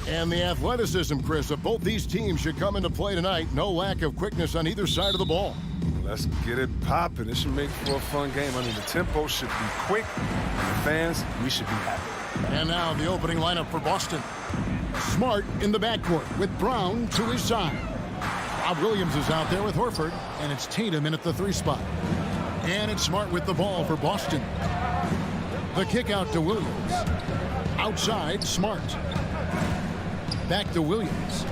And the athleticism, Chris, of both these teams should come into play tonight. No lack of quickness on either side of the ball. Let's get it popping. It should make for a fun game. I mean, the tempo should be quick. And the fans, we should be happy. And now the opening lineup for Boston. Smart in the backcourt with Brown to his side. Rob Williams is out there with Horford, and it's Tatum in at the 3 spot. And it's Smart with the ball for Boston. The kick out to Williams. Outside, Smart. Back to Williams.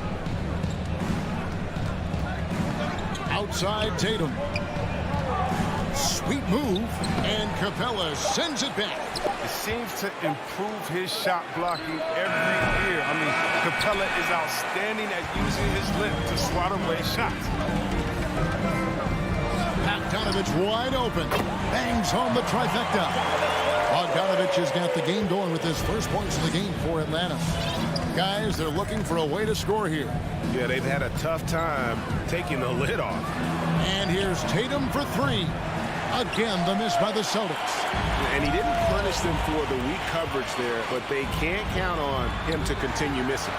Outside, Tatum. Sweet move, and Capella sends it back. It seems to improve his shot blocking every year. I mean, Capella is outstanding at using his length to swat away shots. Bogdanovich wide open. Bangs home the trifecta. Bogdanovich has got the game going with his first points in the game for Atlanta. Guys, they're looking for a way to score here. Yeah, they've had a tough time taking the lid off. And here's Tatum for 3. Again, the miss by the Celtics. And he didn't punish them for the weak coverage there, but they can't count on him to continue missing.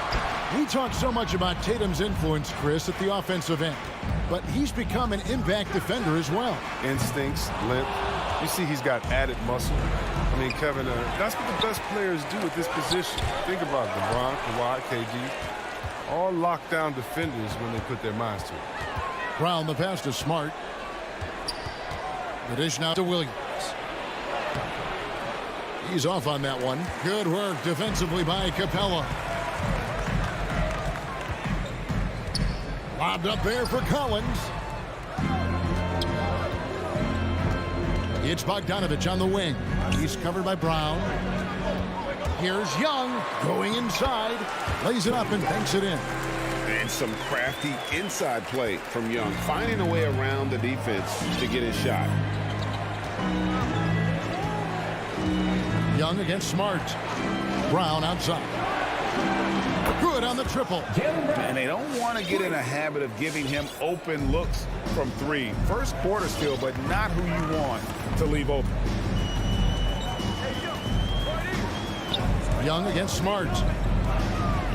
We talk so much about Tatum's influence, Chris, at the offensive end. But he's become an impact defender as well. Instincts, length. You see he's got added muscle. I mean, Kevin, that's what the best players do at this position. Think about LeBron, Kawhi, KD. All lockdown defenders when they put their minds to it. Brown the pass to Smart. The dish now to Williams. He's off on that one. Good work defensively by Capella. Lobbed up there for Collins. It's Bogdanovich on the wing. He's covered by Brown. Here's Young going inside. Lays it up and banks it in. And some crafty inside play from Young, finding a way around the defense to get his shot. Young against Smart. Brown outside. Good on the triple. And they don't want to get in a habit of giving him open looks from 3. First quarter still, but not who you want to leave open. Young against Smart.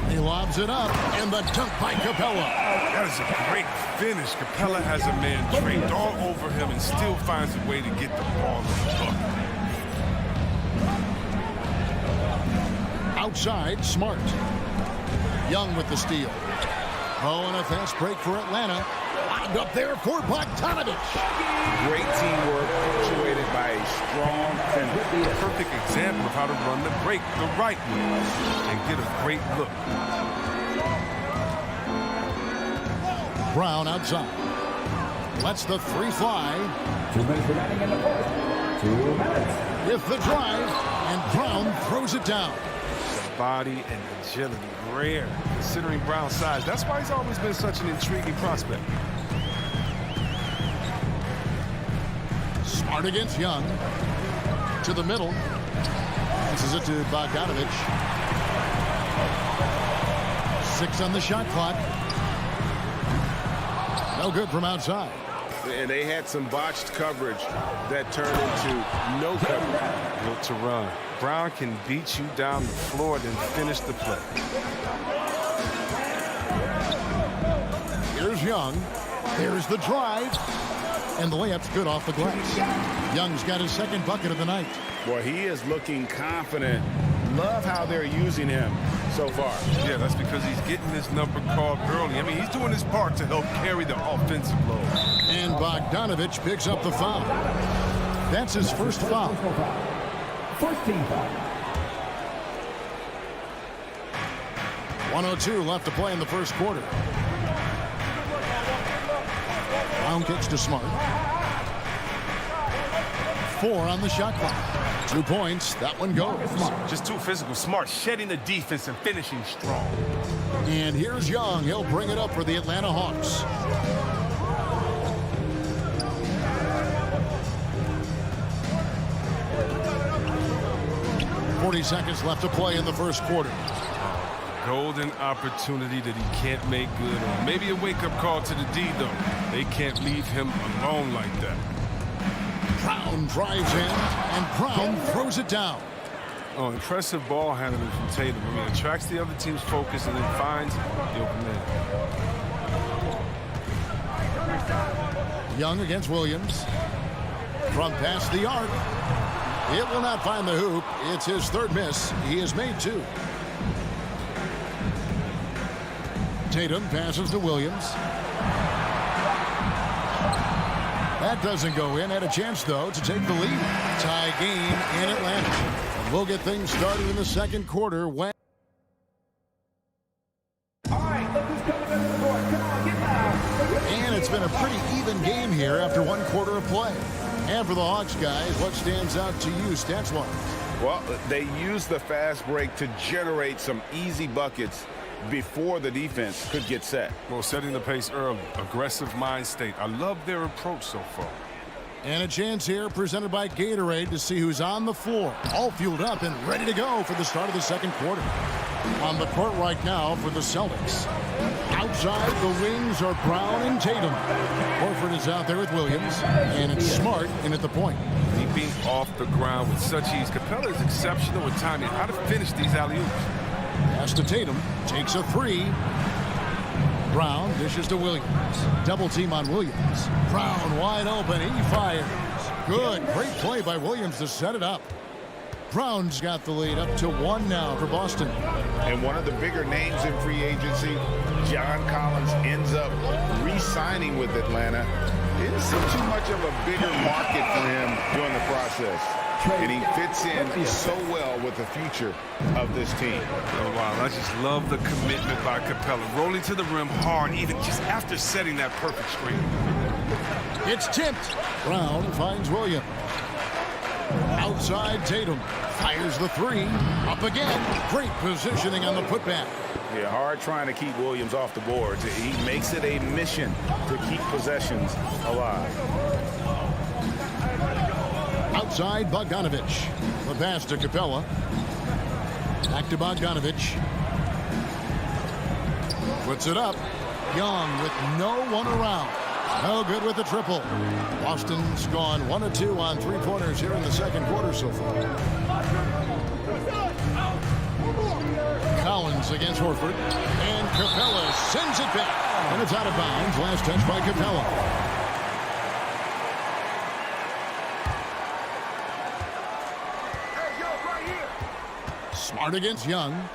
He lobs it up, and the dunk by Capella. That is a great finish. Capella has a man draped all over him and still finds a way to get the ball in the bucket. Outside, Smart. Young with the steal. Oh, and a fast break for Atlanta. Lobbed up there for Bogdanovich. Great teamwork punctuated by a strong finish. A perfect example of how to run the break the right way and get a great look. Brown outside. Lets the 3 fly. 2 minutes remaining in the fourth. 2 minutes. With the drive, and Brown throws it down. Body and agility, rare considering Brown's size. That's why he's always been such an intriguing prospect. Smart against Young. To the middle. Passes it to Bogdanovich. 6 on the shot clock. No good from outside. And they had some botched coverage that turned into no coverage. Built to run. Brown can beat you down the floor, then finish the play. Here's Young. There's the drive. And the layup's good off the glass. Young's got his second bucket of the night. Boy, he is looking confident. Love how they're using him so far. Yeah, that's because he's getting his number called early. I mean, he's doing his part to help carry the offensive load. And Bogdanovich picks up the foul. That's his first foul. First team foul. 1:02 left to play in the first quarter. Brown kicks to Smart. 4 on the shot clock. 2 points. That one goes. Just too physical. Smart, shedding the defense and finishing strong. And here's Young. He'll bring it up for the Atlanta Hawks. .40 left to play in the first quarter. Golden opportunity that he can't make good on. Maybe a wake-up call to the D, though. They can't leave him alone like that. Brown drives in, and Brown throws it down. Oh, impressive ball handling from Tatum. I mean, attracts the other team's focus and then finds the open man. Young against Williams. From past the arc. It will not find the hoop. It's his third miss. He has made 2. Tatum passes to Williams. That doesn't go in. Had a chance, though, to take the lead. Tie game in Atlanta. And we'll get things started in the second quarter when... All right, look who's coming into the court. Come on, get loud. And it's been a pretty even game here after 1 quarter of play. And for the Hawks, guys, what stands out to you stats-wise? Well, they used the fast break to generate some easy buckets before the defense could get set. Well, setting the pace early. Aggressive mind state. I love their approach so far. And a chance here presented by Gatorade to see who's on the floor. All fueled up and ready to go for the start of the second quarter. On the court right now for the Celtics. Outside, the wings are Brown and Tatum. Horford is out there with Williams. And it's Smart in at the point. Leaping off the ground with such ease. Capella is exceptional with timing. How to finish these alley-oops. Pass to Tatum. Takes a 3. Brown dishes to Williams. Double team on Williams. Brown wide open. He fires. Good. Great play by Williams to set it up. Brown's got the lead up to 1 now for Boston. And one of the bigger names in free agency, John Collins, ends up re-signing with Atlanta. Didn't see too much of a bigger market for him during the process. And he fits in so well with the future of this team. Oh, wow. I just love the commitment by Capella. Rolling to the rim hard, even just after setting that perfect screen. It's tipped. Brown finds Williams. Outside, Tatum fires the 3. Up again. Great positioning on the putback. Yeah, hard trying to keep Williams off the boards. He makes it a mission to keep possessions alive. Outside, Bogdanovich. The pass to Capella. Back to Bogdanovich. Puts it up. Young with no one around. No good with the triple. Boston's gone 1 of 2 on 3-pointers here in the second quarter so far. Collins against Horford. And Capella sends it back. And it's out of bounds. Last touch by Capella. Smart against Young.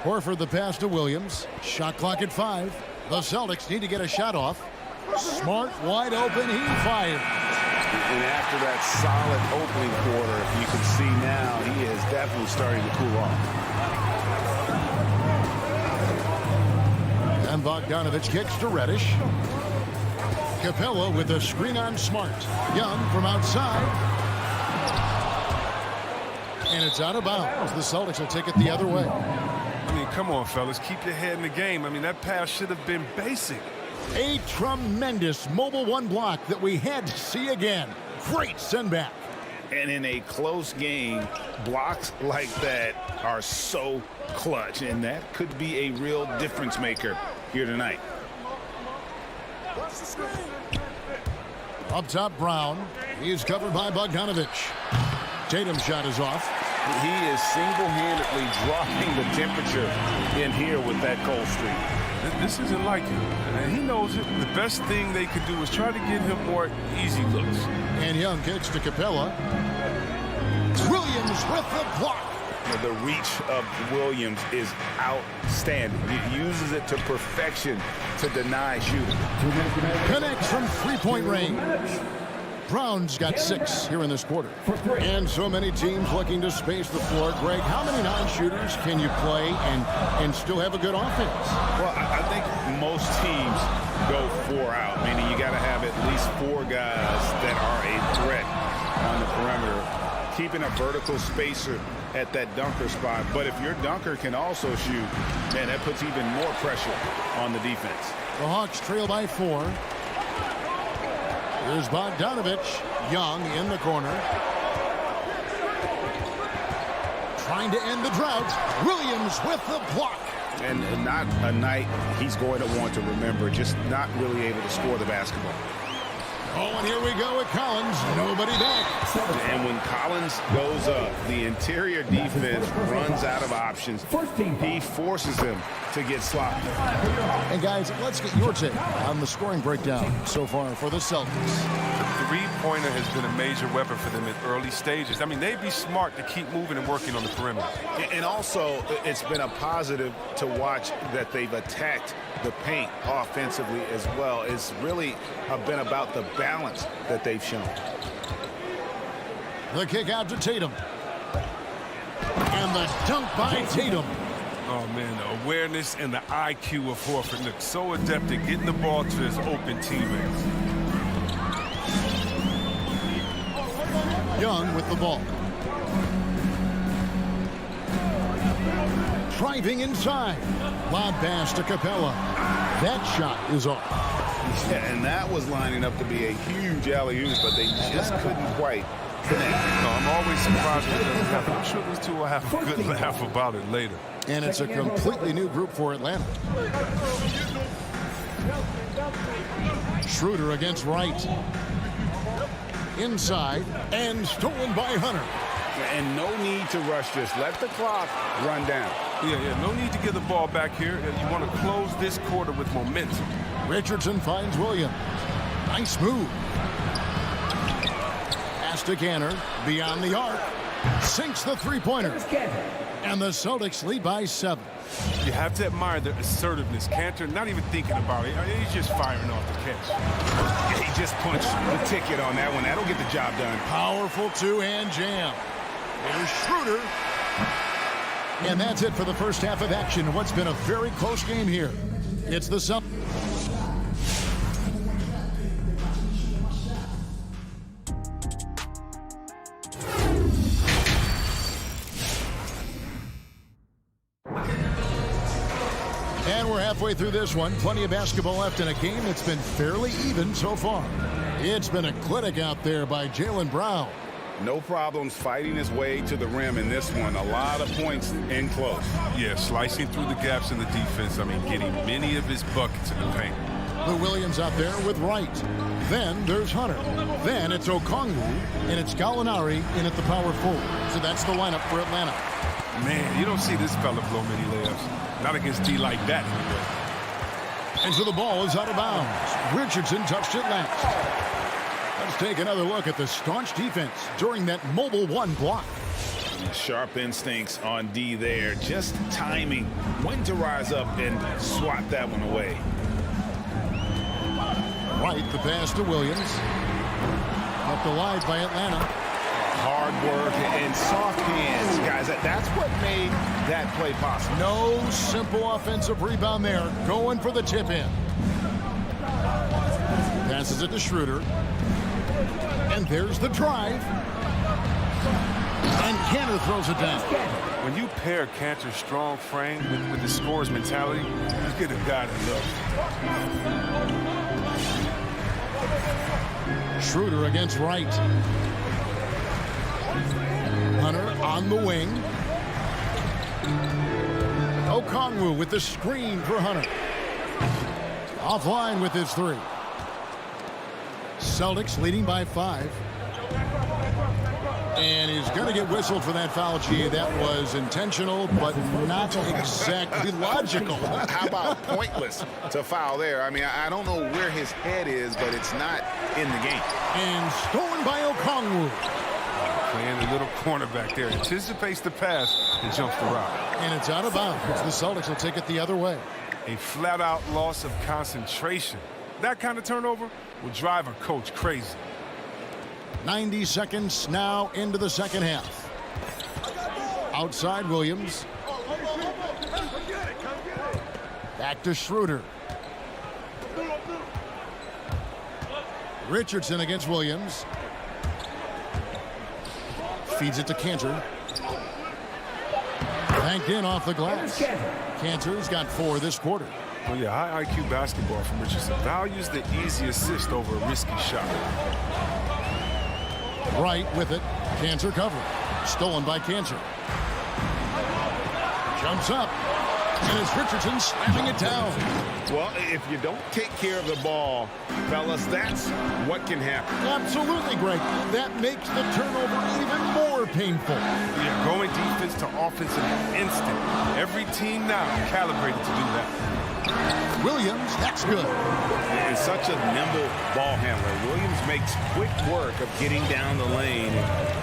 Horford the pass to Williams. Shot clock at 5. The Celtics need to get a shot off. Smart wide open. He fires. And after that solid opening quarter, you can see now he is definitely starting to cool off. And Bogdanovich kicks to Reddish. Capella with a screen on Smart. Young from outside. And it's out of bounds. The Celtics will take it the other way. I mean, come on, fellas. Keep your head in the game. I mean, that pass should have been basic. A tremendous mobile 1 block that we had to see again. Great send back. And in a close game, blocks like that are so clutch. And that could be a real difference maker here tonight. Up top, Brown. He's covered by Bogdanovich. Tatum's shot is off. He is single-handedly dropping the temperature in here with that cold streak. This isn't like him, and he knows it. The best thing they could do is try to get him more easy looks. And Young kicks to Capella. Williams with the block. The reach of Williams is outstanding. He uses it to perfection to deny shooting. Connects from 3-point range. Brown's got 6 here in this quarter. And so many teams looking to space the floor. Greg, how many non-shooters can you play and still have a good offense? Well, I think most teams go 4 out, meaning you got to have at least 4 guys that are a threat on the perimeter, keeping a vertical spacer at that dunker spot. But if your dunker can also shoot, man, that puts even more pressure on the defense. The Hawks trail by 4. Here's Bogdanovich. Young in the corner. Trying to end the drought. Williams with the block. And not a night he's going to want to remember, just not really able to score the basketball. Oh, and here we go with Collins. Nobody back. And when Collins goes up, the interior defense runs out of options. He forces them to get sloppy. And guys, let's get your take on the scoring breakdown so far for the Celtics. The three-pointer has been a major weapon for them at early stages. I mean, they'd be smart to keep moving and working on the perimeter. And also, it's been a positive to watch that they've attacked the paint offensively as well. It's really been about the balance that they've shown. The kick out to Tatum. And the dunk by Tatum. Oh, man, the awareness and the IQ of Horford look so adept at getting the ball to his open teammates. Young with the ball. Driving inside. Lob pass to Capella. That shot is off. Yeah, and that was lining up to be a huge alley-oop, but they just couldn't quite connect. No, I'm always surprised when it doesn't happen. I'm sure these two will have a good laugh about it later. And it's a completely new group for Atlanta. Schroeder against Wright. Inside and stolen by Hunter. And no need to rush this. Let the clock run down. Yeah, no need to get the ball back here. You want to close this quarter with momentum. Richardson finds Williams. Nice move. Pass to Canner. Beyond the arc. Sinks the three-pointer. And the Celtics lead by 7. You have to admire their assertiveness. Cantor not even thinking about it. He's just firing off the catch. Yeah, he just punched the ticket on that one. That'll get the job done. Powerful two-hand jam. Here's Schroeder. And that's it for the first half of action. What's been a very close game here. It's the Celtics. And we're halfway through this one. Plenty of basketball left in a game that's been fairly even so far. It's been a clinic out there by Jaylen Brown. No problems fighting his way to the rim in this one. A lot of points in close. Yeah, slicing through the gaps in the defense. I mean, getting many of his buckets in the paint. Lou Williams out there with Wright. Then there's Hunter. Then it's Okongwu, and it's Gallinari in at the power forward. So that's the lineup for Atlanta. Man, you don't see this fella blow many layups. Not against D like that, anyway. And so the ball is out of bounds. Richardson touched it last. Let's take another look at the staunch defense during that mobile one block. Sharp instincts on D there. Just timing when to rise up and swat that one away. Right, the pass to Williams. Kept alive by Atlanta. Hard work and soft hands, guys. That's what made that play possible. No simple offensive rebound there. Going for the tip in. Passes it to Schroeder. And there's the drive. And Cantor throws it down. When you pair Cantor's strong frame with the scorer's mentality, you get a guy that loves. Schroeder against Wright. Hunter on the wing. Okongwu with the screen for Hunter. Offline with his three. Celtics leading by 5. And he's going to get whistled for that foul, G. That was intentional, but not exactly logical. How about pointless to foul there? I mean, I don't know where his head is, but it's not in the game. And stolen by Okongwu. Playing the little cornerback there. Anticipates the pass and jumps the route. And it's out of bounds. The Celtics will take it the other way. A flat-out loss of concentration. That kind of turnover will drive a coach crazy. 90 seconds now into the second half. Outside Williams. Back to Schroeder. Richardson against Williams. Feeds it to Cantor. Banked in off the glass. Cantor's got 4 this quarter. Well, yeah, high IQ basketball from Richardson. Values the easy assist over a risky shot. Right with it. Cantor covered. Stolen by Cantor. Jumps up. And it's Richardson slamming it down. Well, if you don't take care of the ball, fellas, that's what can happen. Absolutely, Greg. That makes the turnover even more painful. Yeah, going defense to offense in an instant. Every team now calibrated to do that. Williams, that's good. And such a nimble ball handler. Williams makes quick work of getting down the lane.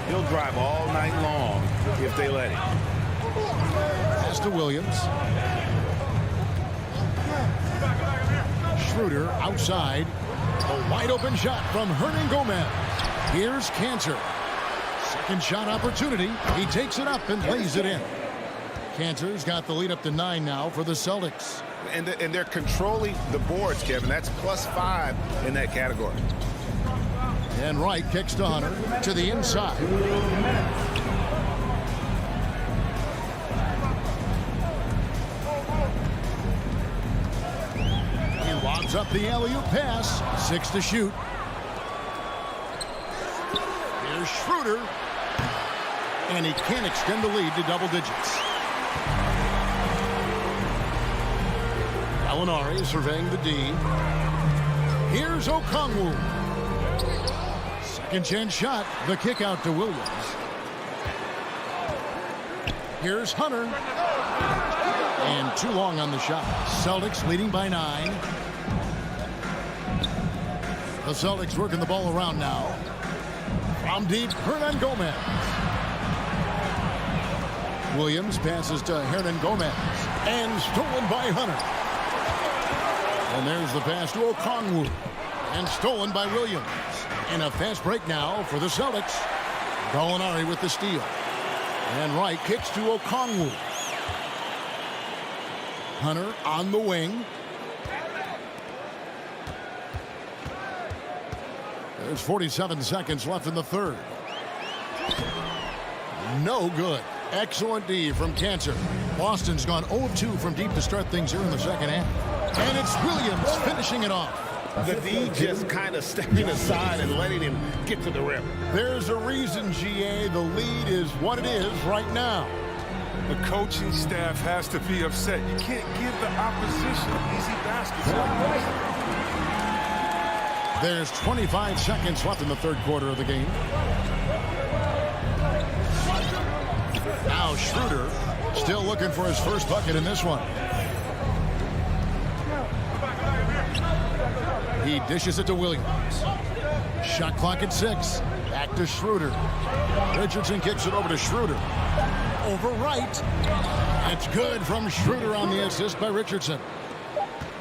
He'll drive all night long if they let him. Pass to Williams. Schroeder outside. A wide open shot from Hernan Gomez. Here's Cantor. Second shot opportunity. He takes it up and lays it in. Cantor's got the lead up to 9 now for the Celtics. And they're controlling the boards, Kevin. That's +5 in that category. And Wright kicks to Hunter to the inside. He lobs up the alley-oop pass. 6 to shoot. Here's Schroeder. And he can't extend the lead to double digits. Gallinari surveying the D. Here's Okongwu. Second chance shot. The kick out to Williams. Here's Hunter. And too long on the shot. Celtics leading by 9. The Celtics working the ball around now. From deep, Hernan Gomez. Williams passes to Hernan Gomez. And stolen by Hunter. And there's the pass to Okongwu. And stolen by Williams. And a fast break now for the Celtics. Gallinari with the steal. And Wright kicks to Okongwu. Hunter on the wing. There's 47 seconds left in the third. No good. Excellent D from Cantor. Boston's gone 0-2 from deep to start things here in the second half. And it's Williams finishing it off. The D just kind of stepping aside and letting him get to the rim. There's a reason, GA. The lead is what it is right now. The coaching staff has to be upset. You can't give the opposition easy baskets like this. There's 25 seconds left in the third quarter of the game. Now Schroeder still looking for his first bucket in this one. He dishes it to Williams. Shot clock at 6. Back to Schroeder. Richardson kicks it over to Schroeder. Over Wright. It's good from Schroeder on the assist by Richardson.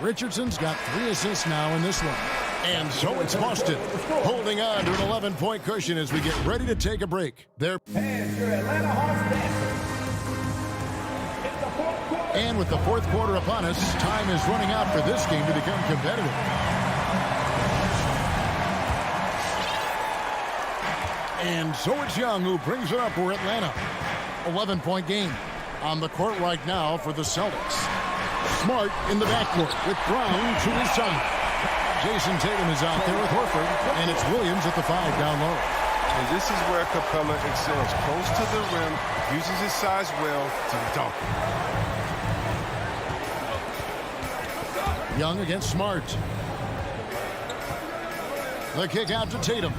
Richardson's got 3 assists now in this one. And so it's Boston holding on to an 11-point cushion as we get ready to take a break. And with the fourth quarter upon us, time is running out for this game to become competitive. And so it's Young who brings it up for Atlanta. 11-point game on the court right now for the Celtics. Smart in the backcourt with Brown to his side. Jason Tatum is out there with Horford, and it's Williams at the 5 down low. And this is where Capella excels. Close to the rim, uses his size well to dunk. Young against Smart. The kick out to Tatum.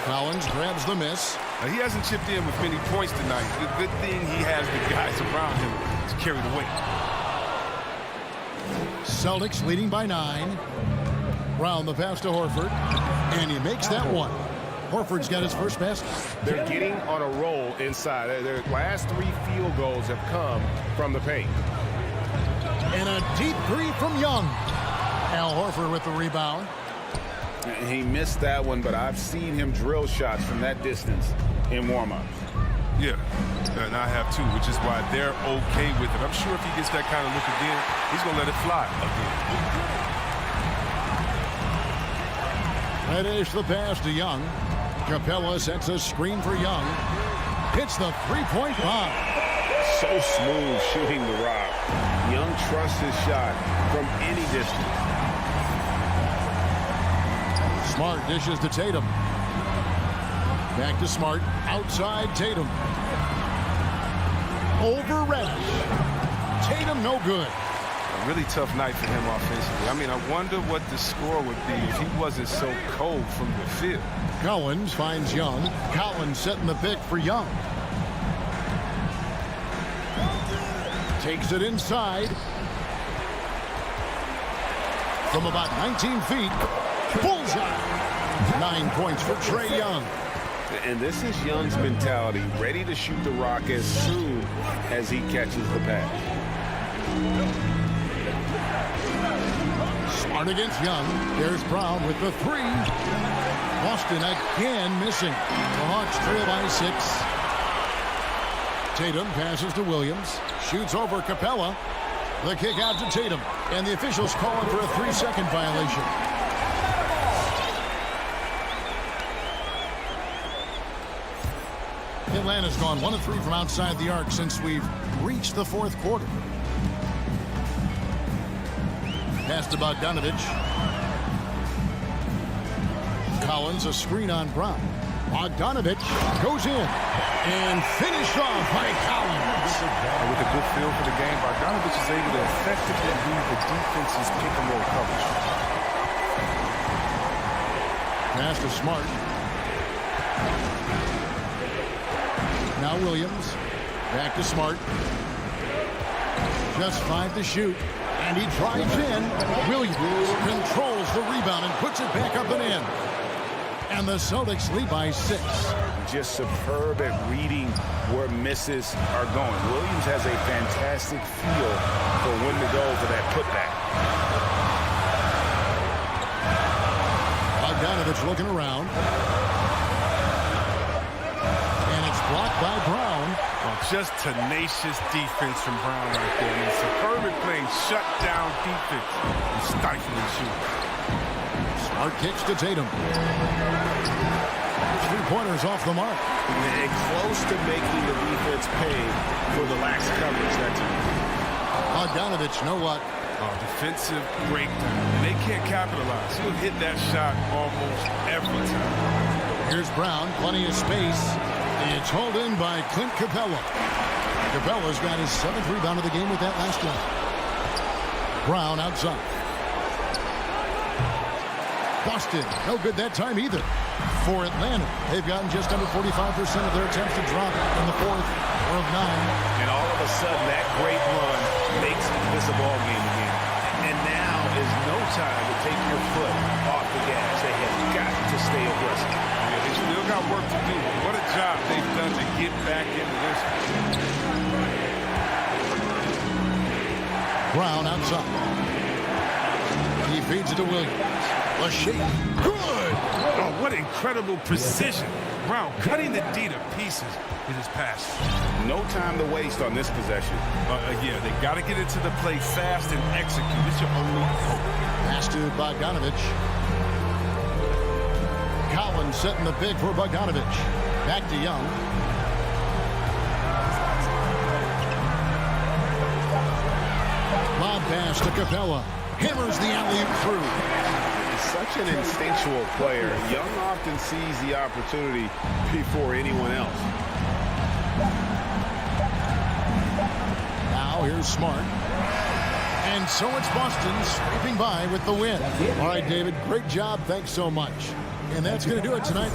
Collins grabs the miss. Now, he hasn't chipped in with many points tonight. The good thing he has the guys around him to carry the weight. Celtics leading by 9. Brown the pass to Horford. And he makes that one. Horford's got his first basket. They're getting on a roll inside. Their last 3 field goals have come from the paint. And a deep 3 from Young. Al Horford with the rebound. He missed that one, but I've seen him drill shots from that distance in warm-ups. Yeah, and I have too, which is why they're okay with it. I'm sure if he gets that kind of look again, he's going to let it fly again. Reddish the pass to Young. Capella sets a screen for Young. Hits the three-point bomb. So smooth shooting the rock. Young trusts his shot from any distance. Smart dishes to Tatum. Back to Smart. Outside Tatum. over Reddish. Tatum no good. A really tough night for him offensively. I mean, I wonder what the score would be if he wasn't so cold from the field. Collins finds Young. Collins setting the pick for Young. Takes it inside. From about 19 feet. Bullseye. 9 points for Trae Young. And this is Young's mentality, ready to shoot the rock as soon as he catches the pass. Smart against Young. There's Brown with the three. Boston again missing. The Hawks trail by 6. Tatum passes to Williams. Shoots over Capella. The kick out to Tatum. And the officials calling for a 3-second violation. Atlanta's gone 1 of 3 from outside the arc since we've reached the 4th quarter. Pass to Bogdanovich. Collins, a screen on Brown. Bogdanovich goes in and finished off by Collins. With a good feel for the game, Bogdanovich is able to effectively lead the defense's pick-and-roll coverage. Pass to Smart. Now Williams. Back to Smart. Just 5 to shoot. And he drives in. Williams controls the rebound and puts it back up and in. And the Celtics lead by 6. Just superb at reading where misses are going. Williams has a fantastic feel for when to go for that putback. Bogdanovich looking around. And it's blocked by Brown. Well, just tenacious defense from Brown right there. I mean, superb at playing shutdown defense and stifling shooting. Smart kicks to Tatum. 3-pointers off the mark. And close to making the defense pay for the lax coverage that time. Bogdanovich, know what? Defensive breakdown. They can't capitalize. He'll hit that shot almost every time. Here's Brown, plenty of space. It's hauled in by Clint Capella. Capella's got his 7th rebound of the game with that last one. Brown outside. Boston, no good that time either. For Atlanta, they've gotten just under 45% of their attempts to drop in the 4th of 9. And all of a sudden, that great run makes this a ball game again. And now is no time to take your foot off the gas. They have got to stay aggressive. Yeah, they still got work to do. What a job they've done to get back into this. Brown outside. He feeds it to Williams. A shake. Good! Oh, what incredible precision. Brown cutting the D to pieces with his pass. No time to waste on this possession. Yeah, they got to get into the play fast and execute. It's your only hope. Pass to Bogdanovich. Collins setting the pick for Bogdanovich. Back to Young. Lob pass to Capella. Hammers the alley-oop through. Such an instinctual player. Young often sees the opportunity before anyone else. Now here's Smart. And so it's Boston scraping by with the win. All right, David, great job. Thanks so much. And that's going to do it tonight.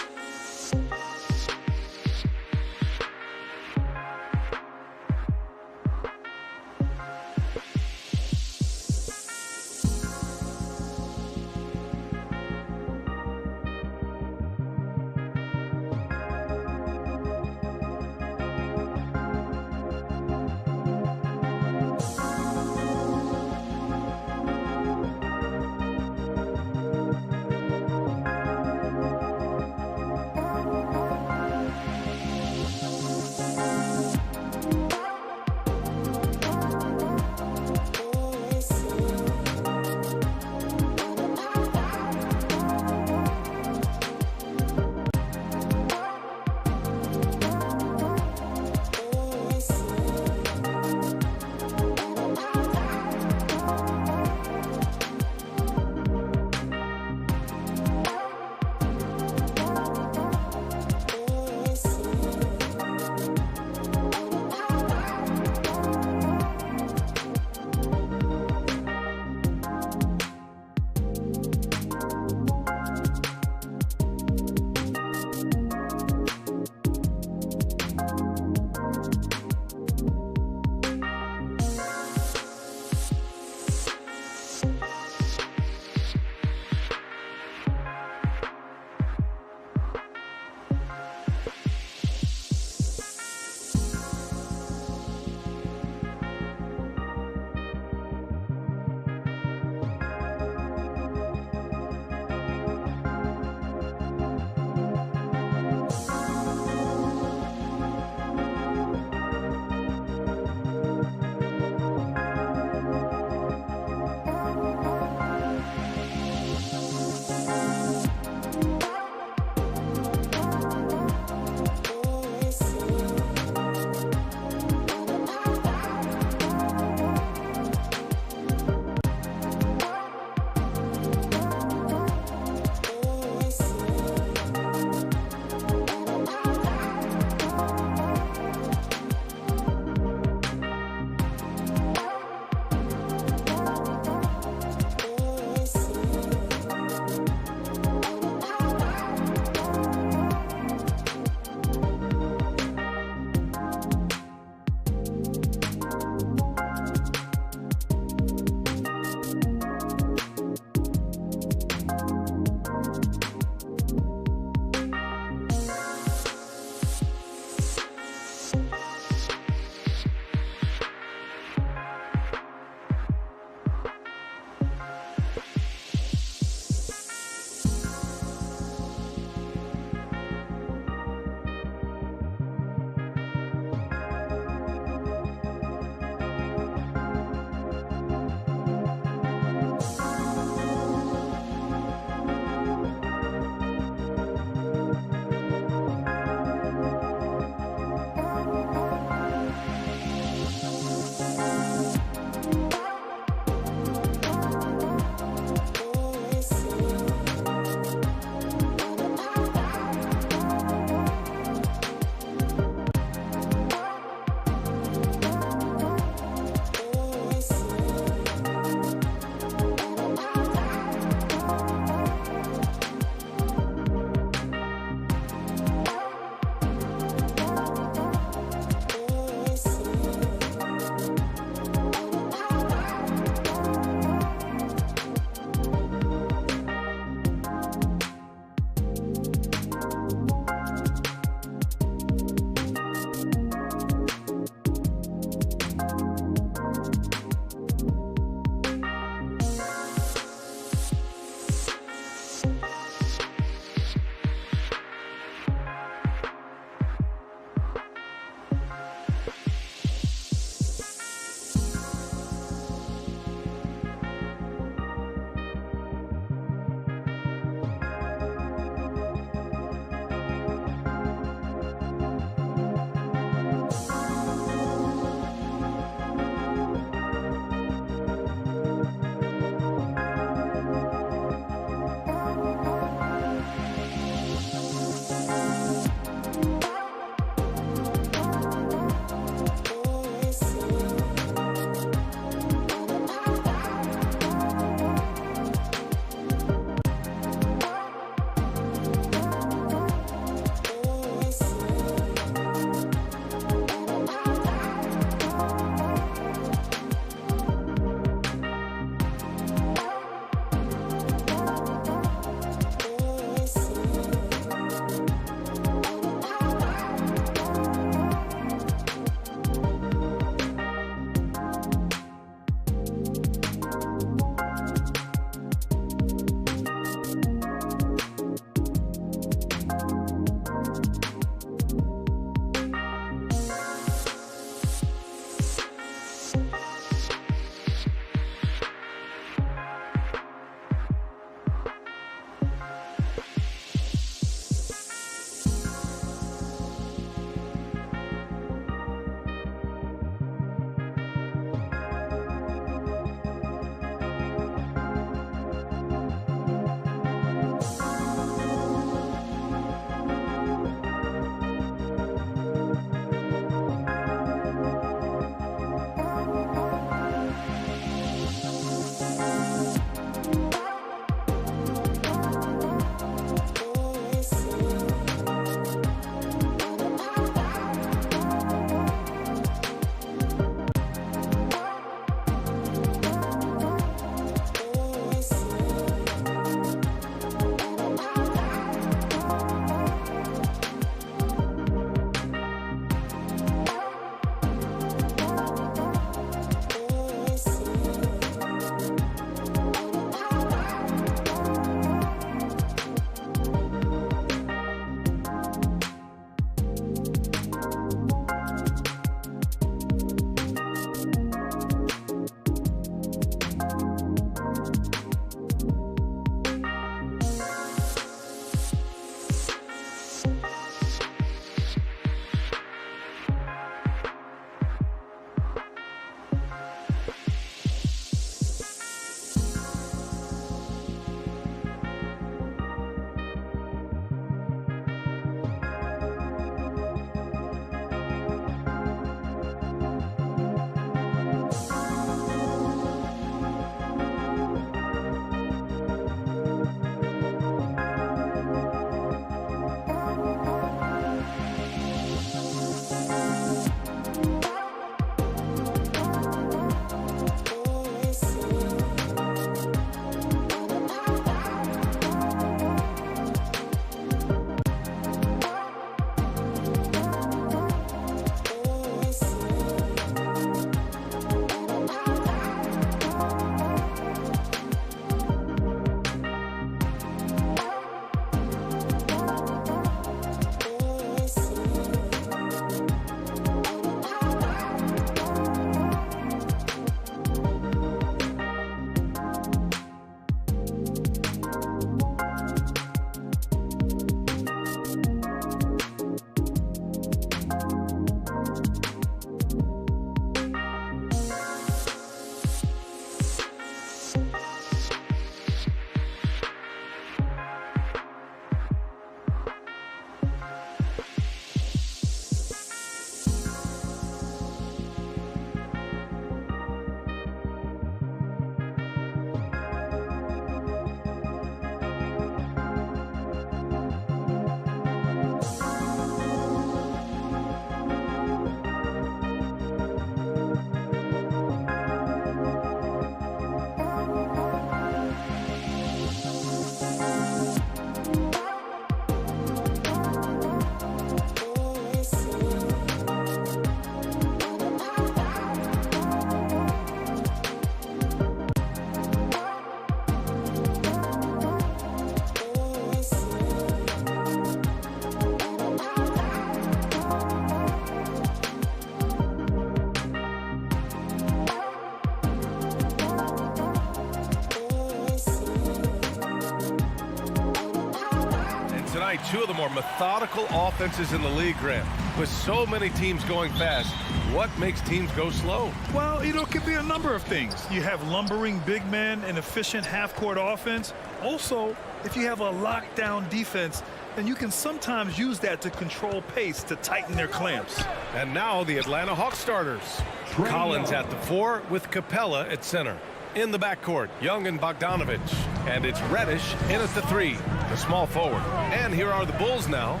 tonight, two of the more methodical offenses in the league, Grant. With so many teams going fast, what makes teams go slow? Well, it could be a number of things. You have lumbering big men and efficient half-court offense. Also, if you have a lockdown defense, then you can sometimes use that to control pace to tighten their clamps. And now the Atlanta Hawks starters. Collins at the 4 with Capella at center. In the backcourt, Young and Bogdanovich. And it's Reddish in at the 3, the small forward. And here are the Bulls now,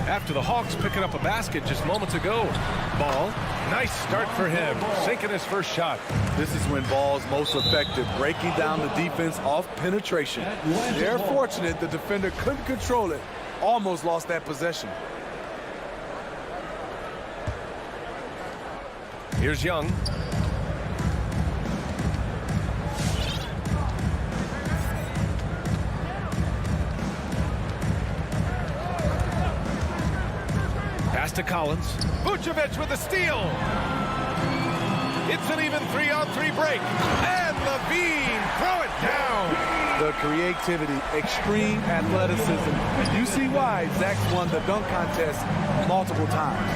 after the Hawks picking up a basket just moments ago. Ball, nice start for him, sinking his first shot. This is when Ball's most effective, breaking down the defense off penetration. They're fortunate the defender couldn't control it. Almost lost that possession. Here's Young. Pass to Collins. Vucevic with a steal. It's an even 3-on-3 break. And Levine, throw it down. The creativity, extreme athleticism. You see why Zach's won the dunk contest multiple times.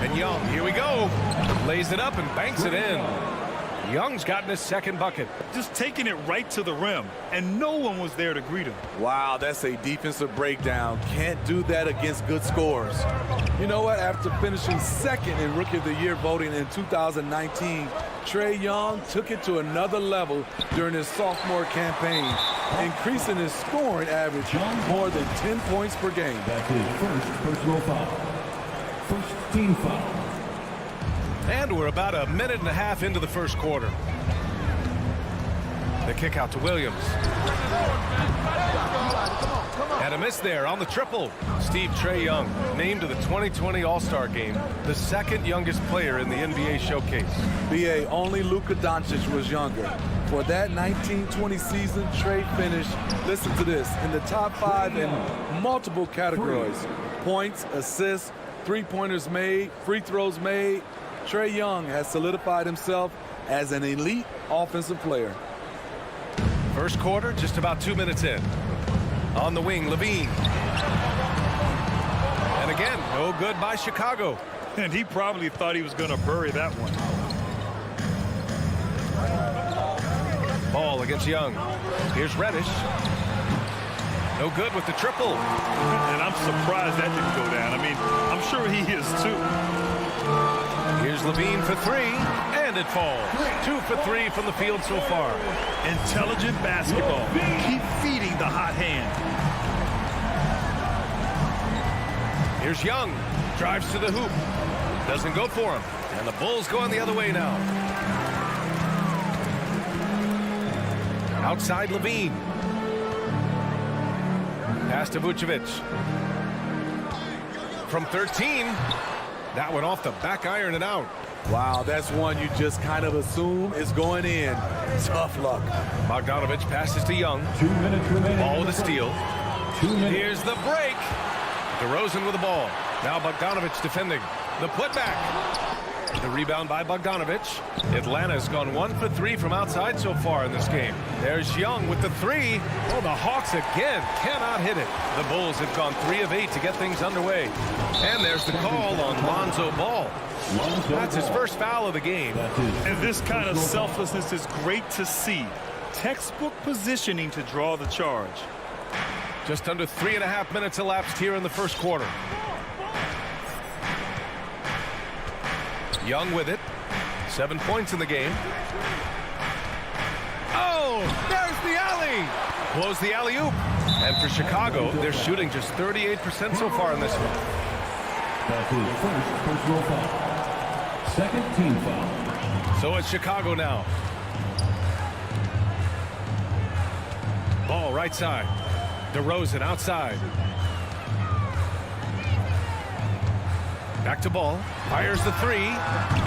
And Young, here we go. Lays it up and banks it in. Young's gotten his second bucket. Just taking it right to the rim, and no one was there to greet him. Wow, that's a defensive breakdown. Can't do that against good scorers. You know what? After finishing second in Rookie of the Year voting in 2019, Trae Young took it to another level during his sophomore campaign, increasing his scoring average more than 10 points per game. That's his first personal foul. First team foul. And we're about a minute and a half into the first quarter. The kick out to Williams. And a miss there on the triple. Trae Young named to the 2020 All-Star Game, the second youngest player in the NBA showcase. BA, only Luka Doncic was younger. For that 1920 season, Trae finished, listen to this, in the top 5 in multiple categories. Points, assists, three-pointers made, free throws made. Trae Young has solidified himself as an elite offensive player. First quarter, just about 2 minutes in. On the wing, Levine. And again, no good by Chicago. And he probably thought he was going to bury that one. Ball against Young. Here's Reddish. No good with the triple. And I'm surprised that didn't go down. I mean, I'm sure he is too. Here's Levine for 3, and it falls. 2 for 3 from the field so far. Intelligent basketball. Keep feeding the hot hand. Here's Young. Drives to the hoop. Doesn't go for him. And the Bulls going the other way now. Outside Levine. Pass to Vucevic. From 13. That one off the back iron and out. Wow, that's one you just kind of assume is going in. Tough luck. Bogdanovich passes to Young. 2 minutes remaining. Ball with a steal. 2 minutes. Here's the break. DeRozan with the ball. Now Bogdanovich defending. The putback. The rebound by Bogdanovich. Atlanta's gone 1 for 3 from outside so far in this game. There's Young with the 3. Oh, the Hawks again cannot hit it. The Bulls have gone 3 of 8 to get things underway. And there's the call on Lonzo Ball. That's his first foul of the game. And this kind of selflessness is great to see. Textbook positioning to draw the charge. Just under 3.5 minutes elapsed here in the first quarter. Young with it. 7 points in the game. Oh, there's the alley. Blows the alley-oop. And for Chicago, they're shooting just 38% so far in this one. That's his first personal foul. Second team foul. So it's Chicago now. Ball right side. DeRozan outside. Back to Ball. Fires the 3.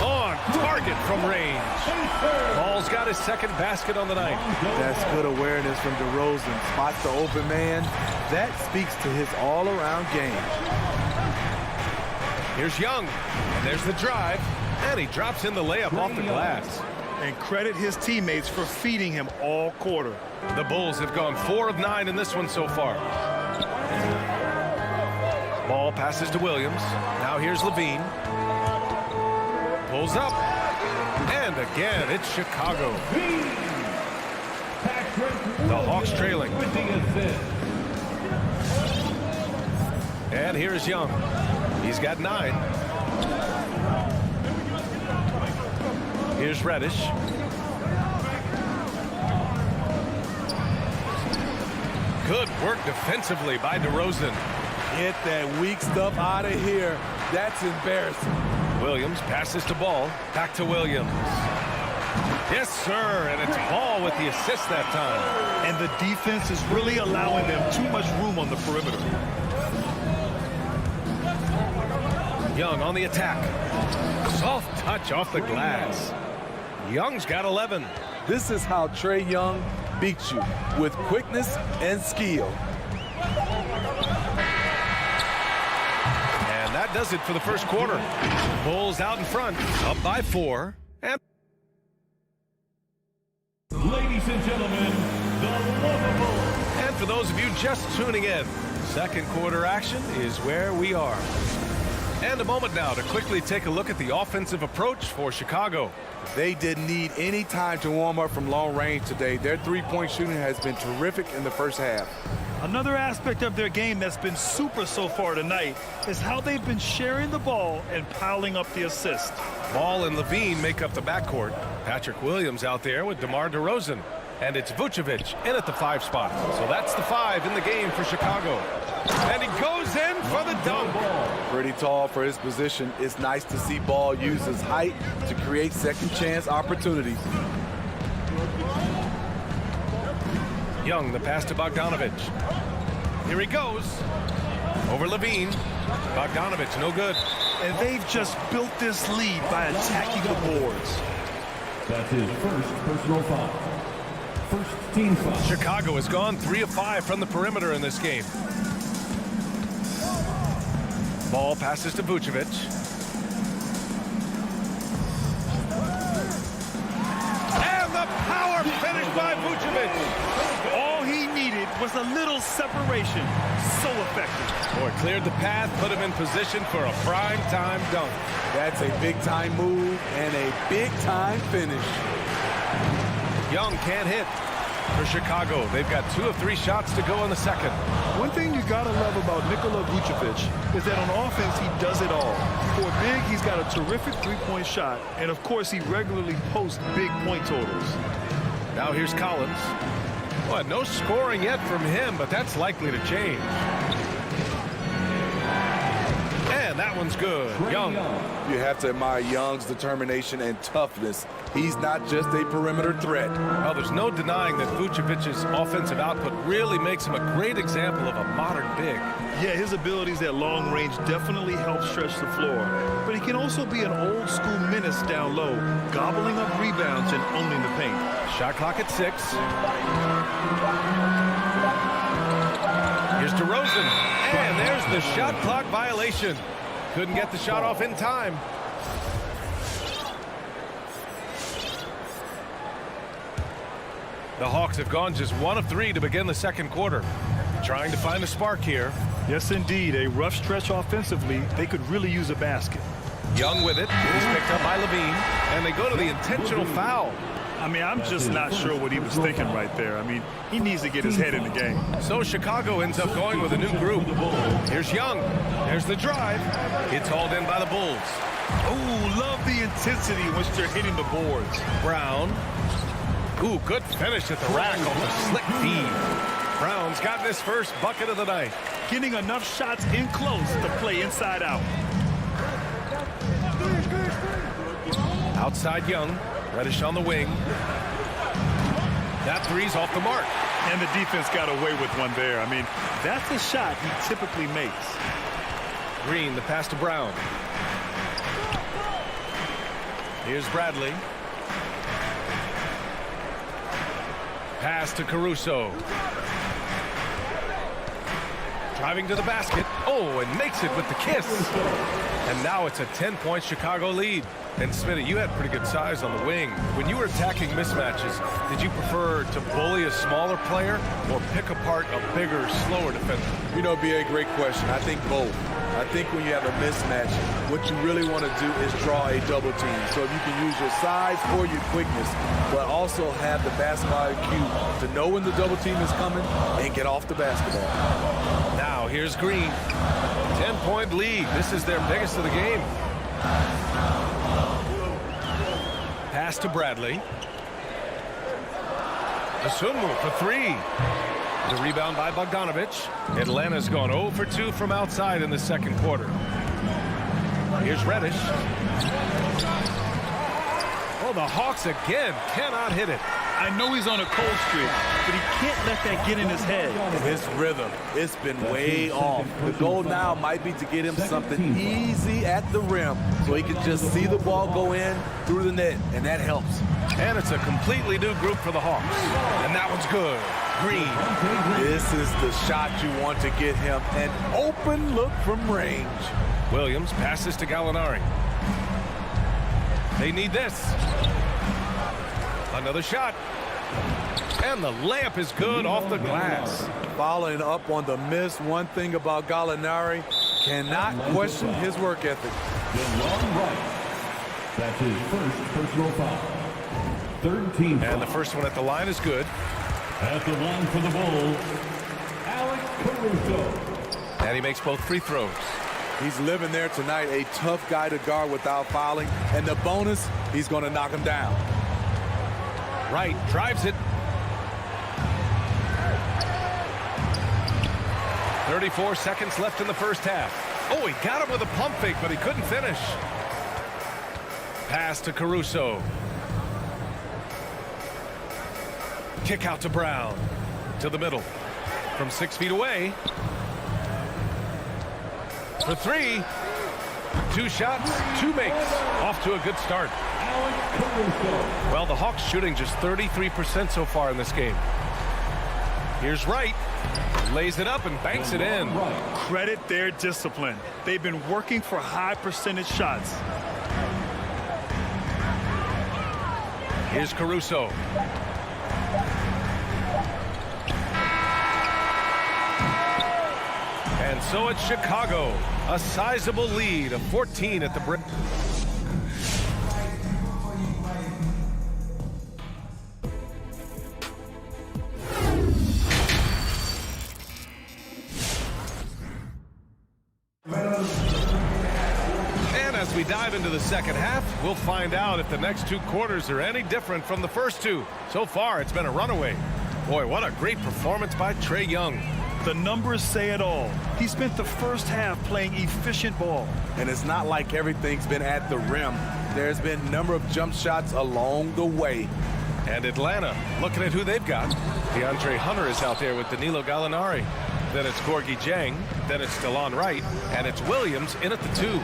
On target from range. Ball's got his second basket on the night. That's good awareness from DeRozan. Spots the open man. That speaks to his all-around game. Here's Young. And there's the drive. And he drops in the layup off the glass. And credit his teammates for feeding him all quarter. The Bulls have gone 4 of 9 in this one so far. Ball passes to Williams. Now here's Levine. Pulls up. And again, it's Chicago. The Hawks trailing. And here's Young. He's got 9. Here's Reddish. Good work defensively by DeRozan. Get that weak stuff out of here. That's embarrassing. Williams passes to Ball. Back to Williams. Yes, sir. And it's Ball with the assist that time. And the defense is really allowing them too much room on the perimeter. Young on the attack. Soft touch off the glass. Young's got 11. This is how Trae Young beats you, with quickness and skill. And that does it for the first quarter. Bulls out in front, up by 4. And Ladies and gentlemen, the lovable. And for those of you just tuning in, second quarter action is where we are. And a moment now to quickly take a look at the offensive approach for Chicago. They didn't need any time to warm up from long range today. Their three-point shooting has been terrific in the first half. Another aspect of their game that's been super so far tonight is how they've been sharing the ball and piling up the assists. Ball and Levine make up the backcourt. Patrick Williams out there with DeMar DeRozan. And it's Vucevic in at the 5 spot. So that's the 5 in the game for Chicago. And he goes in for the dunk. Pretty tall for his position. It's nice to see Ball use his height to create second chance opportunities. Young, the pass to Bogdanovic. Here he goes. Over Levine. Bogdanovic, no good. And they've just built this lead by attacking the boards. That's his first personal foul. First team foul. Chicago has gone 3 of 5 from the perimeter in this game. Ball passes to Vucevic. And the power finish by Vucevic. All he needed was a little separation. So effective. Boy, cleared the path, put him in position for a prime-time dunk. That's a big-time move and a big-time finish. Young can't hit. For Chicago, they've got 2 of 3 shots to go in the second. One thing you gotta love about Nikola Vucevic is that on offense he does it all. For big, he's got a terrific three-point shot, and of course he regularly posts big point totals. Now here's Collins. Well, no scoring yet from him, but that's likely to change. And that one's good. Young. You have to admire Young's determination and toughness. He's not just a perimeter threat. Well, there's no denying that Vucevic's offensive output really makes him a great example of a modern big. Yeah, his abilities at long range definitely help stretch the floor. But he can also be an old-school menace down low, gobbling up rebounds and owning the paint. Shot clock at 6. Here's DeRozan. And there's the shot clock violation. Couldn't get the shot off in time. The Hawks have gone just 1 of 3 to begin the second quarter. Trying to find a spark here. Yes, indeed. A rough stretch offensively. They could really use a basket. Young with it. He's picked up by Levine. And they go to the intentional foul. I mean, I'm just not sure what he was thinking right there. I mean, he needs to get his head in the game. So Chicago ends up going with a new group. Here's Young. There's the drive. It's hauled in by the Bulls. Oh, love the intensity in which they're hitting the boards. Brown. Ooh, good finish at the rack on the slick feed. Brown's gotten his first bucket of the night. Getting enough shots in close to play inside out. Outside Young. Reddish on the wing. That three's off the mark. And the defense got away with one there. I mean, that's a shot he typically makes. Green, the pass to Brown. Here's Bradley. Pass to Caruso. Driving to the basket. Oh, and makes it with the kiss. And now it's a 10-point Chicago lead. And Smitty, you had pretty good size on the wing. When you were attacking mismatches, did you prefer to bully a smaller player or pick apart a bigger, slower defender? You know, B.A., great question. I think both. I think when you have a mismatch, what you really want to do is draw a double team. So if you can use your size or your quickness, but also have the basketball IQ to know when the double team is coming and get off the basketball. Now here's Green. 10-point lead. This is their biggest of the game. Pass to Bradley. Asumu for three. The rebound by Bogdanovich. Atlanta's gone 0 for 2 from outside in the second quarter. Here's Reddish. Oh, the Hawks again cannot hit it. I know he's on a cold streak, but he can't let that get in his head. His rhythm, it's been way off. The goal now might be to get him something easy at the rim so he can just see the ball go in through the net, and that helps. And it's a completely new group for the Hawks. And that one's good. Green. This is the shot you want to get him an open look from range. Williams passes to Gallinari. They need this. Another shot. And the layup is good off the glass. Following up on the miss, one thing about Gallinari, cannot question his work ethic. DeLon Wright. That's his first personal foul. Third team foul. And the first one at the line is good. At the line for the Bulls, Alex Caruso. And he makes both free throws. He's living there tonight, a tough guy to guard without fouling. And the bonus, he's going to knock him down. Wright drives it. 34 seconds left in the first half. Oh, he got him with a pump fake, but he couldn't finish. Pass to Caruso. Kick out to Brown. To the middle. From 6 feet away. For three. 2 shots, 2 makes. Off to a good start. Well, the Hawks shooting just 33% so far in this game. Here's Wright. Lays it up and banks it in. Credit their discipline. They've been working for high percentage shots. Here's Caruso. And so it's Chicago. A sizable lead of 14 at the break. And as we dive into the second half, we'll find out if the next 2 quarters are any different from the first 2. So far, it's been a runaway. Boy, what a great performance by Trae Young. The numbers say it all. He spent the first half playing efficient ball. And it's not like everything's been at the rim. There's been a number of jump shots along the way. And Atlanta, looking at who they've got. DeAndre Hunter is out there with Danilo Gallinari. Then it's Gorgui Dieng. Then it's DeLon Wright. And it's Williams in at the 2.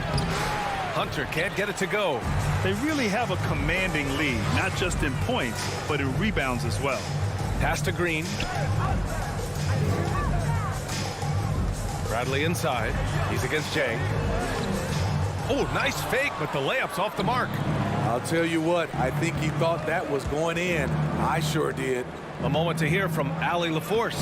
Hunter can't get it to go. They really have a commanding lead, not just in points, but in rebounds as well. Pass to Green. Bradley inside. He's against Dieng. Oh, nice fake, but the layup's off the mark. I'll tell you what, I think he thought that was going in. I sure did. A moment to hear from Allie LaForce.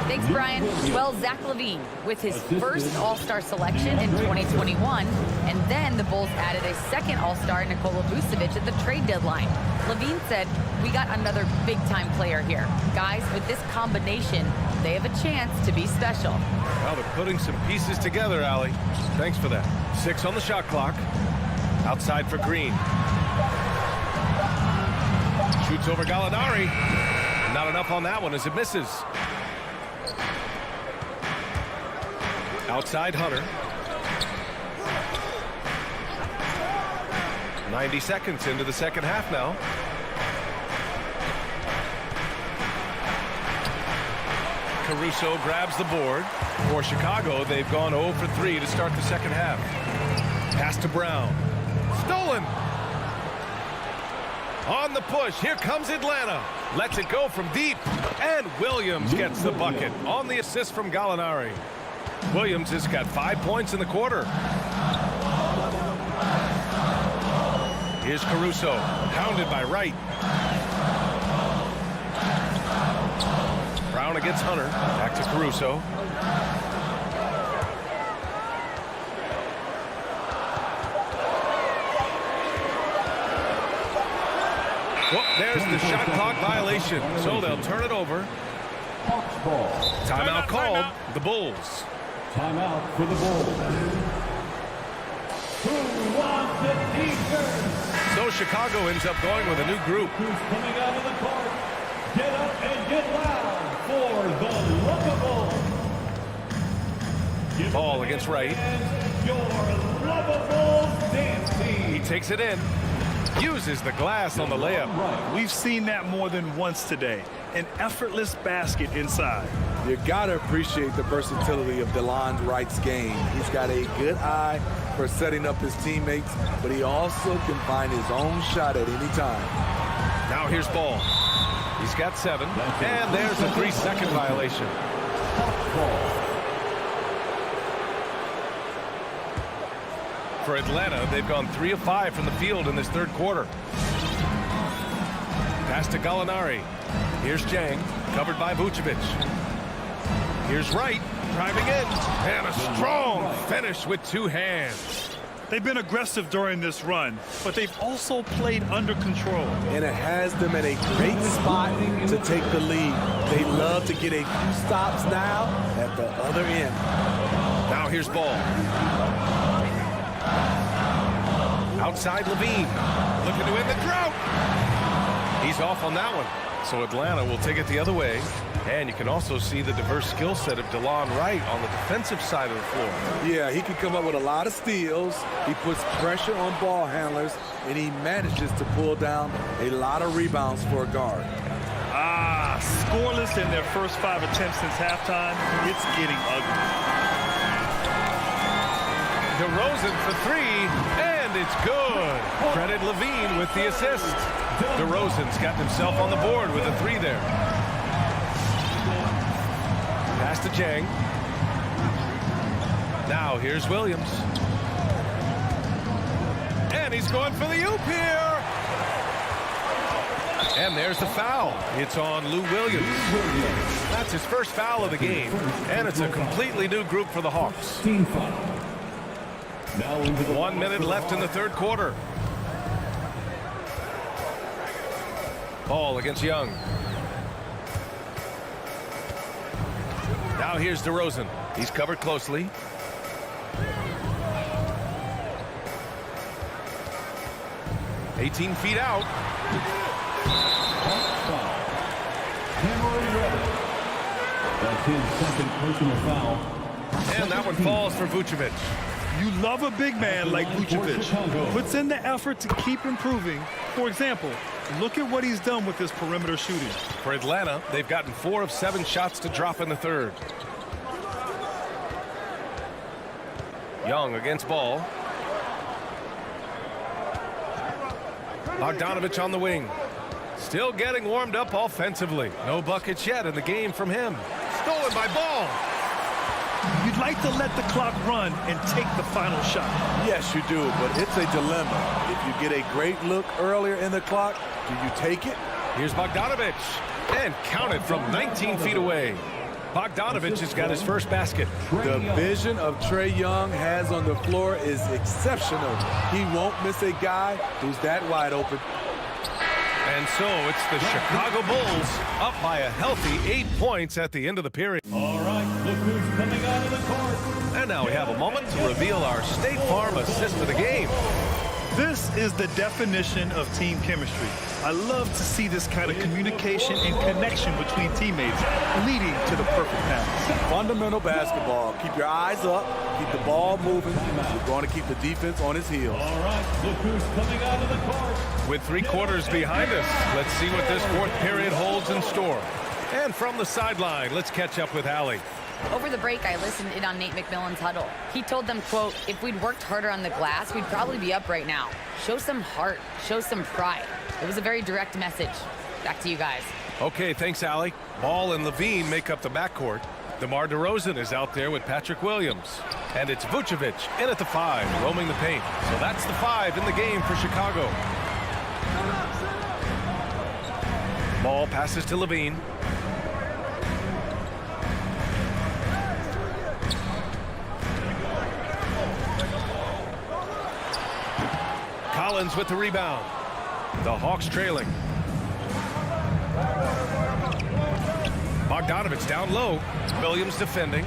Thanks, Brian. Well, Zach LaVine with his first All-Star selection in 2021, and then the Bulls added a second All-Star, Nikola Vucevic, at the trade deadline. LaVine said, "We got another big-time player here. Guys, with this combination, they have a chance to be special." Well, they're putting some pieces together, Allie. Thanks for that. 6 on the shot clock. Outside for Green. Shoots over Gallinari. Not enough on that one as it misses. Outside Hunter. 90 seconds into the second half now. Caruso grabs the board. For Chicago, they've gone 0 for 3 to start the second half. Pass to Brown. Stolen. On the push, here comes Atlanta. Lets it go from deep. And Williams gets the bucket on the assist from Gallinari. Williams has got 5 points in the quarter. Here's Caruso, hounded by Wright. Brown against Hunter. Back to Caruso. Well, there's the shot clock violation, so they'll turn it over. Timeout called. The Bulls. Timeout for the Bulls. Who wants the defense? So Chicago ends up going with a new group. Who's coming out of the court? Get up and get loud for the Lovable. Ball against Wright. Your Lovable dance team. He takes it in. Uses the glass on the layup. We've seen that more than once today. An effortless basket inside. You gotta appreciate the versatility of DeLon Wright's game. He's got a good eye for setting up his teammates, but he also can find his own shot at any time. Now here's Ball. He's got 7, and there's a 3-second violation. For Atlanta, they've gone 3 of 5 from the field in this third quarter. Pass to Gallinari. Here's Jang, covered by Vucevic. Here's Wright, driving in, and a strong finish with 2 hands. They've been aggressive during this run, but they've also played under control. And it has them in a great spot to take the lead. They love to get a few stops now at the other end. Now here's Ball. Outside Levine, looking to end the drought. He's off on that one. So Atlanta will take it the other way. And you can also see the diverse skill set of DeLon Wright on the defensive side of the floor. Yeah, he can come up with a lot of steals. He puts pressure on ball handlers, and he manages to pull down a lot of rebounds for a guard. Scoreless in their first 5 attempts since halftime. It's getting ugly. DeRozan for 3, and it's good. Credit Levine with the assist. DeRozan's got himself on the board with a 3 there. Pass to Jang. Now here's Williams. And he's going for the oop here. And there's the foul. It's on Lou Williams. That's his first foul of the game. And it's a completely new group for the Hawks. 1 minute left in the third quarter. Ball against Young. Now here's DeRozan. He's covered closely. "18 feet out. That's his second personal foul. And that one falls for Vucevic. You love a big man like Vucevic. Puts in the effort to keep improving. For example, look at what he's done with his perimeter shooting. For Atlanta, they've gotten 4 of 7 shots to drop in the third. Young against Ball. Bogdanovich on the wing. Still getting warmed up offensively. No buckets yet in the game from him. Stolen by Ball. You'd like to let the clock run and take the final shot. Yes, you do, but it's a dilemma. If you get a great look earlier in the clock, do you take it? Here's Bogdanovich. And counted from 19 feet away. Bogdanovich has got his first basket. The vision of Trae Young has on the floor is exceptional. He won't miss a guy who's that wide open. And so it's the Chicago Bulls up by a healthy 8 points at the end of the period. All right, look who's coming out of the court. And now we have a moment to reveal our State Farm assist of the game. This is the definition of team chemistry. I love to see this kind of communication and connection between teammates leading to the perfect pass. Fundamental basketball. Keep your eyes up. Keep the ball moving. You're going to keep the defense on his heels. All right, look who's coming out of the court. With 3 quarters behind us, let's see what this fourth period holds in store. And from the sideline, let's catch up with Allie. Over the break, I listened in on Nate McMillan's huddle. He told them, quote, "If we'd worked harder on the glass, we'd probably be up right now. Show some heart. Show some pride." It was a very direct message. Back to you guys. Okay, thanks, Allie. Ball and Levine make up the backcourt. DeMar DeRozan is out there with Patrick Williams. And it's Vucevic in at the 5, roaming the paint. So that's the 5 in the game for Chicago. Ball passes to Levine. Collins with the rebound. The Hawks trailing. Bogdanovich down low. Williams defending.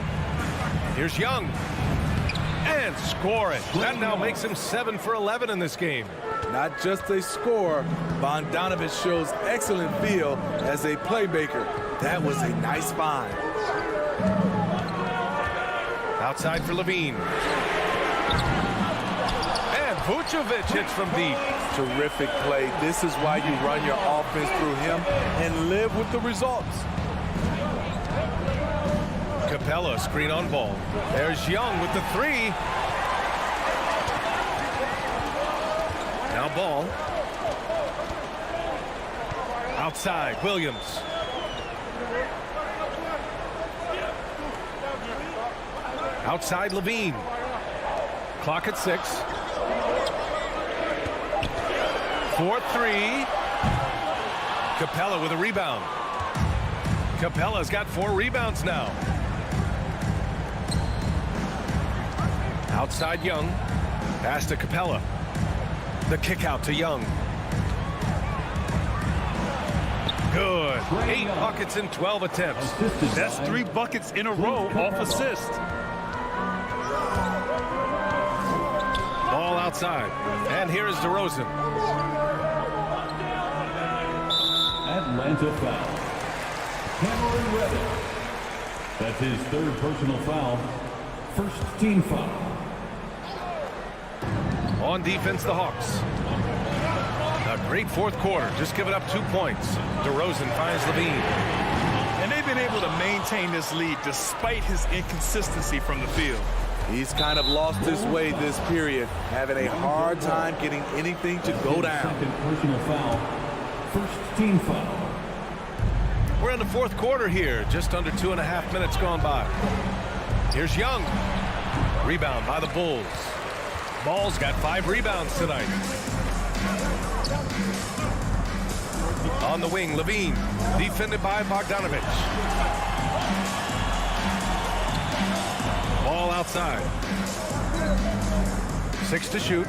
Here's Young. And scoring. That now makes him 7 for 11 in this game. Not just a scorer, Bogdanovich shows excellent feel as a playmaker. That was a nice find. Outside for Levine. And Vucevic hits from deep. Terrific play. This is why you run your offense through him and live with the results. Capella screen on ball. There's Young with the 3. Now Ball. Outside, Williams. Outside, Levine. Clock at 6. 4-3. Capella with a rebound. Capella's got 4 rebounds now. Outside Young. Pass to Capella. The kick out to Young. Good. 8 buckets in 12 attempts. That's 3 buckets in a row off assist. Ball outside. And here is DeRozan. Atlanta foul. Cameron Reddish. That's his 3rd personal foul. First team foul. On defense, the Hawks. A great 4th quarter, just giving up 2 points. DeRozan finds Levine. And they've been able to maintain this lead despite his inconsistency from the field. He's kind of lost his way this period, having a hard time getting anything to go down. 2nd personal foul. First team foul. We're in the 4th quarter here, just under 2.5 minutes gone by. Here's Young. Rebound by the Bulls. Ball's got 5 rebounds tonight. On the wing, Levine, defended by Bogdanovich. Ball outside. 6 to shoot.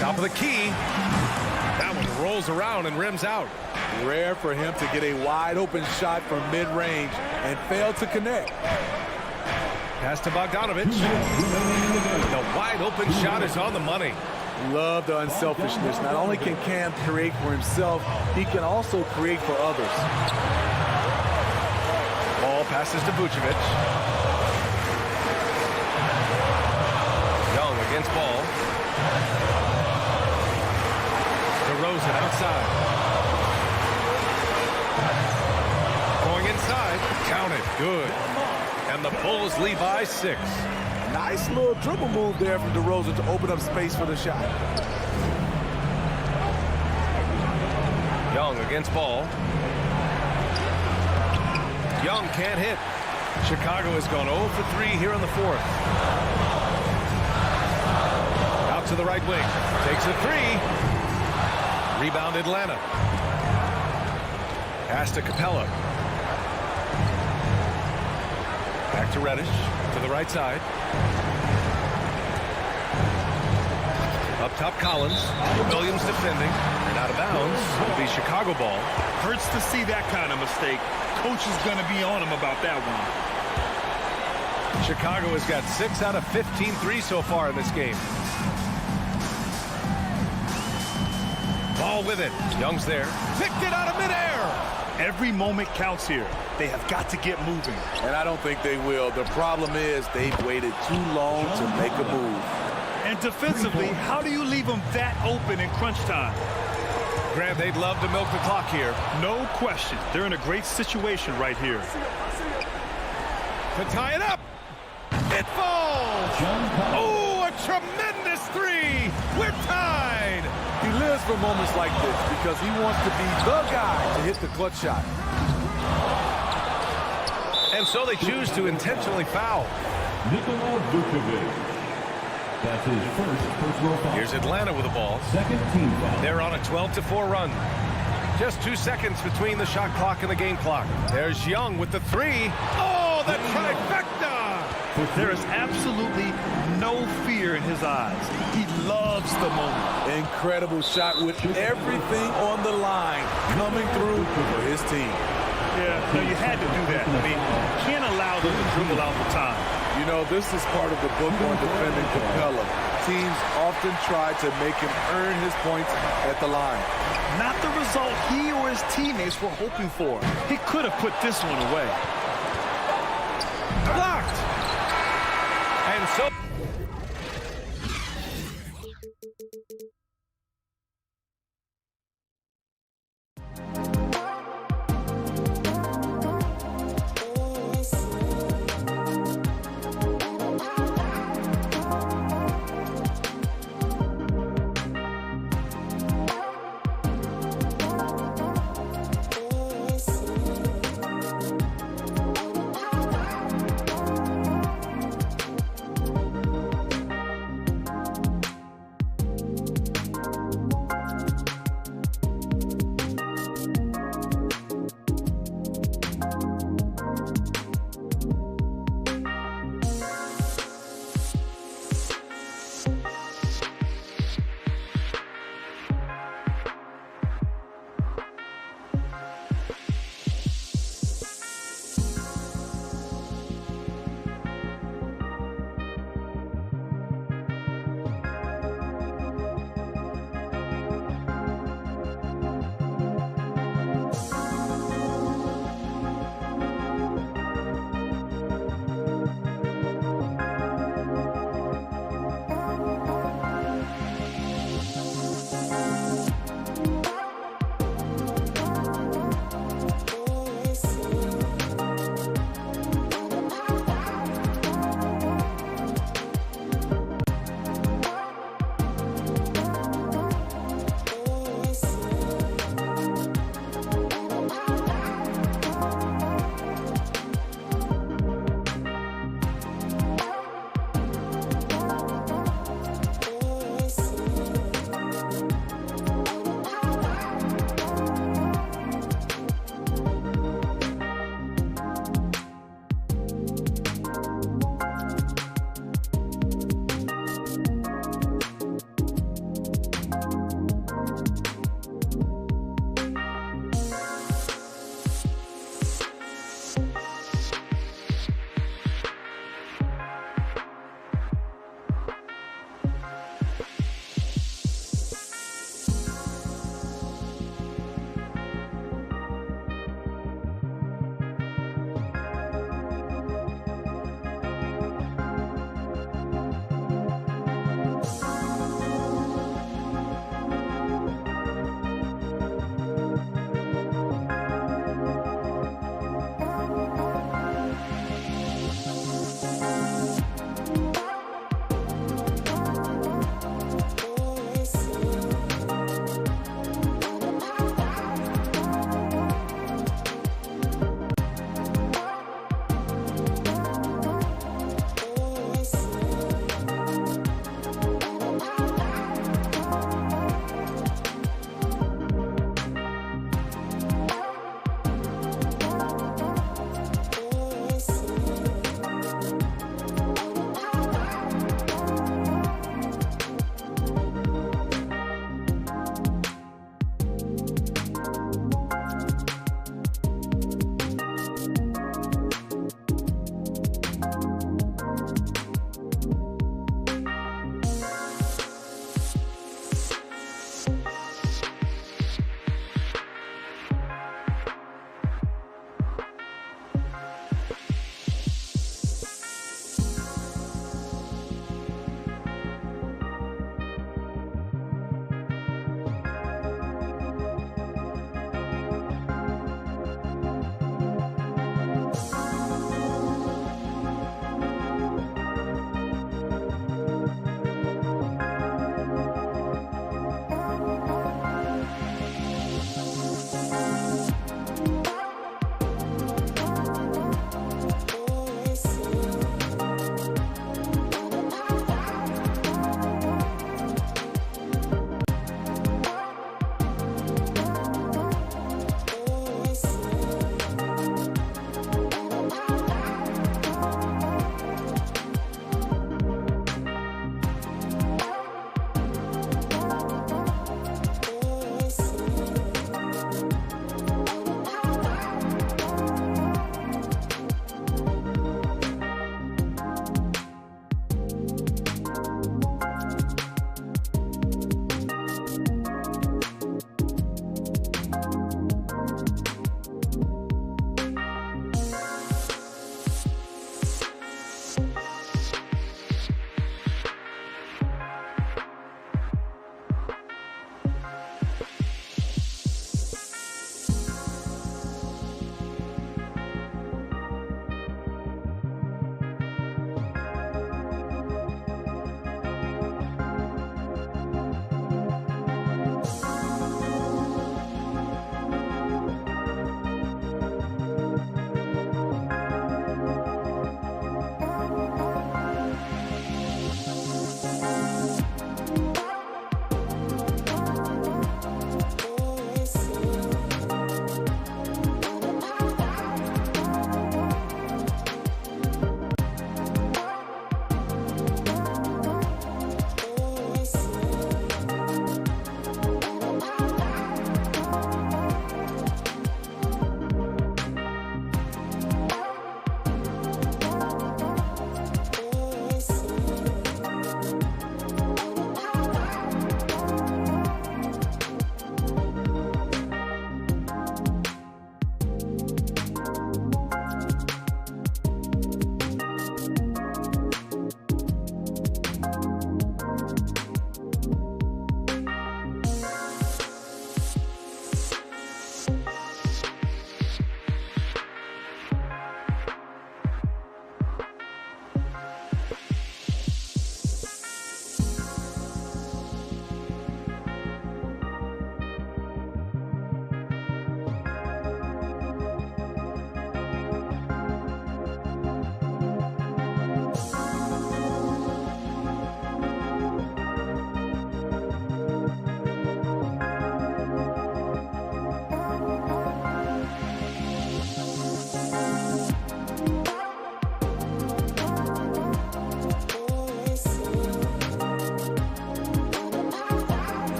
Top of the key. That one rolls around and rims out. Rare for him to get a wide open shot from mid-range and fail to connect. Pass to Bogdanovich. The wide open shot is on the money. Love the unselfishness. Not only can Cam create for himself, he can also create for others. Ball passes to Vucevic. Young against Ball. DeRozan outside. Going inside. Count it. Good. And the Bulls lead by 6. Nice little dribble move there from DeRozan to open up space for the shot. Young against Ball. Young can't hit. Chicago has gone 0 for 3 here in the 4th. Out to the right wing. Takes a 3. Rebound Atlanta. Pass to Capella. Back to Reddish, to the right side. Up top, Collins. Williams defending. And out of bounds. It'll be Chicago ball. Hurts to see that kind of mistake. Coach is going to be on him about that one. Chicago has got 6 out of 15 threes so far in this game. Ball with it. Young's there. Picked it out of midair. Every moment counts here. They have got to get moving. And I don't think they will. The problem is they've waited too long to make a move. And defensively, how do you leave them that open in crunch time? Grant, they'd love to milk the clock here. No question. They're in a great situation right here. To tie it up. It falls. Oh, a tremendous 3. We're tied. He lives for moments like this because he wants to be the guy to hit the clutch shot. And so they choose to intentionally foul. Nikola Vucevic. That's his first personal foul. Here's Atlanta with the ball. Second team foul. They're on a 12-4 run. Just 2 seconds between the shot clock and the game clock. There's Young with the three. Oh, the trifecta! There is absolutely no fear in his eyes. He loves the moment. Incredible shot with everything on the line coming through for his team. Yeah, no, you had to do that. I mean, you can't allow them to dribble out the time. You know, this is part of the book on defending Capella. Teams often try to make him earn his points at the line. Not the result he or his teammates were hoping for. He could have put this one away. Blocked! And so...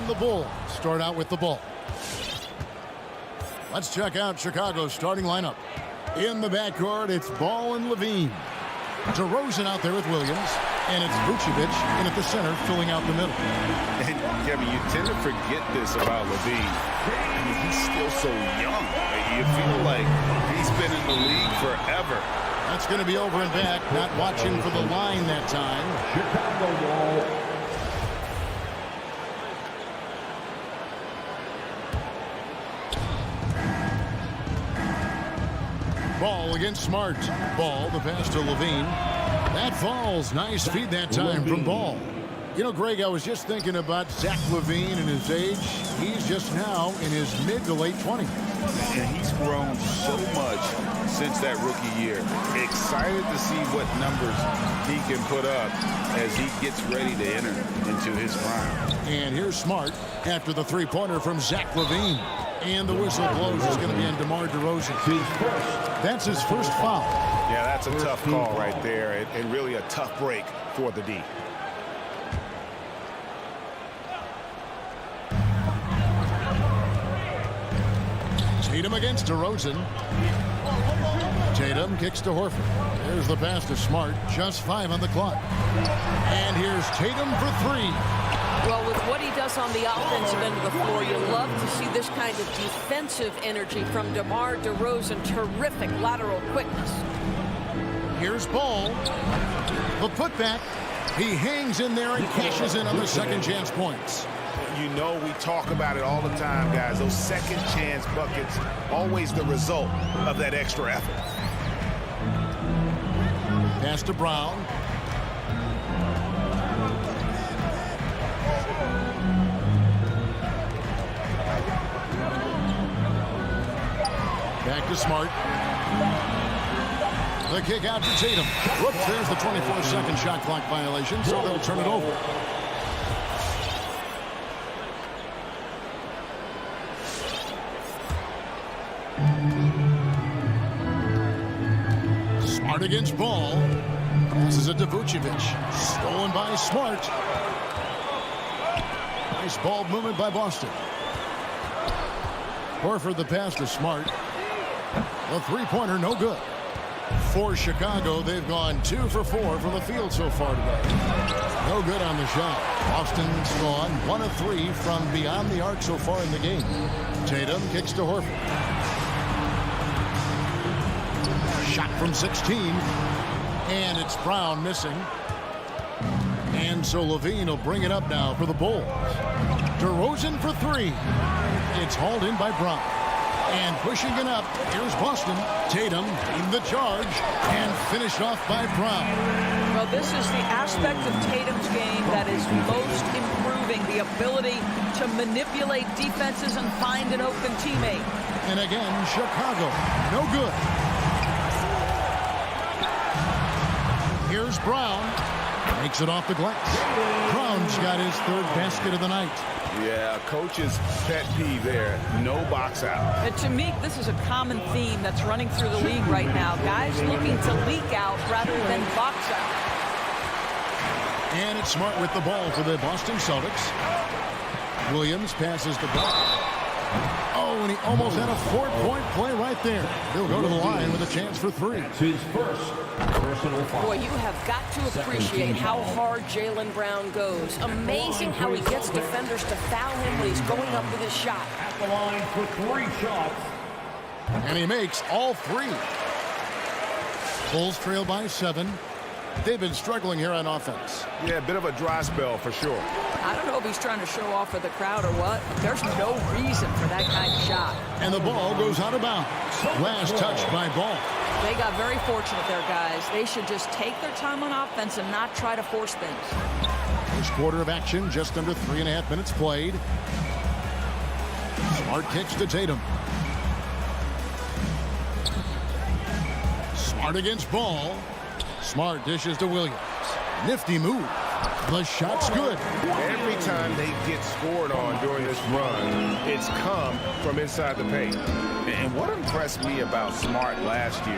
And the Bulls start out with the ball. Let's check out Chicago's starting lineup. In the backcourt, it's Ball and Levine. DeRozan out there with Williams. And it's Vucevic in at the center, filling out the middle. And Kevin, you tend to forget this about Levine. I mean, he's still so young. You feel like he's been in the league forever. That's going to be over and back. Not watching for the line that time. Chicago ball. Ball against Smart. Ball, the pass to Levine. That falls. Nice feed that time from Ball. You know, Greg, I was just thinking about Zach LaVine and his age. He's just now in his mid to late 20s. And he's grown so much since that rookie year. Excited to see what numbers he can put up as he gets ready to enter into his prime. And here's Smart after the three-pointer from Zach LaVine. And the whistle blows. Is going to be on DeMar DeRozan. That's his first foul. Yeah, that's a tough call right there, and really a tough break for the D. Tatum against DeRozan. Tatum kicks to Horford. There's the pass to Smart. Just 5 on the clock. And here's Tatum for 3. Well, with what he does on the offensive end of the floor, you love to see this kind of defensive energy from DeMar DeRozan. Terrific lateral quickness. Here's Ball. The putback. He hangs in there and cashes in on the second chance points. You know we talk about it all the time, guys. Those second chance buckets, always the result of that extra effort. Pass to Brown. Back to Smart. The kick out to Tatum. Whoops, there's the 24-second shot clock violation, so they'll turn it over. Smart against Ball. Passes it to Vucevic. Stolen by Smart. Nice ball movement by Boston. Horford the pass to Smart. The three-pointer no good. For Chicago, they've gone 2 for 4 from the field so far today. No good on the shot. Boston's gone 1 of 3 from beyond the arc so far in the game. Tatum kicks to Horford. Shot from 16. And it's Brown missing. And so Levine will bring it up now for the Bulls. DeRozan for 3. It's hauled in by Brown. And pushing it up, here's Boston. Tatum in the charge and finished off by Brown. Well, this is the aspect of Tatum's game that is most improving, the ability to manipulate defenses and find an open teammate. And again, Chicago, no good. Here's Brown. Makes it off the glass. Brown's got his 3rd basket of the night. Yeah, coach's pet peeve there. No box out. And to me, this is a common theme that's running through the league right now. Guys looking to leak out rather than box out. And it's Smart with the ball for the Boston Celtics. Williams passes to Brown. Oh, and he almost had a 4-point play right there. He'll go to the line with a chance for 3. His first personal foul. Boy, you have got to appreciate how hard Jaylen Brown goes. Amazing how he gets defenders to foul him when he's going up with his shot. At the line for 3 shots. And he makes all 3. Bulls trail by 7. They've been struggling here on offense. Yeah, a bit of a dry spell for sure. I don't know if he's trying to show off for the crowd or what. There's no reason for that kind of shot. And the ball goes out of bounds. Last touch by Ball. They got very fortunate there, guys. They should just take their time on offense and not try to force things. First quarter of action, just under 3.5 minutes played. Smart kicks to Tatum. Smart against Ball. Smart dishes to Williams. Nifty move. The shot's good. Every time they get scored on during this run, it's come from inside the paint. And what impressed me about Smart last year,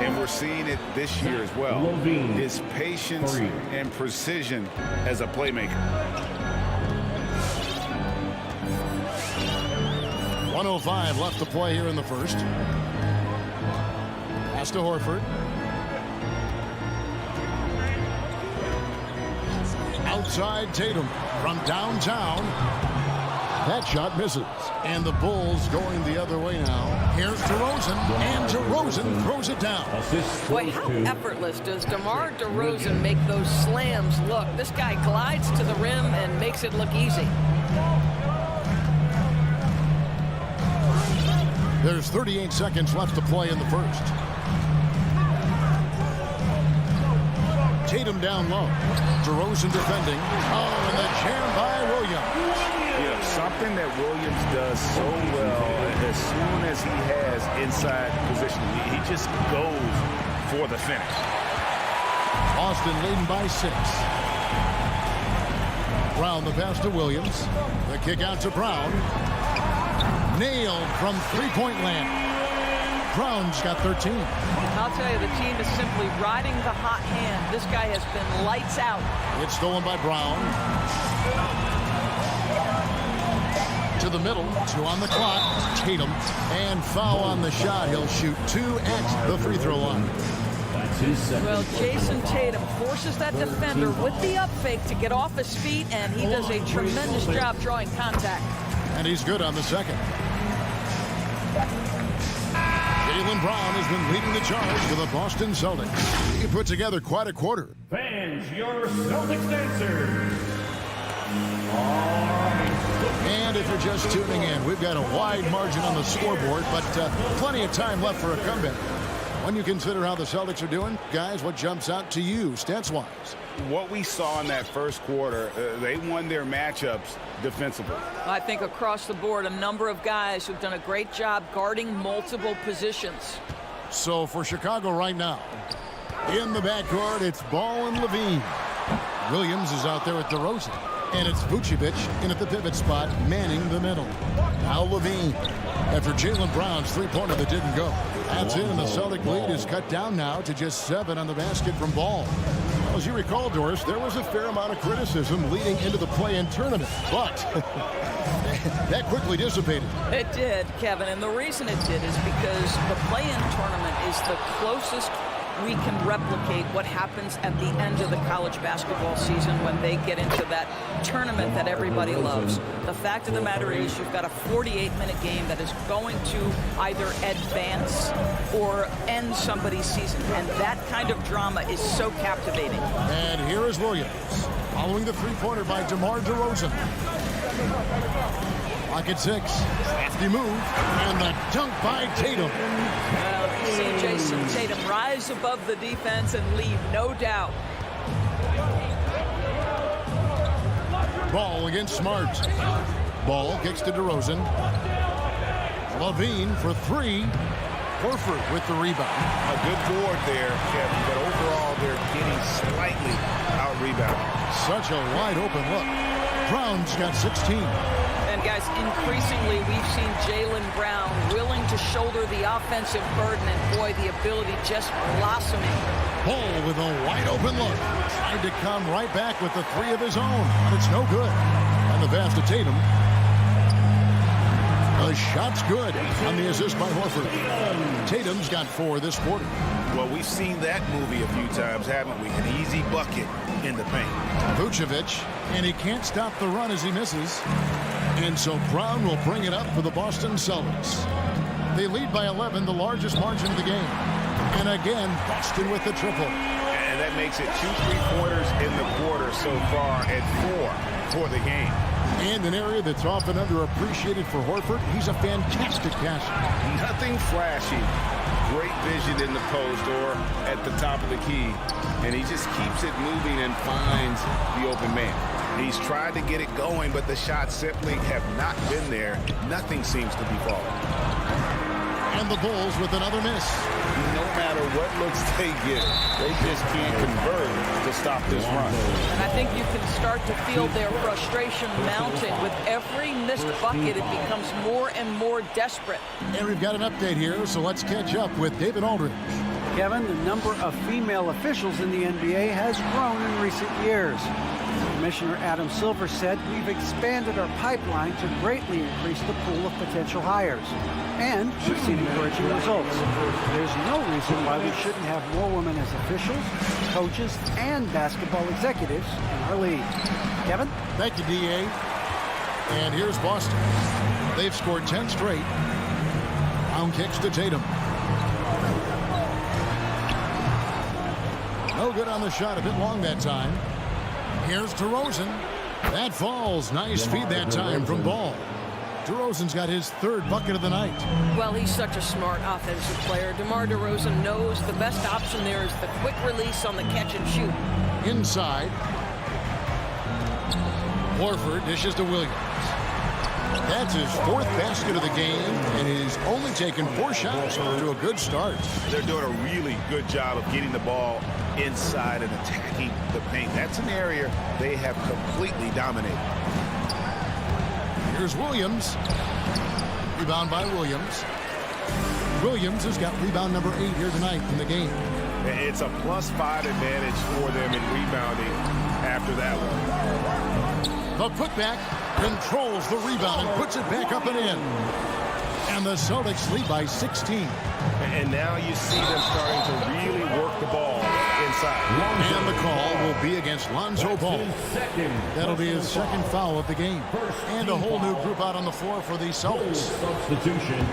and we're seeing it this year as well, is patience and precision as a playmaker. 1:05 left to play here in the first. Pass to Horford. Outside Tatum from downtown. That shot misses. And the Bulls going the other way now. Here's DeRozan, and DeRozan throws it down. Boy, how effortless does DeMar DeRozan make those slams look? This guy glides to the rim and makes it look easy. There's 38 seconds left to play in the first. Tatum down low. DeRozan defending. Oh, and the jam by Williams. Something that Williams does so well, as soon as he has inside position, he just goes for the finish. Boston leading by 6. Brown the pass to Williams. The kick out to Brown. Nailed from three-point land. Brown's got 13. I'll tell you, the team is simply riding the hot hand. This guy has been lights out. It's stolen by Brown. To the middle, 2 on the clock. Tatum, and foul on the shot. He'll shoot 2 at the free throw line. Well, Jason Tatum forces that defender with the up fake to get off his feet, and he does a tremendous job drawing contact. And he's good on the second. Jaylen Brown has been leading the charge for the Boston Celtics. He put together quite a quarter. Fans, your Celtics dancers. And if you're just tuning in, we've got a wide margin on the scoreboard, but plenty of time left for a comeback. When you consider how the Celtics are doing, guys, what jumps out to you stats-wise? What we saw in that first quarter, they won their matchups defensively. I think across the board, a number of guys who've done a great job guarding multiple positions. So for Chicago right now, in the backcourt, it's Ball and Levine. Williams is out there with DeRozan. And it's Vucevic in at the pivot spot, manning the middle. Now Levine. After Jaylen Brown's three-pointer that didn't go. That's in, and the Celtic lead is cut down now to just 7 on the basket from Ball. Well, as you recall, Doris, there was a fair amount of criticism leading into the play-in tournament, but that quickly dissipated. It did, Kevin, and the reason it did is because the play-in tournament is the closest we can replicate what happens at the end of the college basketball season when they get into that tournament that everybody loves. The fact of the matter is you've got a 48-minute game that is going to either advance or end somebody's season, and that kind of drama is so captivating. And here is Williams, following the three-pointer by DeMar DeRozan. Clock at 6. Crafty move, and the dunk by Tatum. Well, you see Jason Tatum rise above the defense and leave, no doubt. Ball against Smart. Ball kicks to DeRozan. Levine for 3. Horford with the rebound. A good board there, Kevin, but overall they're getting slightly out-rebounded. Such a wide-open look. Brown's got 16. And guys, increasingly we've seen Jaylen Brown willing to shoulder the offensive burden, and boy, the ability just blossoming. Ball with a wide-open look. Tried to come right back with the 3 of his own, but it's no good. And the pass to Tatum. The shot's good on the assist by Horford. Tatum's got 4 this quarter. Well, we've seen that movie a few times, haven't we? An easy bucket in the paint. Vucevic, and he can't stop the run as he misses. And so Brown will bring it up for the Boston Celtics. They lead by 11, the largest margin of the game. And again, Boston with the triple. And that makes it 2 3-pointers in the quarter so far and 4 for the game. And an area that's often underappreciated for Horford, he's a fantastic passer. Nothing flashy. Great vision in the post or at the top of the key. And he just keeps it moving and finds the open man. He's tried to get it going, but the shots simply have not been there. Nothing seems to be falling. And the Bulls with another miss. No matter what looks they get, they just can't convert to stop this run. And I think you can start to feel their frustration mounting. With every missed bucket, it becomes more and more desperate. And we've got an update here, so let's catch up with David Aldridge. Kevin, the number of female officials in the NBA has grown in recent years. Commissioner Adam Silver said, "We've expanded our pipeline to greatly increase the pool of potential hires, and we've seen encouraging results. There's no reason why we shouldn't have more women as officials, coaches, and basketball executives in our league." Kevin? Thank you, D.A. And here's Boston. They've scored 10 straight. Brown kicks to Tatum. No good on the shot, a bit long that time. Here's DeRozan. That falls. Nice feed that time from Ball. DeRozan's got his third bucket of the night. Well, he's such a smart offensive player. DeMar DeRozan knows the best option there is the quick release on the catch and shoot. Inside. Horford dishes to Williams. That's his fourth basket of the game, and he's only taken 4 shots to a good start. They're doing a really good job of getting the ball inside and attacking the paint. That's an area they have completely dominated. Here's Williams. Rebound by Williams. Williams has got rebound number 8 here tonight in the game. It's a +5 advantage for them in rebounding after that one. The putback controls the rebound and puts it back up and in. And the Celtics lead by 16. And now you see them starting to really work the ball inside. And the call will be against Lonzo Ball. That'll be his second foul of the game. And a whole new group out on the floor for the Celtics. Substitution.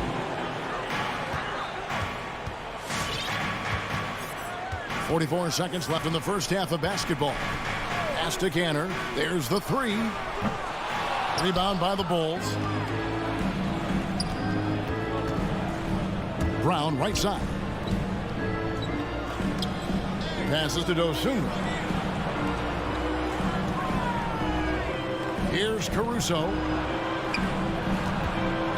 44 seconds left in the first half of basketball. Pass to Canner. There's the 3. Rebound by the Bulls. Brown right side. Passes to Dosunmu. Here's Caruso.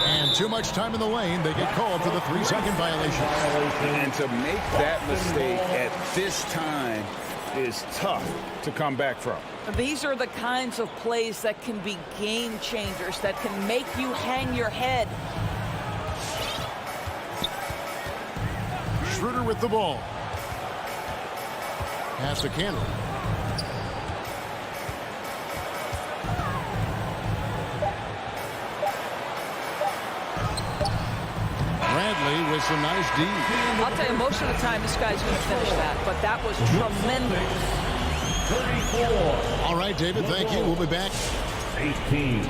And too much time in the lane. They get called for the 3-second violation. And to make that mistake at this time is tough to come back from. These are the kinds of plays that can be game changers, that can make you hang your head. Schroeder with the ball. Pass to Canner. Bradley with some nice D. I'll tell you, most of the time this guy's going to finish that, but that was tremendous. 34. All right, David, thank you. We'll be back. 18.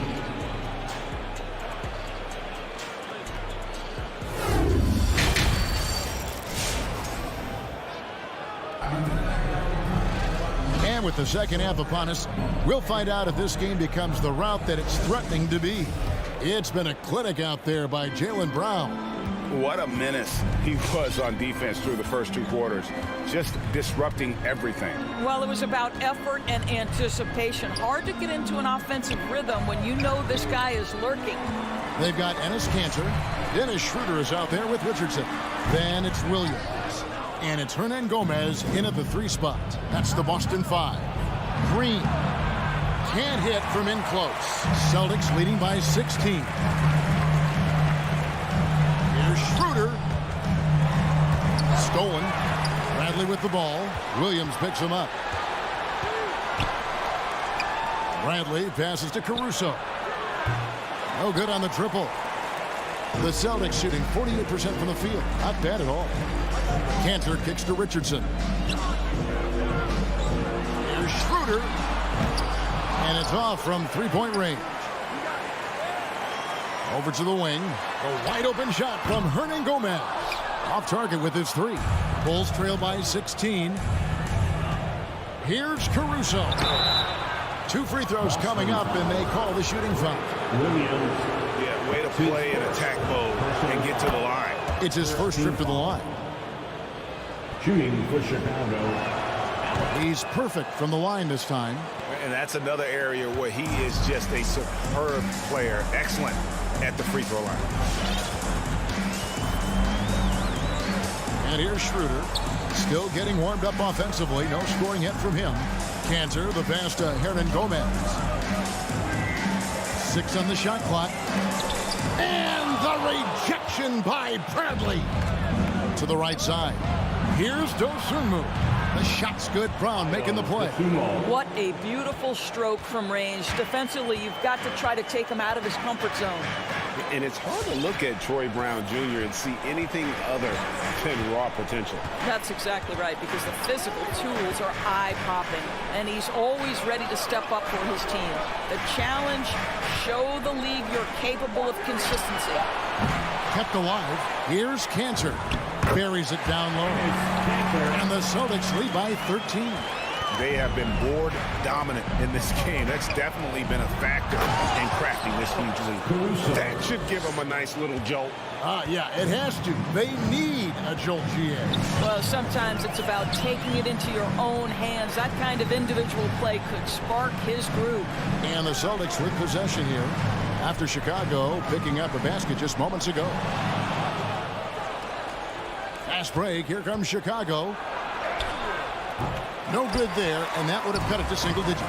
And with the second half upon us, we'll find out if this game becomes the route that it's threatening to be. It's been a clinic out there by Jaylen Brown. What a menace he was on defense through the first 2 quarters, just disrupting everything. Well, it was about effort and anticipation. Hard to get into an offensive rhythm when you know this guy is lurking. They've got Enes Kanter. Dennis Schroeder is out there with Richardson. Then it's Williams. And it's Hernan Gomez in at the 3 spot. That's the Boston 5. Green can't hit from in close. Celtics leading by 16. Here's Schroeder. Stolen. Bradley with the ball. Williams picks him up. Bradley passes to Caruso. No good on the triple. The Celtics shooting 48% from the field. Not bad at all. Kanter kicks to Richardson. Here's Schroeder. And it's off from 3-point range. Over to the wing. A wide open shot from Hernan Gomez. Off target with his 3. Bulls trail by 16. Here's Caruso. 2 free throws coming up, and they call the shooting foul. Williams. Yeah, way to play in attack mode and get to the line. It's his first trip to the line. Shooting for Chicago. He's perfect from the line this time. And that's another area where he is just a superb player. Excellent at the free throw line. And here's Schroeder. Still getting warmed up offensively. No scoring yet from him. Kanter, the pass to Hernan Gomez. 6 on the shot clock. And the rejection by Bradley. To the right side. Here's Dosunmu. The shot's good. Brown making the play. What a beautiful stroke from range. Defensively, you've got to try to take him out of his comfort zone. And it's hard to look at Troy Brown Jr. and see anything other than raw potential. That's exactly right, because the physical tools are eye-popping, and he's always ready to step up for his team. The challenge, show the league you're capable of consistency. Kept alive. Here's Cancer. Buries it down low. And the Celtics lead by 13. They have been board dominant in this game. That's definitely been a factor in crafting this huge lead. That should give them a nice little jolt. Yeah, it has to. They need a jolt, GA. Well, sometimes it's about taking it into your own hands. That kind of individual play could spark his groove. And the Celtics with possession here after Chicago picking up a basket just moments ago. Fast break. Here comes Chicago. No good there, and that would have cut it to single digits.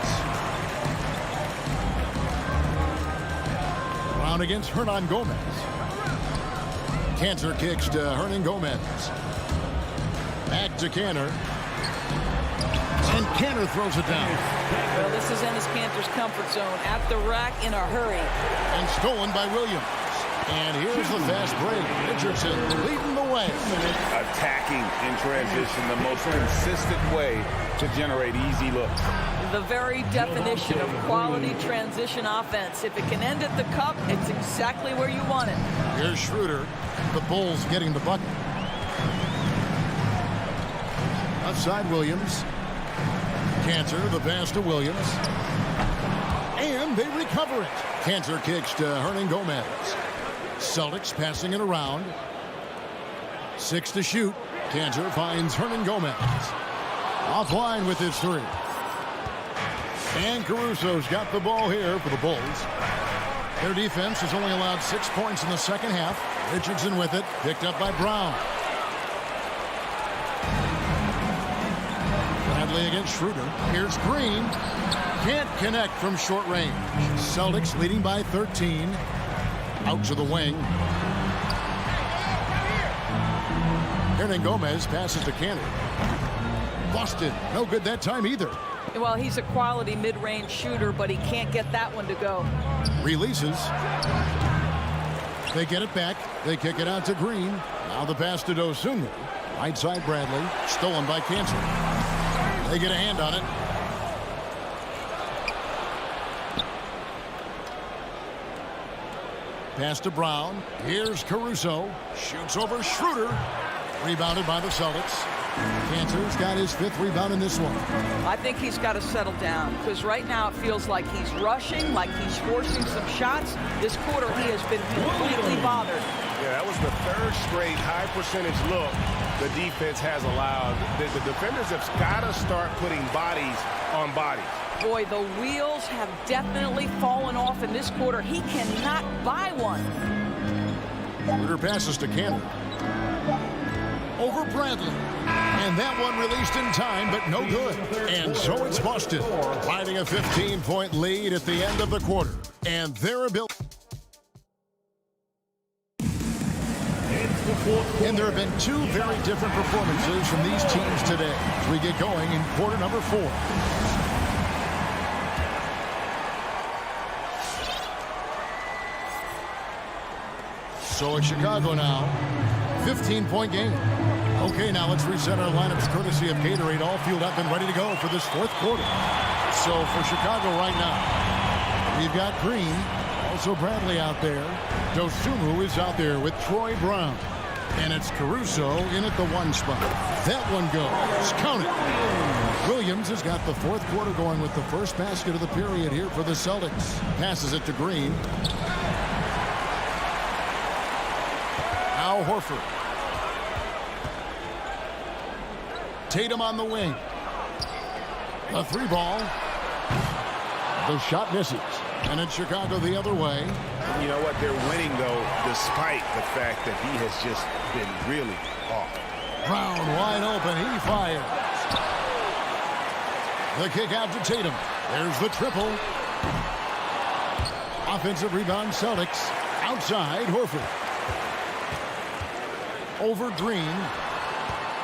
Brown against Hernan Gomez. Cancer kicks to Hernan Gomez. Back to Canner. And Canner throws it down. Well, this is Enes Kanter's comfort zone. At the rack in a hurry. And stolen by Williams. And here's the fast break. Richardson leading the way. Attacking in transition, the most consistent way to generate easy looks. The very definition of quality transition offense. If it can end at the cup, it's exactly where you want it. Here's Schroeder. The Bulls getting the bucket. Outside Williams. Cancer, the pass to Williams. And they recover it. Cancer kicks to Hernan Gomez. Celtics passing it around. 6 to shoot. Cantor finds Hernan Gomez. Offline with his three. And Caruso's got the ball here for the Bulls. Their defense has only allowed 6 points in the second half. Richardson with it. Picked up by Brown. Bradley against Schroeder. Here's Green. Can't connect from short range. Celtics leading by 13. Out to the wing. Hernan Gomez passes to Cantor. Busted. No good that time either. Well, he's a quality mid-range shooter, but he can't get that one to go. Releases. They get it back. They kick it out to Green. Now the pass to Dosunmu. Right side Bradley. Stolen by Cantor. They get a hand on it. Pass to Brown. Here's Caruso. Shoots over Schroeder. Rebounded by the Celtics. Cantor's got his 5th rebound in this one. I think he's got to settle down, because right now it feels like he's rushing, like he's forcing some shots. This quarter he has been completely bothered. Yeah, that was the 3rd straight high percentage look the defense has allowed. The defenders have got to start putting bodies on bodies. Boy, the wheels have definitely fallen off in this quarter. He cannot buy one. Schroeder passes to Cantor. Over Bradley. And that one released in time, but no good. And so it's Boston, riding a 15-point lead at the end of the quarter. And their ability. And there have been 2 very different performances from these teams today as we get going in quarter number 4. So it's Chicago now. 15-point game. Okay, now let's reset our lineups courtesy of Gatorade. All fueled up and ready to go for this 4th quarter. So for Chicago right now, we've got Green, also Bradley out there. Dosunmu is out there with Troy Brown. And it's Caruso in at the 1 spot. That one goes. Count it. Williams has got the 4th quarter going with the first basket of the period here for the Celtics. Passes it to Green. Now Horford. Tatum on the wing. The 3 ball. The shot misses. And it's Chicago the other way. You know what? They're winning, though, despite the fact that he has just been really off. Brown wide open. He fires. The kick out to Tatum. There's the triple. Offensive rebound, Celtics. Outside, Horford. Over Green.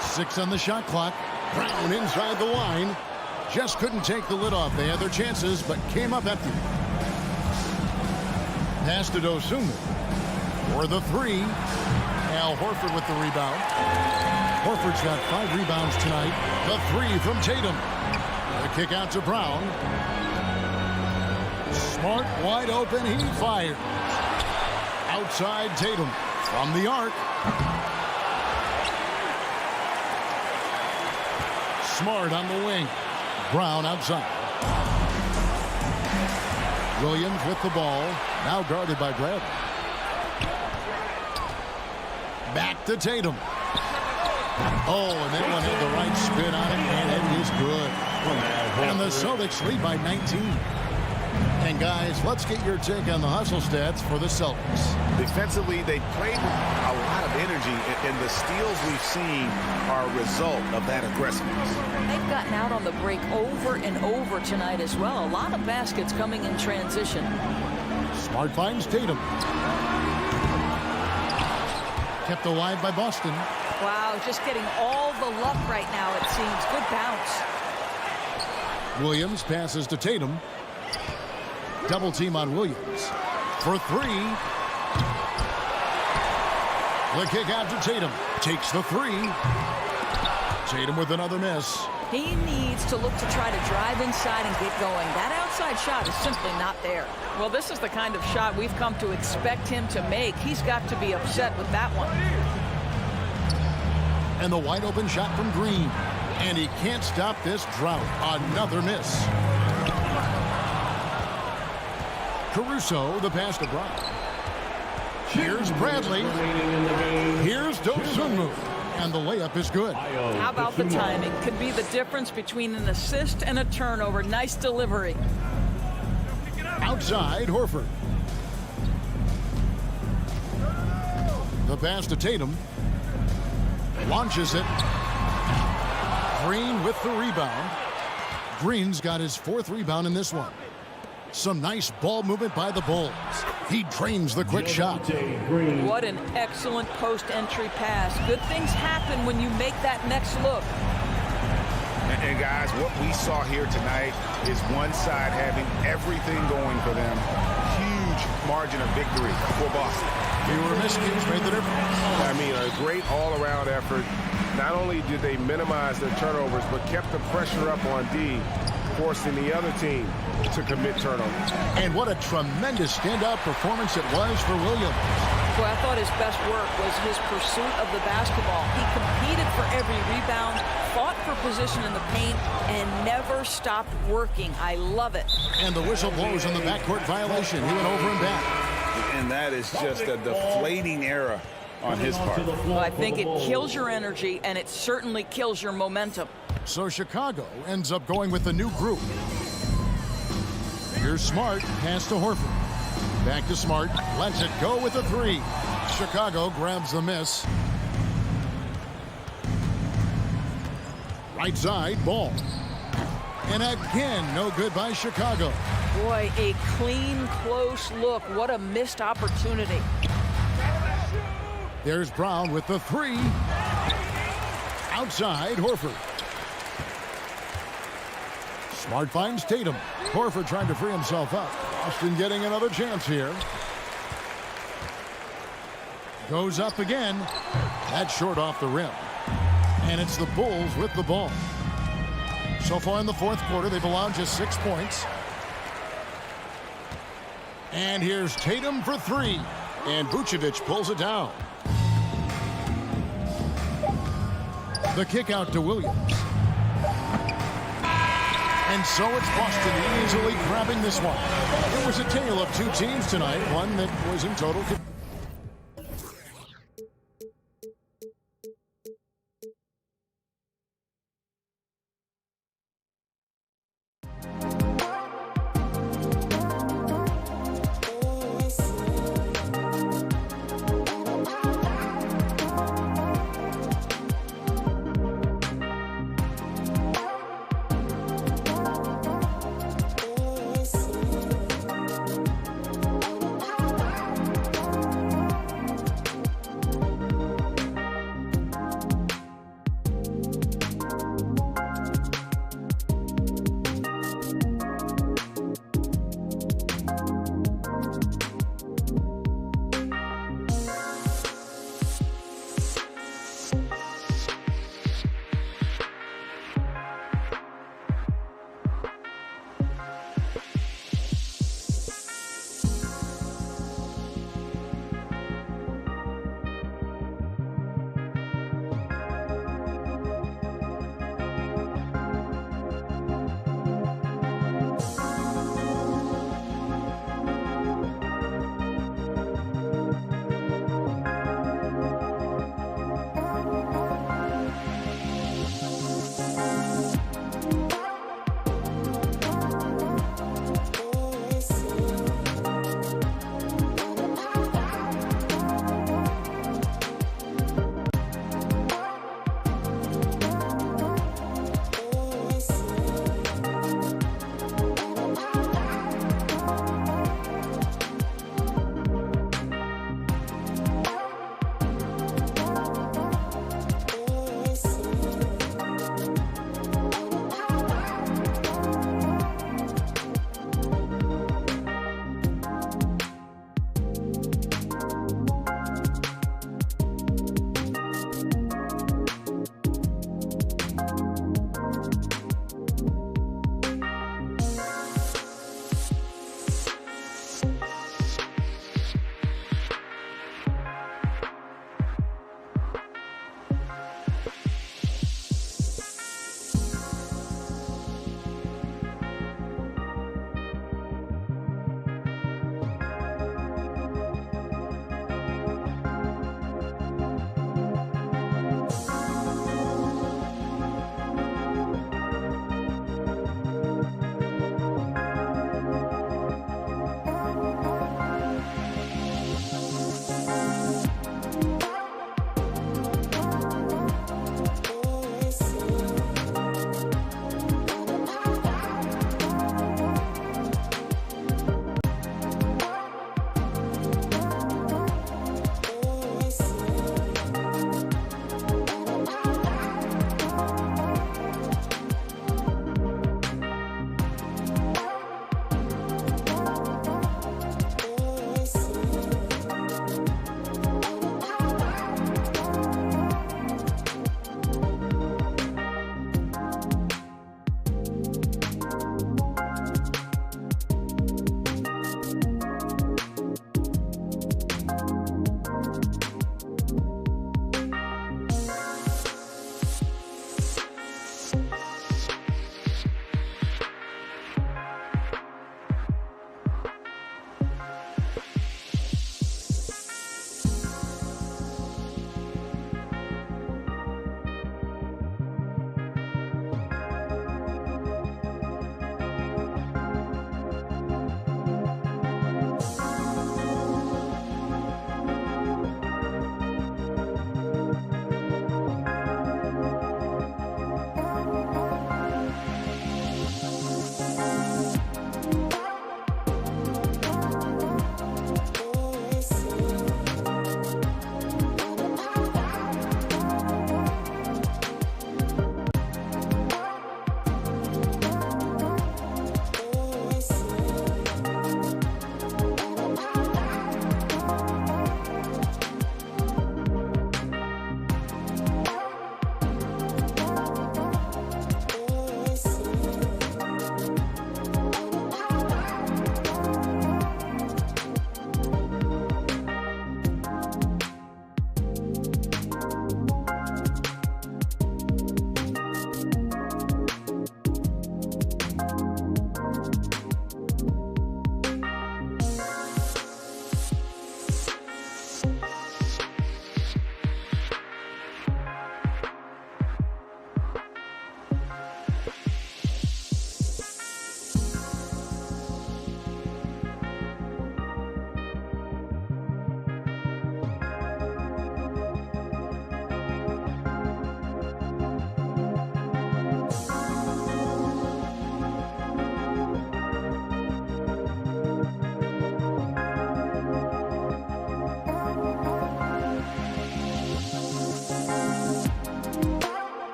6 on the shot clock. Brown inside the line. Just couldn't take the lid off. They had their chances, but came up empty. Pass to Dosunmu for the three. Al Horford with the rebound. Horford's got 5 rebounds tonight. The three from Tatum. The kick out to Brown. Smart wide open. He fires. Outside Tatum from the arc. Smart on the wing. Brown outside. Williams with the ball. Now guarded by Bradley. Back to Tatum. Oh, and that one had the right spin on it, and it is good. And the Celtics lead by 19. And guys, let's get your take on the hustle stats for the Celtics. Defensively, they played with a lot of energy, and the steals we've seen are a result of that aggressiveness. They've gotten out on the break over and over tonight as well. A lot of baskets coming in transition. Smart finds Tatum. Kept alive by Boston. Wow, just getting all the luck right now, it seems. Good bounce. Williams passes to Tatum. Double team on Williams. For three. The kick out to Tatum. Takes the three. Tatum with another miss. He needs to look to try to drive inside and get going. That outside shot is simply not there. Well, this is the kind of shot we've come to expect him to make. He's got to be upset with that one. And the wide open shot from Green. And he can't stop this drought. Another miss. Caruso, the pass to Brown. Here's Bradley. Here's Dosunmu. And the layup is good. How about the timing? Could be the difference between an assist and a turnover. Nice delivery. Outside, Horford. The pass to Tatum. Launches it. Green with the rebound. Green's got his 4th rebound in this one. Some nice ball movement by the Bulls. He drains the quick shot. What an excellent post-entry pass. Good things happen when you make that next look. And guys, what we saw here tonight is one side having everything going for them. Huge margin of victory for Boston. Fewer miscues made the difference. I mean, a great all-around effort. Not only did they minimize their turnovers, but kept the pressure up on D, forcing the other team to commit turnovers. And what a tremendous standout performance it was for Williams. Well, I thought his best work was his pursuit of the basketball. He competed for every rebound, fought for position in the paint, and never stopped working. I love it. And the whistle blows on the backcourt violation. He went over and back. And that is just a deflating error on his part. Well, I think it kills your energy, and it certainly kills your momentum. So Chicago ends up going with a new group. Here's Smart, pass to Horford. Back to Smart, lets it go with a three. Chicago grabs the miss. Right side, ball. And again, no good by Chicago. Boy, a clean, close look. What a missed opportunity. There's Brown with the three. Outside, Horford. Smart finds Tatum. Horford trying to free himself up. Boston getting another chance here. Goes up again. That's short off the rim. And it's the Bulls with the ball. So far in the fourth quarter, they've allowed just 6 points. And here's Tatum for three. And Vucevic pulls it down. The kick out to Williams. And so it's Boston easily grabbing this one. It was a tale of two teams tonight, one that was in total control.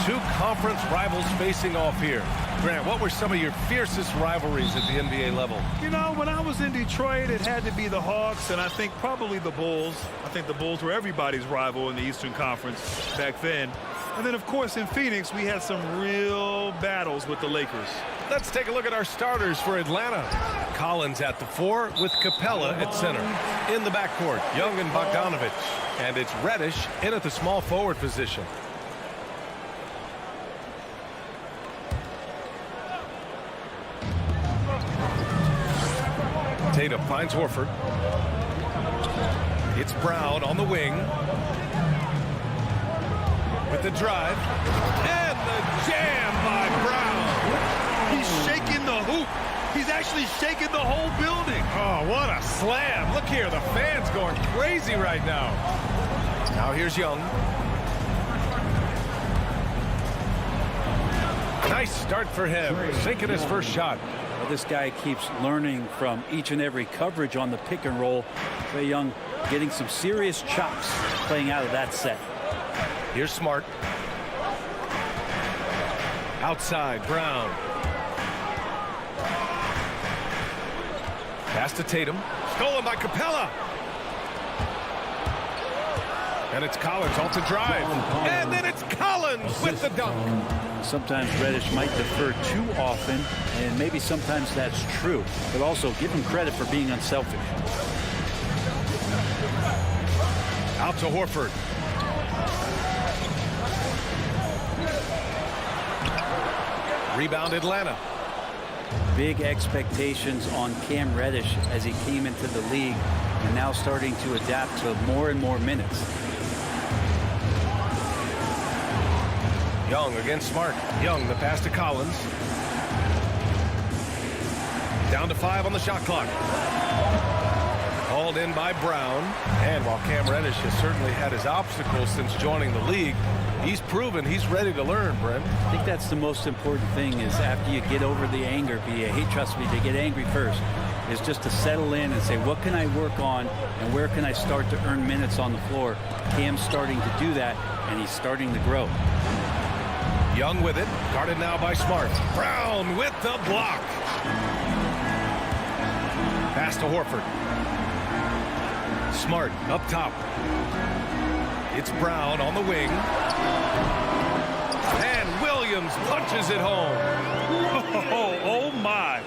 Two conference rivals facing off here. Grant, what were some of your fiercest rivalries at the NBA level? You know, when I was in Detroit, it had to be the Hawks, and I think probably the Bulls. I think the Bulls were everybody's rival in the Eastern Conference back then. And then, of course, in Phoenix, we had some real battles with the Lakers. Let's take a look at our starters for Atlanta. Collins at the 4 with Capella at center. In the backcourt, Young and Bogdanovich. And it's Reddish in at the small forward position. Tatum finds Horford. It's Brown on the wing. With the drive. And the jam by Brown. He's shaking the hoop. He's actually shaking the whole building. Oh, what a slam. Look here, the fans going crazy right now. Now here's Young. Nice start for him, sinking his first shot. Well, this guy keeps learning from each and every coverage on the pick and roll. Trae Young getting some serious chops playing out of that set. Here's Smart. Outside, Brown. Pass to Tatum. Stolen by Capella. And it's Collins off the drive. And then it's Collins with the dunk. Sometimes Reddish might defer too often, and maybe sometimes that's true. But also give him credit for being unselfish. Out to Horford. Rebound Atlanta. Big expectations on Cam Reddish as he came into the league and now starting to adapt to more and more minutes. Young against Smart. Young, the pass to Collins. Down to 5 on the shot clock. Hauled in by Brown. And while Cam Reddish has certainly had his obstacles since joining the league, he's proven he's ready to learn, Brent. I think that's the most important thing is after you get over the anger, trust me, they get angry first, is just to settle in and say, what can I work on and where can I start to earn minutes on the floor? Cam's starting to do that, and he's starting to grow. Young with it, guarded now by Smart. Brown with the block. Pass to Horford. Smart up top. It's Brown on the wing. And Williams punches it home. Oh my.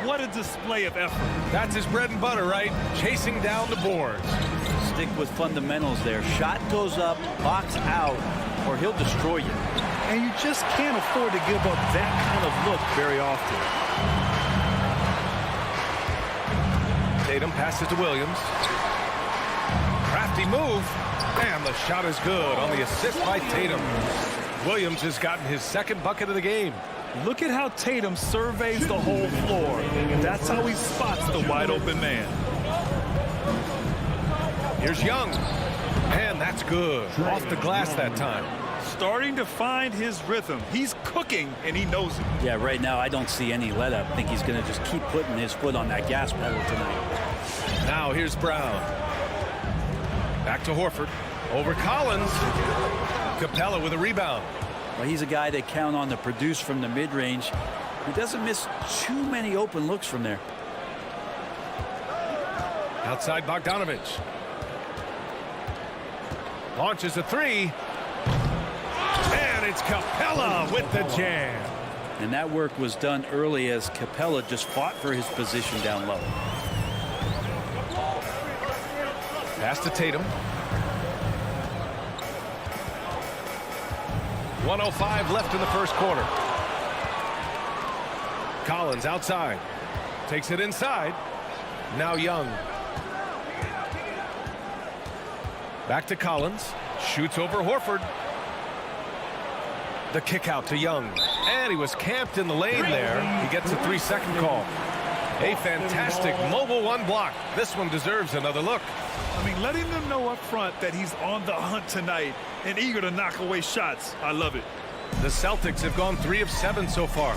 What a display of effort. That's his bread and butter, right? Chasing down the boards. Stick with fundamentals there. Shot goes up, box out, or he'll destroy you. And you just can't afford to give up that kind of look very often. Tatum passes to Williams. Crafty move. And the shot is good on the assist by Tatum. Williams has gotten his second bucket of the game. Look at how Tatum surveys the whole floor. That's how he spots the wide open man. Here's Young. And that's good. Off the glass that time. Starting to find his rhythm. He's cooking, and he knows it. Yeah, right now I don't see any let up. I think he's going to just keep putting his foot on that gas pedal tonight. Now here's Brown. Back to Horford. Over Collins. Capella with a rebound. Well, he's a guy they count on to produce from the mid-range. He doesn't miss too many open looks from there. Outside Bogdanovich. Launches a 3. And it's Capella with the jam. And that work was done early as Capella just fought for his position down low. Pass to Tatum. 1:05 left in the first quarter. Collins outside. Takes it inside. Now Young. Back to Collins. Shoots over Horford. The kick out to Young. And he was camped in the lane there. He gets a 3-second call. A fantastic mobile one block. This one deserves another look. I mean, letting them know up front that he's on the hunt tonight and eager to knock away shots. I love it. The Celtics have gone 3 of 7 so far.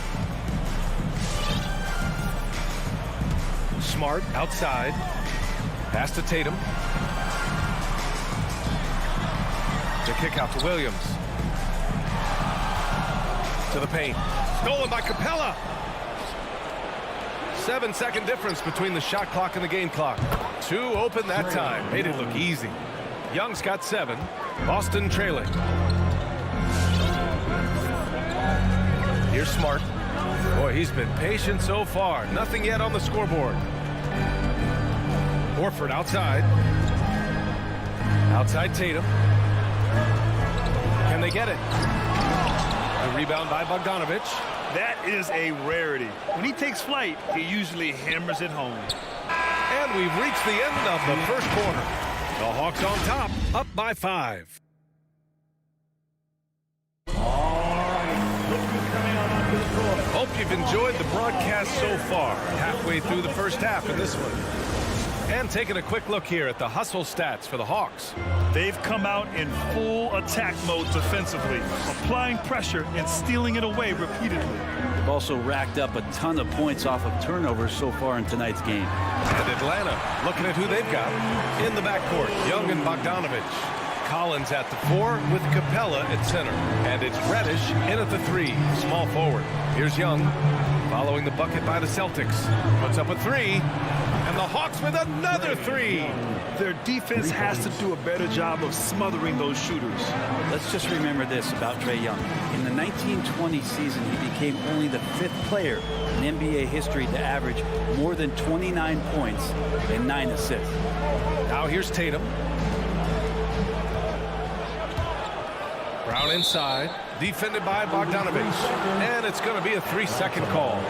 Smart outside. Pass to Tatum. The kick out to Williams. To the paint. Stolen by Capella. 7-second difference between the shot clock and the game clock. 2 open that time. Made it look easy. Young's got 7. Boston trailing. Here's Smart. Boy, he's been patient so far. Nothing yet on the scoreboard. Horford outside. Outside Tatum. Can they get it? The rebound by Bogdanovich. That is a rarity. When he takes flight, he usually hammers it home. And we've reached the end of the first quarter. The Hawks on top, up by 5. Hope you've enjoyed the broadcast so far. Halfway through the first half in this one. And taking a quick look here at the hustle stats for the Hawks. They've come out in full attack mode defensively, applying pressure and stealing it away repeatedly. They've also racked up a ton of points off of turnovers so far in tonight's game. And Atlanta looking at who they've got in the backcourt. Young and Bogdanovich. Collins at the 4 with Capella at center. And it's Reddish in at the 3, small forward. Here's Young following the bucket by the Celtics. Puts up a 3. And the Hawks with another 3. Their defense has to do a better job of smothering those shooters. Let's just remember this about Trae Young. In the 1920 season, he became only the 5th player in NBA history to average more than 29 points and 9 assists. Now here's Tatum. Brown inside, defended by Bogdanovich. And it's going to be a 3-second call.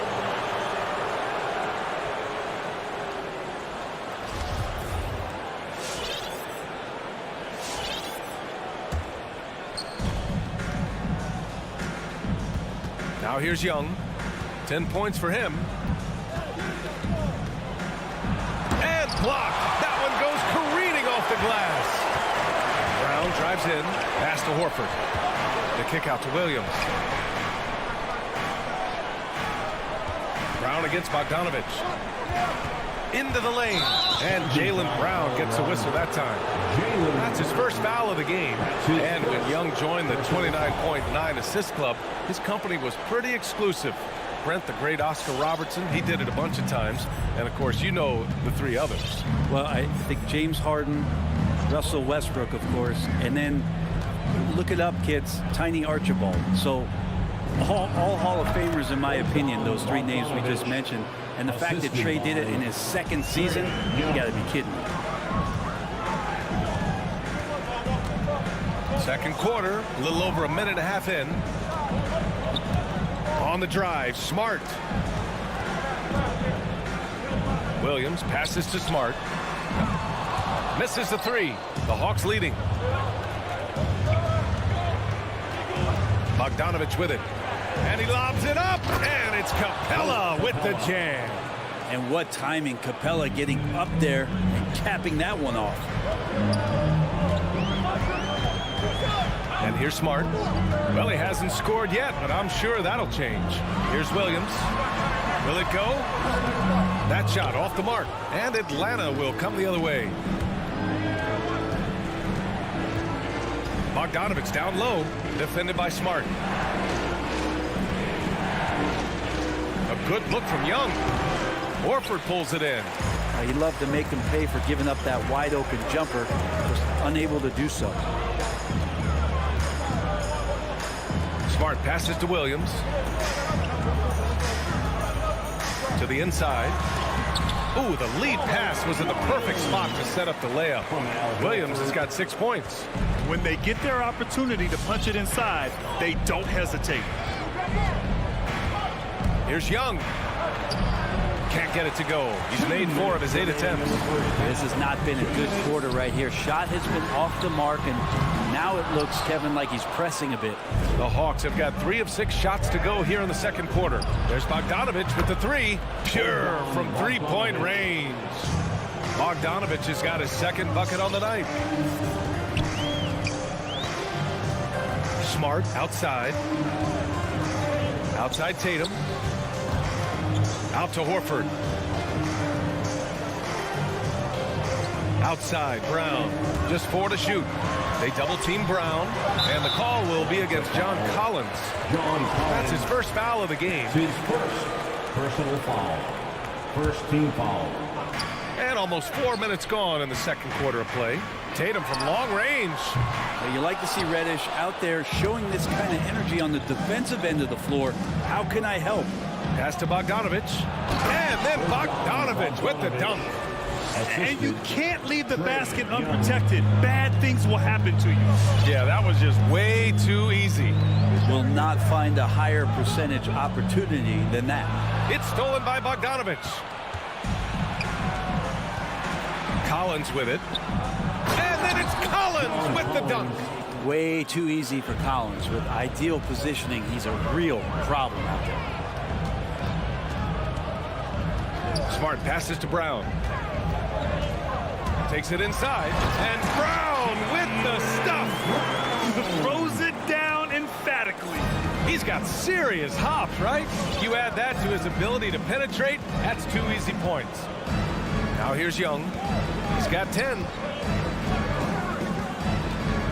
Now here's Young. 10 points for him. And blocked. That one goes careening off the glass. Brown drives in. Pass to Horford. The kick out to Williams. Brown against Bogdanovich. Into the lane. And Jaylen Brown gets a whistle that time. That's his first foul of the game. And when Young joined the 29.9 assist club, his company was pretty exclusive. Brent, the great Oscar Robertson, he did it a bunch of times. And, of course, you know the 3 others. Well, I think James Harden, Russell Westbrook, of course, and then look it up, kids, Tiny Archibald. So all Hall of Famers, in my opinion, those 3 names we just mentioned. And the fact that Trae did it in his 2nd season, you got to be kidding me. Second quarter, a little over a minute and a half in. On the drive, Smart. Williams passes to Smart. Misses the 3. The Hawks leading. Bogdanovich with it. And he lobs it up. And it's Capella with the jam. And what timing, Capella getting up there and capping that one off. And here's Smart. Well, he hasn't scored yet, but I'm sure that'll change. Here's Williams. Will it go? That shot off the mark. And Atlanta will come the other way. Bogdanovich down low, defended by Smart. A good look from Young. Horford pulls it in. He'd love to make him pay for giving up that wide open jumper, just unable to do so. Smart passes to Williams. To the inside. Ooh, the lead pass was in the perfect spot to set up the layup. Williams has got 6 points. When they get their opportunity to punch it inside, they don't hesitate. Here's Young. Can't get it to go. He's made 4 of his 8 attempts. This has not been a good quarter right here. Shot has been off the mark, and now it looks, Kevin, like he's pressing a bit. The Hawks have got 3 of 6 shots to go here in the second quarter. There's Bogdanovich with the 3. Pure from 3-point range. Bogdanovich has got his 2nd bucket on the night. Smart outside. Outside Tatum. Out to Horford. Outside Brown. Just 4 to shoot. They double team Brown, and the call will be against John Collins. That's his first foul of the game. His first personal foul. First team foul. And almost 4 minutes gone in the second quarter of play. Tatum from long range. Well, you like to see Reddish out there showing this kind of energy on the defensive end of the floor. How can I help? Pass to Bogdanovich. And then Bogdanovich with the dunk. And you can't leave the basket unprotected. Bad things will happen to you. Yeah, that was just way too easy. Will not find a higher percentage opportunity than that. It's stolen by Bogdanovich. Collins with it. And then it's Collins with the dunk. Way too easy for Collins. With ideal positioning, he's a real problem out there. Smart passes to Brown. Takes it inside. And Brown with the stuff. Throws it down emphatically. He's got serious hops, right? You add that to his ability to penetrate, that's 2 easy points. Now here's Young. He's got 10.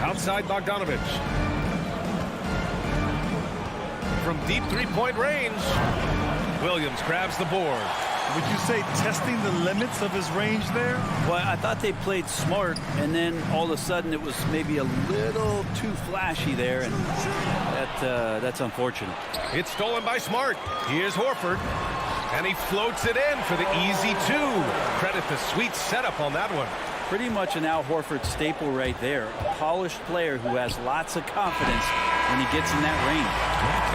Outside Bogdanovich. From deep three-point range, Williams grabs the board. Would you say testing the limits of his range there? Well, I thought they played smart, and then all of a sudden it was maybe a little too flashy there, and that's unfortunate. It's stolen by Smart. Here's Horford, and he floats it in for the easy 2. Credit the sweet setup on that one. Pretty much an Al Horford staple right there. A polished player who has lots of confidence when he gets in that range.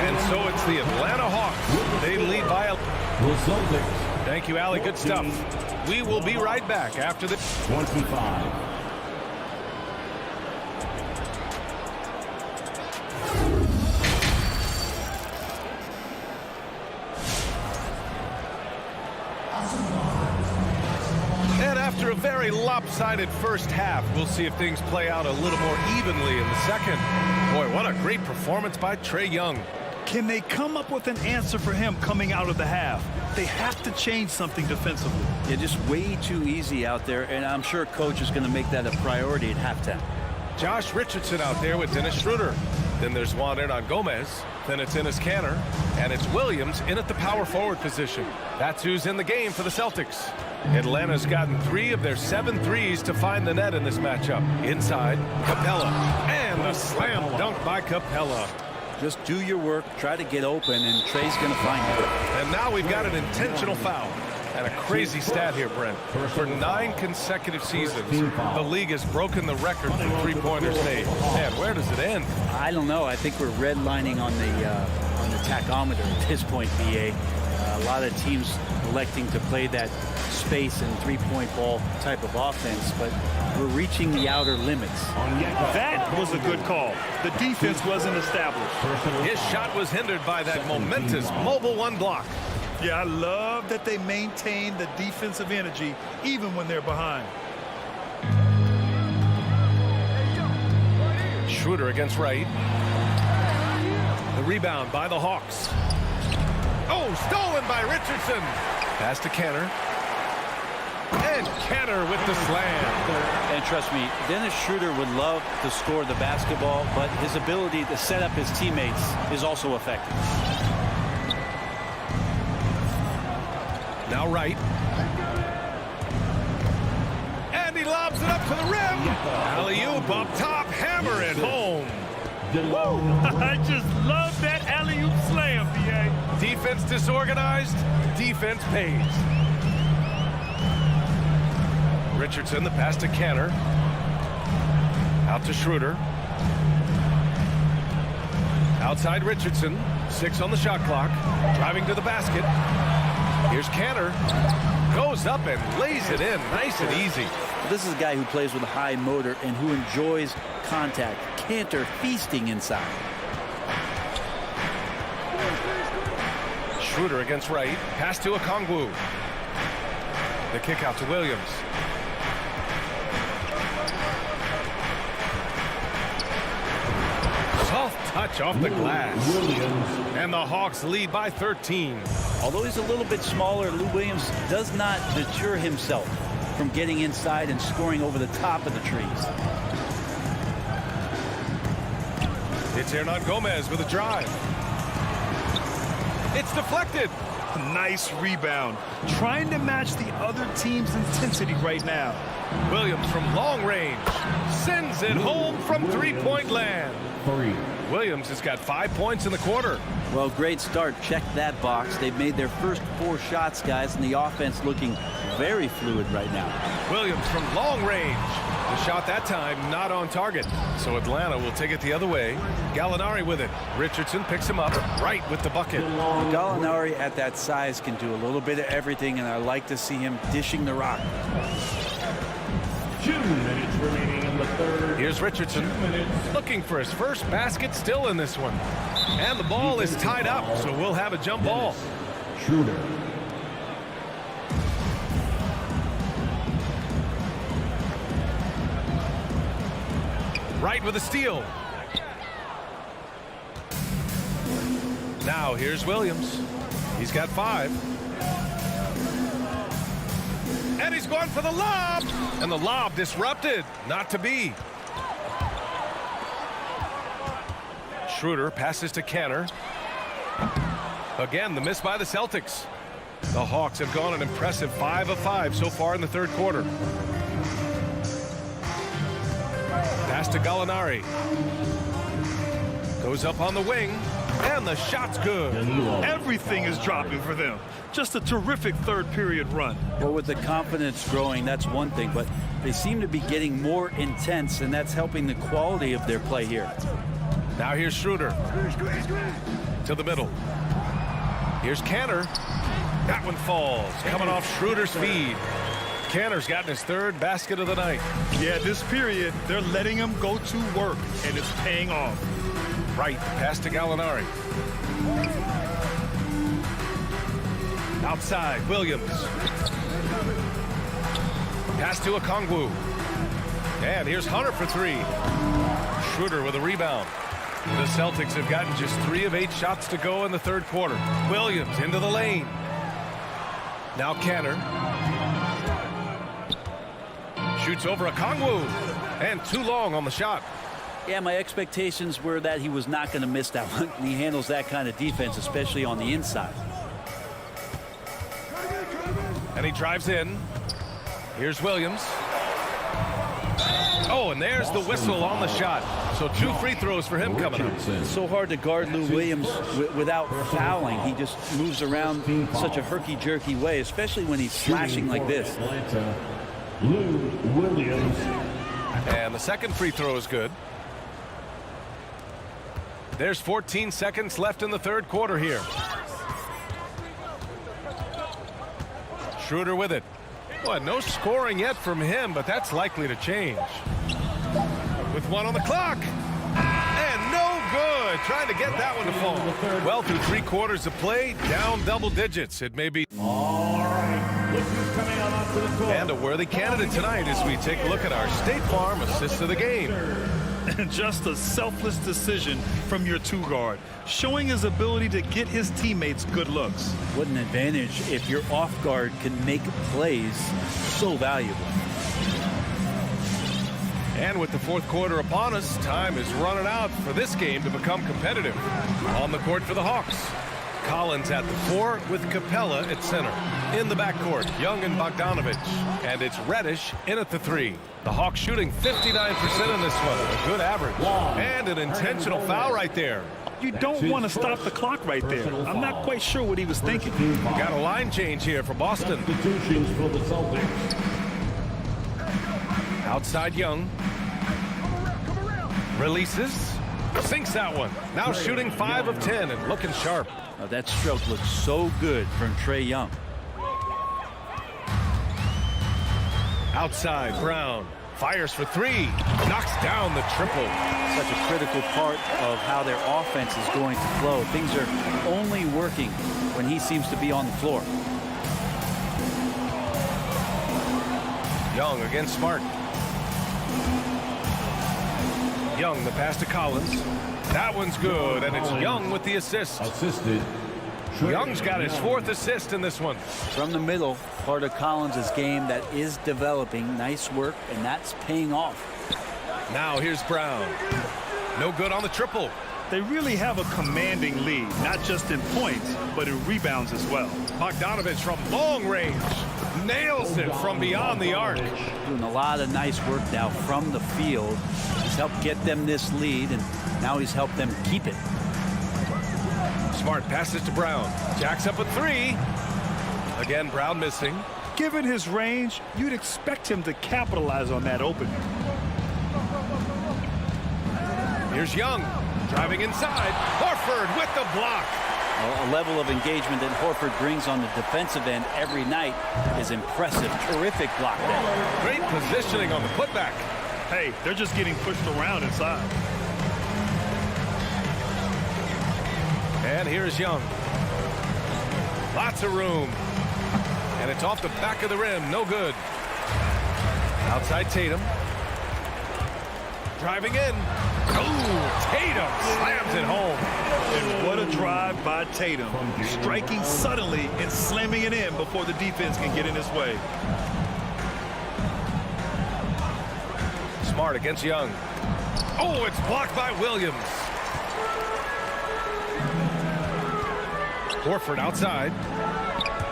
And so it's the Atlanta Hawks. They lead by a... Thank you, Allie. Good stuff. We will be right back after the 25. And after a very lopsided first half, we'll see if things play out a little more evenly in the second. Boy, what a great performance by Trae Young. Can they come up with an answer for him coming out of the half? They have to change something defensively. Yeah, just way too easy out there, and I'm sure coach is going to make that a priority at halftime. Josh Richardson out there with Dennis Schroeder. Then there's Juan Hernan-Gomez. Then it's Enes Kanter. And it's Williams in at the power forward position. That's who's in the game for the Celtics. Atlanta's gotten 3 of their 7 threes to find the net in this matchup. Inside, Capella. And the slam dunk by Capella. Just do your work, try to get open, and Trae's going to find it. And now we've got an intentional foul. And a crazy stat here, Brent. For 9 consecutive seasons, the league has broken the record for three-pointers made. Man, where does it end? I don't know. I think we're redlining on the tachometer at this point, BA. A lot of teams electing to play that space and three-point ball type of offense, but we're reaching the outer limits. That was a good call. The defense wasn't established. His shot was hindered by that momentous mobile 1 block. Yeah, I love that they maintain the defensive energy even when they're behind. Schroeder against Wright. The rebound by the Hawks. Oh, stolen by Richardson. Pass to Kanter. And Kanter with the slam. And trust me, Dennis Schroeder would love to score the basketball, but his ability to set up his teammates is also effective. Now Wright. And he lobs it up to the rim. Alley-oop up top, hammer it home. I just love that alley-oop slam, BA. Defense disorganized, defense pays. Richardson, the pass to Kanter. Out to Schroeder. Outside Richardson, 6 on the shot clock. Driving to the basket. Here's Kanter. Goes up and lays it in, nice and easy. This is a guy who plays with a high motor and who enjoys contact. Kanter feasting inside. Schroeder against Wright. Pass to Okongwu. The kick out to Williams. Soft touch off the glass. And the Hawks lead by 13. Although he's a little bit smaller, Lou Williams does not deter himself from getting inside and scoring over the top of the trees. It's Hernan Gomez with a drive. It's deflected. Nice rebound. Trying to match the other team's intensity right now. Williams from long range sends it home from three-point land. Williams has got 5 points in the quarter. Well, great start. Check that box. They've made their first 4 shots, guys, and the offense looking very fluid right now. Williams from long range. The shot that time not on target. So Atlanta will take it the other way. Gallinari with it. Richardson picks him up right with the bucket. Gallinari at that size can do a little bit of everything, and I like to see him dishing the rock. 2 minutes remaining in the third. Here's Richardson looking for his first basket, still in this one. And the ball is tied up, so we'll have a jump ball. Schroeder. Right with a steal. Now here's Williams. He's got 5. And he's going for the lob. And the lob disrupted. Not to be. Schroeder passes to Canner. Again, the miss by the Celtics. The Hawks have gone an impressive 5 of 5 so far in the third quarter. Pass to Gallinari. Goes up on the wing. And the shot's good. Everything is dropping for them. Just a terrific third period run. Well, with the confidence growing, that's one thing, but they seem to be getting more intense, and that's helping the quality of their play here. Now here's Schroeder. To the middle. Here's Canner. That one falls. Coming off Schroeder's feed. Canner's gotten his 3rd basket of the night. Yeah, this period, they're letting him go to work, and it's paying off. Right, pass to Gallinari. Outside, Williams. Pass to Okongwu. And here's Hunter for 3. Schroeder with a rebound. The Celtics have gotten just 3 of 8 shots to go in the third quarter. Williams into the lane. Now Canner. Shoots over Okongwu. And too long on the shot. Yeah, my expectations were that he was not going to miss that one. He handles that kind of defense, especially on the inside. And he drives in. Here's Williams. Oh, and there's the whistle on the shot. So 2 free throws for him coming up. It's so hard to guard Lou Williams without fouling. He just moves around in such a herky-jerky way, especially when he's slashing like this. Lou Williams. And the second free throw is good. There's 14 seconds left in the third quarter here. Schroeder with it. Well, no scoring yet from him, but that's likely to change. With 1 on the clock. And no good. Trying to get that one to fall. Well, through 3 quarters of play, down double digits. It may be. All right. Look who's coming out onto the court. And a worthy candidate tonight as we take a look at our State Farm assist of the game. And just a selfless decision from your 2 guard, showing his ability to get his teammates good looks. What an advantage if your off guard can make plays so valuable. And with the fourth quarter upon us, time is running out for this game to become competitive. On the court for the Hawks. Collins at the 4 with Capella at center. In the backcourt, Young and Bogdanovich. And it's Reddish in at the 3. The Hawks shooting 59% in this one. A good average. And an intentional foul right there. You don't want to stop the clock right there. I'm not quite sure what he was thinking. Got a line change here for Boston. Substitutions for the Celtics. Outside Young. Releases. Sinks that one. Now shooting 5 of 10 and looking sharp. Now that stroke looks so good from Trae Young. Outside, Brown fires for 3. Knocks down the triple. Such a critical part of how their offense is going to flow. Things are only working when he seems to be on the floor. Young against Smart. Young, the pass to Collins. That one's good, and it's Young with the assist. Assisted. Young's got his 4th assist in this one. From the middle, part of Collins' game that is developing. Nice work, and that's paying off. Now here's Brown. No good on the triple. They really have a commanding lead, not just in points, but in rebounds as well. Bogdanovich from long range nails it from beyond the arc. Doing a lot of nice work now from the field. He's helped get them this lead, and now he's helped them keep it. Smart passes to Brown. Jacks up a three. Again, Brown missing. Given his range, you'd expect him to capitalize on that opening. Here's Young driving inside. Horford with the block. A level of engagement that Horford brings on the defensive end every night is impressive. Terrific block there. Great positioning on the putback. Hey, they're just getting pushed around inside. And here's Young. Lots of room. And it's off the back of the rim. No good. Outside Tatum. Driving in. Oh, Tatum slams it home. And what a drive by Tatum. Striking suddenly and slamming it in before the defense can get in his way. Smart against Young. Oh, it's blocked by Williams. Horford outside.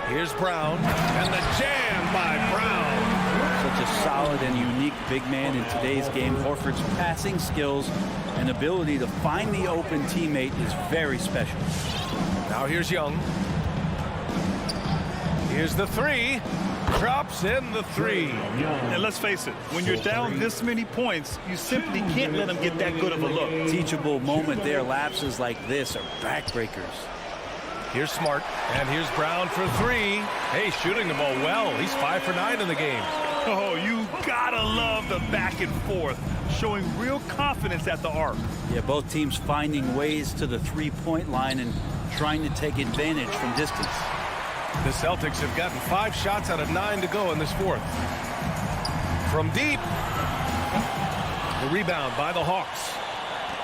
Here's Brown. And the jam by Brown. Such a solid and unique big man in today's game. Horford's passing skills and ability to find the open teammate is very special. Now here's Young. Here's the three. Drops in the three. And let's face it, when you're down this many points, you simply can't let them get that good of a look. Teachable moment there. Lapses like this are backbreakers. Here's Smart, and here's Brown for three. Hey, shooting the ball well. He's 5 for 9 in the game. Oh, you gotta love the back and forth, showing real confidence at the arc. Yeah, both teams finding ways to the three-point line and trying to take advantage from distance. The Celtics have gotten 5 shots out of 9 to go in this fourth. From deep. The rebound by the Hawks.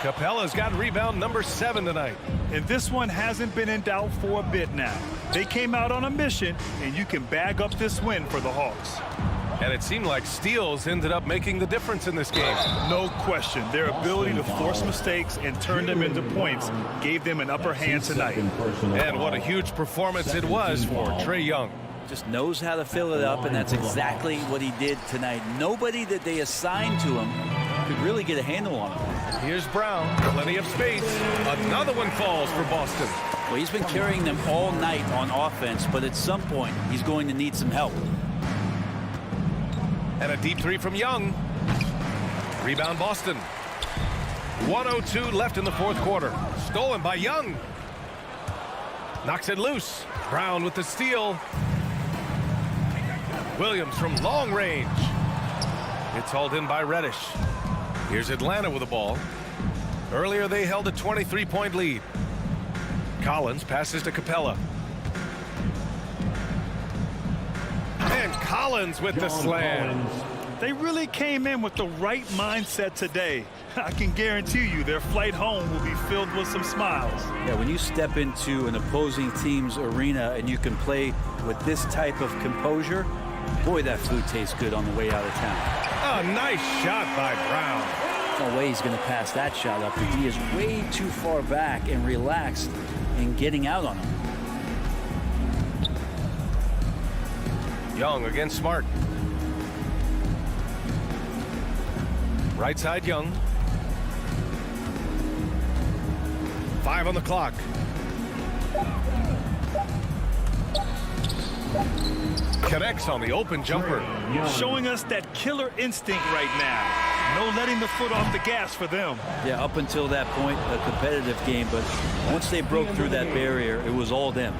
Capella's got rebound number 7 tonight. And this one hasn't been in doubt for a bit now. They came out on a mission, and you can bag up this win for the Hawks. And it seemed like steals ended up making the difference in this game. No question. Their ability to force mistakes and turn them into points gave them an upper hand tonight. And what a huge performance it was for Trae Young. Just knows how to fill it up, and that's exactly what he did tonight. Nobody that they assigned to him could really get a handle on him. Here's Brown. Plenty of space. Another one falls for Boston. Well, he's been carrying them all night on offense, but at some point, he's going to need some help. And a deep three from Young. Rebound Boston. 1:02 left in the fourth quarter. Stolen by Young. Knocks it loose. Brown with the steal. Williams from long range. It's hauled in by Reddish. Here's Atlanta with the ball. Earlier they held a 23-point lead. Collins passes to Capella. And Collins with the slam. They really came in with the right mindset today. I can guarantee you their flight home will be filled with some smiles. Yeah, when you step into an opposing team's arena and you can play with this type of composure, boy, that food tastes good on the way out of town. A nice shot by Brown. No way he's going to pass that shot up. He is way too far back and relaxed in getting out on him. Young against Smart. Right side Young. 5 on the clock. Connects on the open jumper. Showing us that killer instinct right now. No letting the foot off the gas for them. Yeah, up until that point, a competitive game, but once they broke through that barrier, it was all them.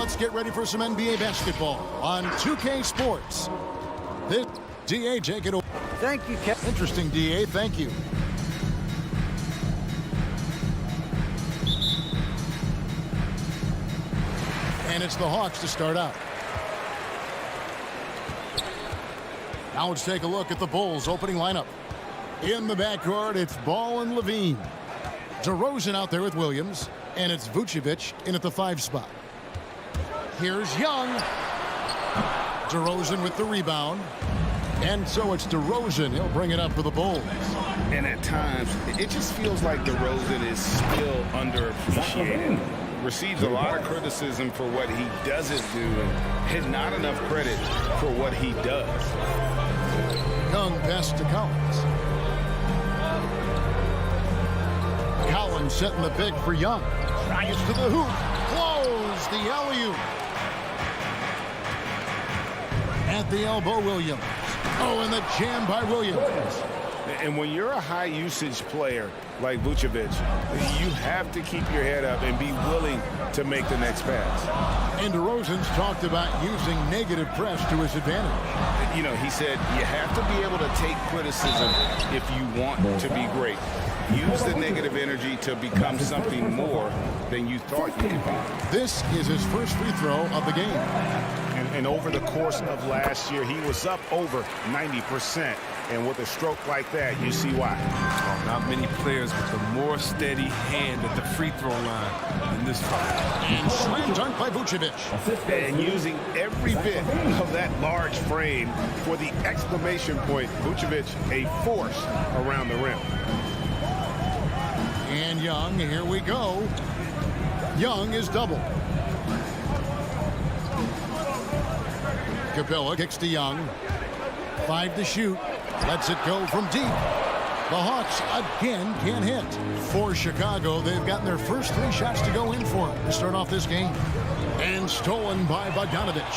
let's get ready for some NBA basketball on 2K Sports. This DA, take it away. Thank you, Kevin. Interesting, DA. Thank you. And it's the Hawks to start out. Now let's take a look at the Bulls' opening lineup. In the backcourt, it's Ball and Levine. DeRozan out there with Williams, and it's Vucevic in at the 5 spot. Here's Young. DeRozan with the rebound. And so it's DeRozan. He'll bring it up for the Bulls. And at times, it just feels like DeRozan is still underappreciated. Receives a lot of criticism for what he doesn't do and not enough credit for what he does. Young pass to Collins. Collins setting the pick for Young. Drives to the hoop. Close the alley-oop. At the elbow, Williams. Oh, and the jam by Williams. And when you're a high-usage player like Vucevic, you have to keep your head up and be willing to make the next pass. And DeRozan's talked about using negative press to his advantage. You know, he said you have to be able to take criticism if you want to be great. Use the negative energy to become something more than you thought you could be. This is his first free throw of the game. And over the course of last year, he was up over 90%. And with a stroke like that, you see why. Oh, not many players with a more steady hand at the free throw line than this fight. And slam dunk by Vucevic. And using every bit of that large frame for the exclamation point, Vucevic a force around the rim. And Young, here we go. Young is double. Capella kicks to Young. 5 to shoot. Lets it go from deep. The Hawks again can't hit. For Chicago, they've gotten their first 3 shots to go in for them to start off this game. And stolen by Bogdanovic.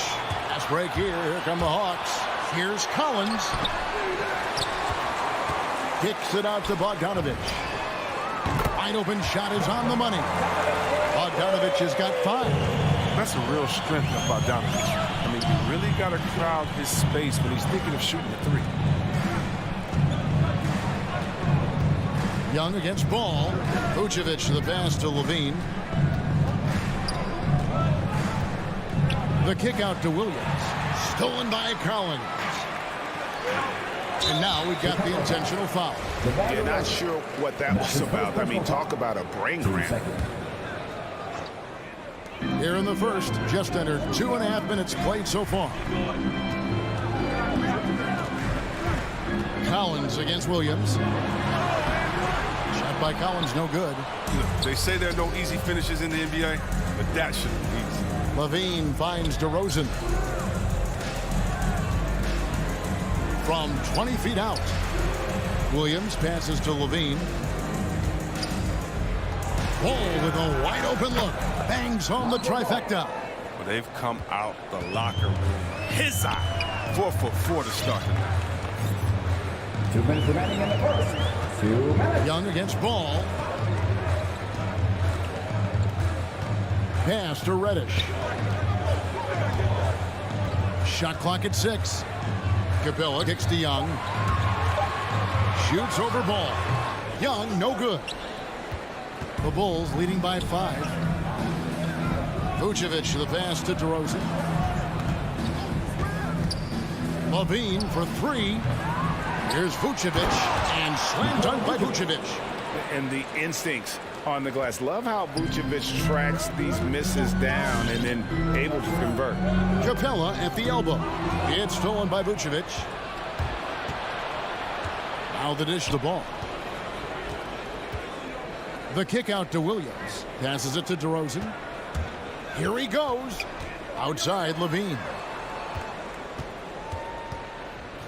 Fast break here. Here come the Hawks. Here's Collins. Kicks it out to Bogdanovic. Wide open shot is on the money. Bogdanovic has got 5. That's a real strength of Bogdanovic. I mean, you really got to crowd his space when he's thinking of shooting a 3. Young against Ball. Vucevic the pass to Levine. The kick out to Williams. Stolen by Collins. And now we've got the intentional foul. Yeah, not sure what that was about. I mean, talk about a brain cramp. Here in the first, just under 2.5 minutes played so far. Collins against Williams. Shot by Collins, no good. They say there are no easy finishes in the NBA, but that shouldn't be easy. Levine finds DeRozan. From 20 feet out. Williams passes to Levine. Ball with a wide open look. Bangs home the trifecta. Well, they've come out the locker room. His eye. 4 for 4 to start the night. 2 minutes remaining in the first. 2 minutes. Young against Ball. Pass to Reddish. Shot clock at 6. Capella kicks to Young. Shoots over Ball. Young, no good. The Bulls leading by 5. Vucevic the pass to DeRozan. Levine for 3. Here's Vucevic, and slam dunk by Vucevic. And the instincts on the glass. Love how Vucevic tracks these misses down and then able to convert. Capella at the elbow. It's stolen by Vucevic. Now the dish the ball. The kick out to Williams. Passes it to DeRozan. Here he goes. Outside Levine.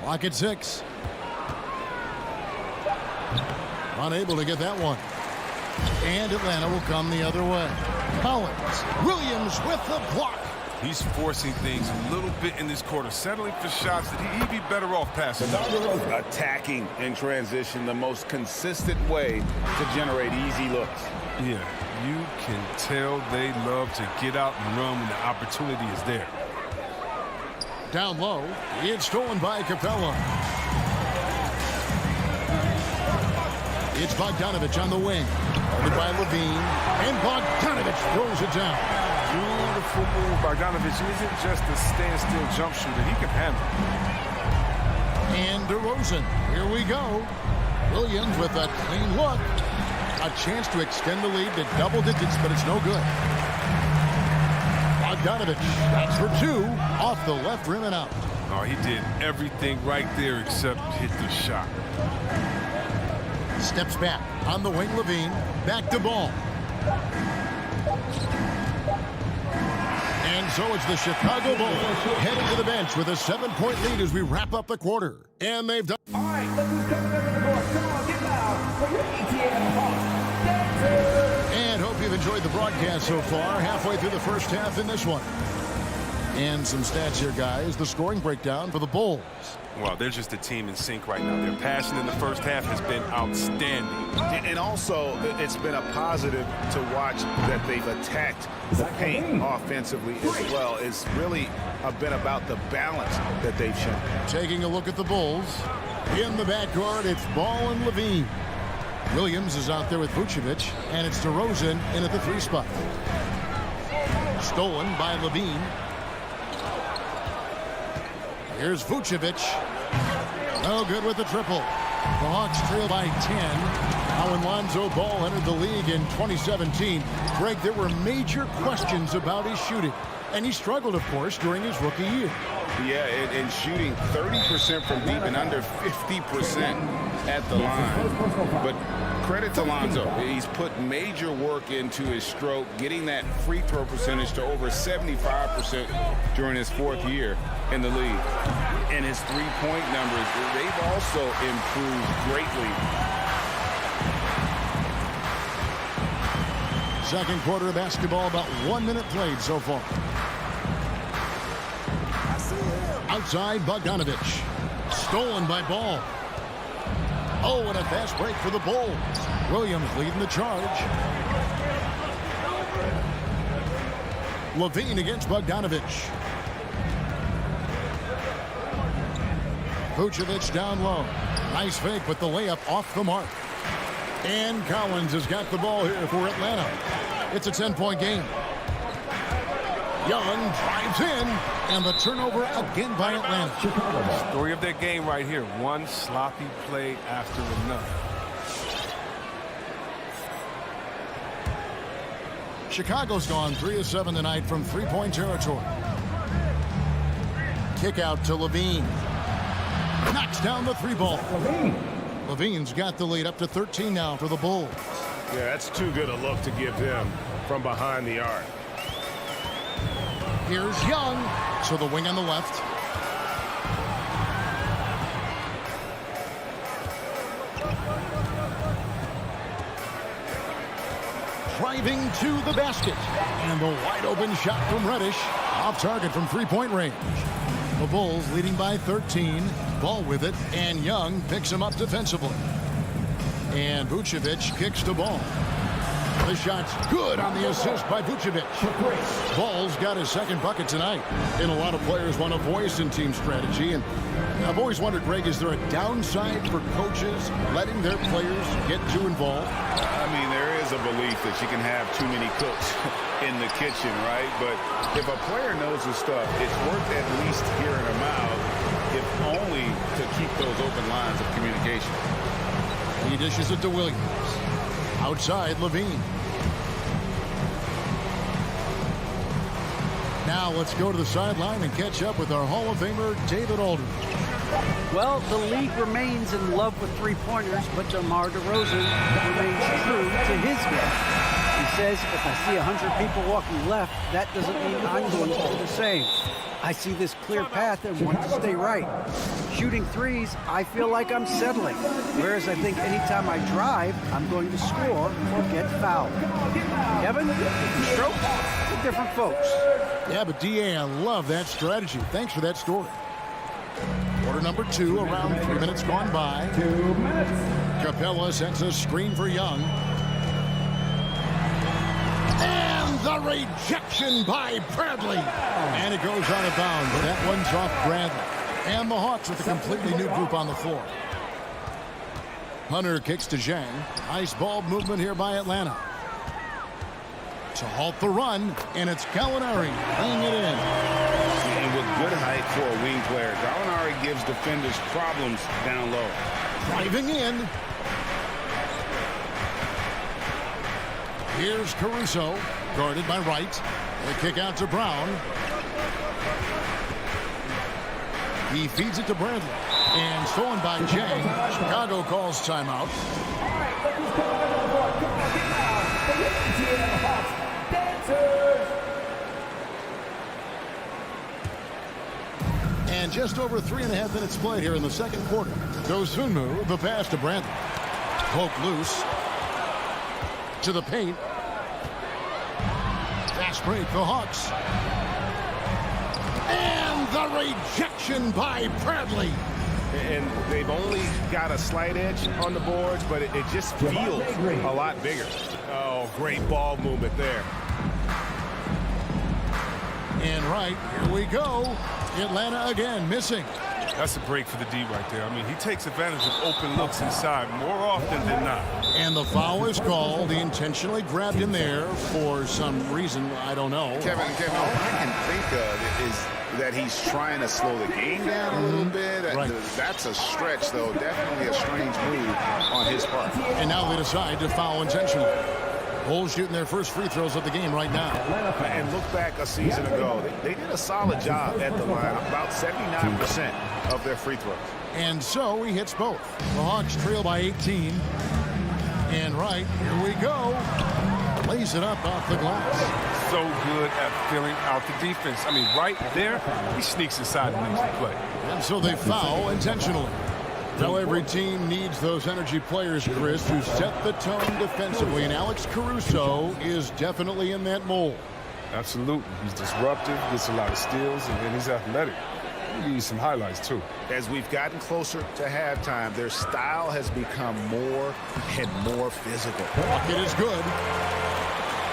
Clock at 6. Unable to get that one. And Atlanta will come the other way. Collins. Williams with the block. He's forcing things a little bit in this quarter, settling for shots that he'd be better off passing. Attacking in transition, the most consistent way to generate easy looks. Yeah, you can tell they love to get out and run when the opportunity is there. Down low, it's stolen by Capella. It's Bogdanovich on the wing. Guarded by Levine. And Bogdanovich throws it down. Beautiful move. Bogdanovich isn't just a standstill jump shooter. He can handle it. And DeRozan. Here we go. Williams with a clean look. A chance to extend the lead to double digits, but it's no good. Bogdanovich, that's for two. Off the left rim and out. Oh, he did everything right there except hit the shot. Steps back on the wing. Levine back to Ball. And so it's the Chicago Bulls heading to the bench with a 7-point lead as we wrap up the quarter. And they've done. All right, look who's coming under the board. Come on, get loud for your ETA Hawks. Dancers. And hope you've enjoyed the broadcast so far. Halfway through the first half in this one. And some stats here, guys. The scoring breakdown for the Bulls. Well, they're just a team in sync right now. Their passion in the first half has been outstanding. And also, it's been a positive to watch that they've attacked the paint offensively as well. It's really been about the balance that they've shown. Taking a look at the Bulls. In the backcourt, it's Ball and Levine. Williams is out there with Vucevic, and it's DeRozan in at the 3 spot. Stolen by Levine. Here's Vucevic. No good with the triple. The Hawks trail by 10. Now when Lonzo Ball entered the league in 2017, Greg, there were major questions about his shooting. And he struggled, of course, during his rookie year. Yeah, and shooting 30% from deep and under 50% at the line. But credit to Lonzo. He's put major work into his stroke, getting that free throw percentage to over 75% during his 4th year in the league. And his three-point numbers, they've also improved greatly. Second quarter of basketball, about 1 minute played so far. Outside, Bogdanovich. Stolen by Ball. Oh, and a fast break for the Bulls. Williams leading the charge. Levine against Bogdanovich. Vucevic down low. Nice fake, but the layup off the mark. And Collins has got the ball here for Atlanta. It's a 10-point game. Young drives in, and the turnover again by Atlanta. Story of their game right here. One sloppy play after another. Chicago's gone 3 of 7 tonight from 3-point territory. Kick out to Levine. Knocks down the 3-ball. Levine's got the lead up to 13 now for the Bulls. Yeah, that's too good a look to give them from behind the arc. Here's Young. So the wing on the left. Driving to the basket. And the wide open shot from Reddish. Off target from 3-point range. The Bulls leading by 13. Ball with it. And Young picks him up defensively. And Vucevic kicks to Ball. The shot's good on the assist by Vucevic. Ball's got his second bucket tonight. And a lot of players want a voice in team strategy. And I've always wondered, Greg, is there a downside for coaches letting their players get too involved? I mean, there is a belief that you can have too many cooks in the kitchen, right? But if a player knows his stuff, it's worth at least hearing him out, if only to keep those open lines of communication. He dishes it to Williams. Outside, Levine. Now let's go to the sideline and catch up with our Hall of Famer, David Aldridge. Well, the league remains in love with three-pointers, but DeMar DeRozan remains true to his game. He says, if I see 100 people walking left, that doesn't mean I'm going to do the same. I see this clear path and want to stay right. Shooting threes, I feel like I'm settling. Whereas I think anytime I drive, I'm going to score or get fouled. Kevin, different strokes, different folks. Yeah, but D.A., I love that strategy. Thanks for that story. Quarter number 2, around 3 minutes gone by. 2 minutes. Capella sends a screen for Young. rejection by Bradley. And it goes out of bounds. That one's off Bradley. And the Hawks with a completely new group on the floor. Hunter kicks to Zhang. Nice ball movement here by Atlanta. To halt the run, and it's Gallinari laying it in. And with good height for a wing player, Gallinari gives defenders problems down low. Driving in. Here's Caruso, guarded by Wright. The kick out to Brown. He feeds it to Bradley. And stolen by Zhang. Chicago calls timeout. All right, look who's coming up on the board. Come on, get loud for your ATL Hawks dancers. And just over 3.5 minutes played here in the second quarter. Dosunmu, the pass to Bradley. Poke loose. To the paint. Fast break, the Hawks. And the rejection by Bradley. And they've only got a slight edge on the boards, but it just feels a lot bigger. Oh, great ball movement there. And right, here we go. Atlanta again missing. That's a break for the D right there. I mean, he takes advantage of open looks inside more often than not. And the foul is called. He intentionally grabbed him there for some reason. I don't know. Kevin, all I can think of is that he's trying to slow the game down a little bit. Right. That's a stretch, though. Definitely a strange move on his part. And now they decide to foul intentionally. Bulls shooting their first free throws of the game right now. And look back a season ago. They did a solid job at the line. About 79% of their free throws. And so he hits both. The Hawks trail by 18. And right, here we go. Lays it up off the glass. So good at filling out the defense. I mean, right there, he sneaks inside and makes the play. And so they foul intentionally. Now every team needs those energy players, Chris, who set the tone defensively. And Alex Caruso is definitely in that mold. Absolutely. He's disruptive, gets a lot of steals, and he's athletic. He needs some highlights, too. As we've gotten closer to halftime, their style has become more and more physical. Bucket is good.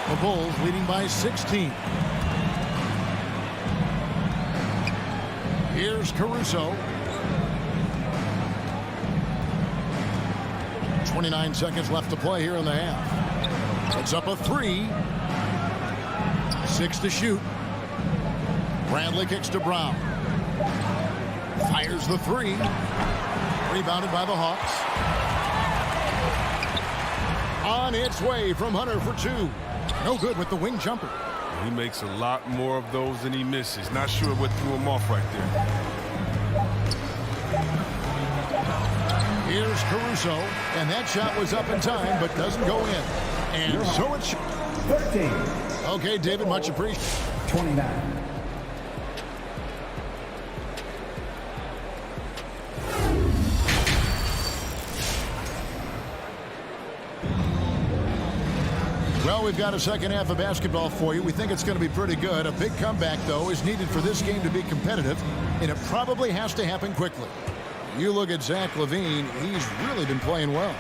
The Bulls leading by 16. Here's Caruso. 29 seconds left to play here in the half. It's up a 3. 6 to shoot. Bradley kicks to Brown. Fires the 3. Rebounded by the Hawks. On its way from Hunter for 2. No good with the wing jumper. He makes a lot more of those than he misses. Not sure what threw him off right there. Here's Caruso, and that shot was up in time, but doesn't go in. And so it's 13. Okay, David, much appreciated. 29. Well, we've got a second half of basketball for you. We think it's going to be pretty good. A big comeback, though, is needed for this game to be competitive, and it probably has to happen quickly. You look at Zach LaVine, he's really been playing well.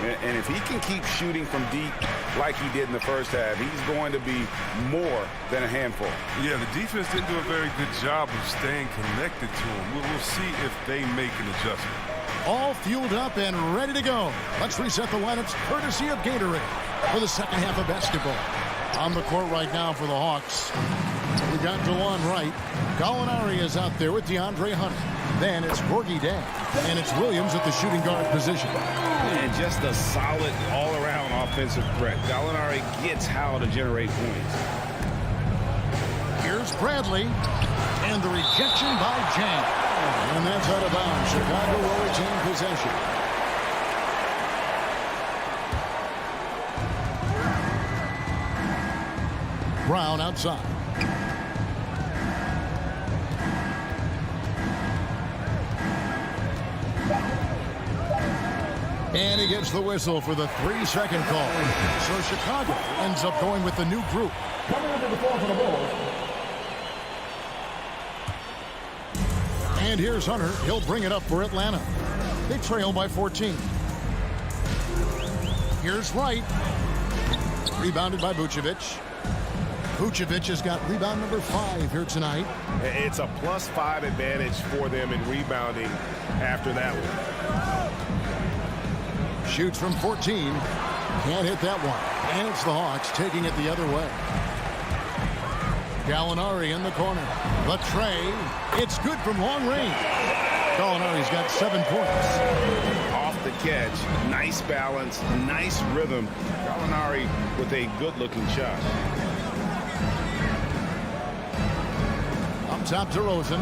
And if he can keep shooting from deep like he did in the first half, he's going to be more than a handful. Yeah, the defense didn't do a very good job of staying connected to him. We'll see if they make an adjustment. All fueled up and ready to go. Let's reset the lineups courtesy of Gatorade for the second half of basketball. On the court right now for the Hawks, we've got DeLon Wright. Gallinari is out there with DeAndre Hunter. Then it's Gorgie Dang, and it's Williams at the shooting guard position. And just a solid all-around offensive threat. Gallinari gets how to generate points. Here's Bradley, and the rejection by Zhang. And that's out of bounds. Chicago will retain possession. Brown outside. And he gets the whistle for the 3-second call. So Chicago ends up going with the new group. Coming into the floor for the Bulls. And here's Hunter. He'll bring it up for Atlanta. They trail by 14. Here's Wright. Rebounded by Vucevic. Vucevic has got rebound number 5 here tonight. It's a +5 advantage for them in rebounding after that one. Shoots from 14. Can't hit that one. And it's the Hawks taking it the other way. Gallinari in the corner. The tray. It's good from long range. Gallinari's got 7 points. Off the catch. Nice balance. Nice rhythm. Gallinari with a good-looking shot. Up top to Rosen.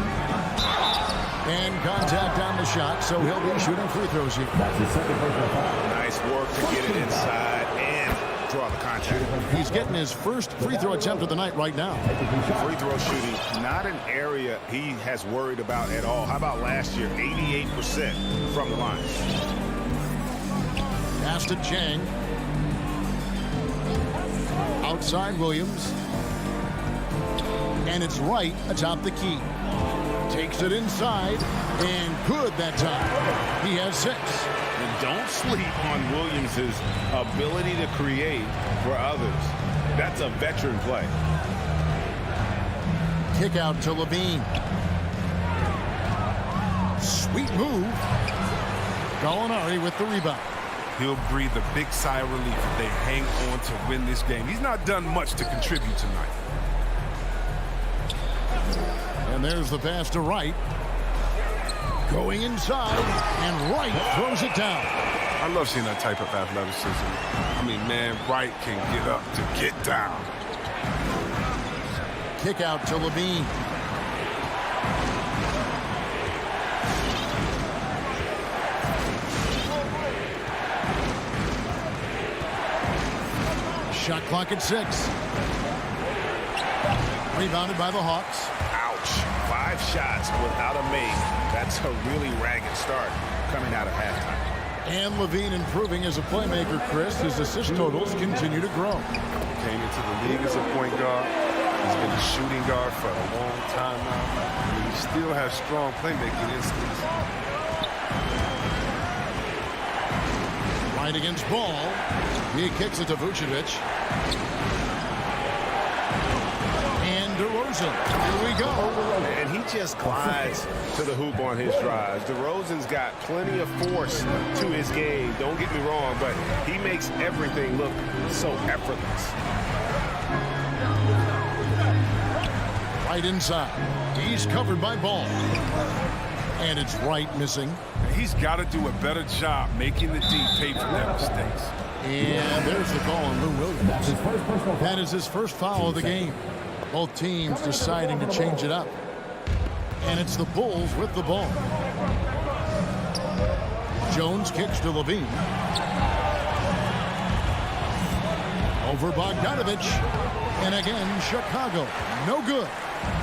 And contact on the shot, so he'll be shooting free throws here. That's his second personal foul. Nice work to get it inside and draw the contact. He's getting his first free throw attempt of the night right now. Free throw shooting, not an area he has worried about at all. How about last year? 88% from the line. Pass to Chang. Outside Williams. And it's right atop the key. Takes it inside, and good that time. He has 6. And don't sleep on Williams' ability to create for others. That's a veteran play. Kick out to Levine. Sweet move. Gallinari with the rebound. He'll breathe a big sigh of relief if they hang on to win this game. He's not done much to contribute tonight. And there's the pass to Wright. Going inside, and Wright throws it down. I love seeing that type of athleticism. I mean, man, Wright can get up to get down. Kick out to Levine. Shot clock at 6. Rebounded by the Hawks. Ouch. 5 shots without a make. That's a really ragged start coming out of halftime. And Levine improving as a playmaker, Chris. His assist totals continue to grow. Came into the league as a point guard. He's been a shooting guard for a long time now. I mean, he still has strong playmaking instincts. Right against Ball. He kicks it to Vucevic. And DeRozan. Here we go. And he just glides to the hoop on his drives. DeRozan's got plenty of force to his game. Don't get me wrong, but he makes everything look so effortless. Right inside. He's covered by Ball. And it's Wright missing. He's got to do a better job making the D pay for their mistakes. And there's the call on Lou Williams. That's his first personal foul. That is his first foul of the game. Both teams deciding to change it up. And it's the Bulls with the ball. Jones kicks to Levine. Over Bogdanovich. And again, Chicago. No good.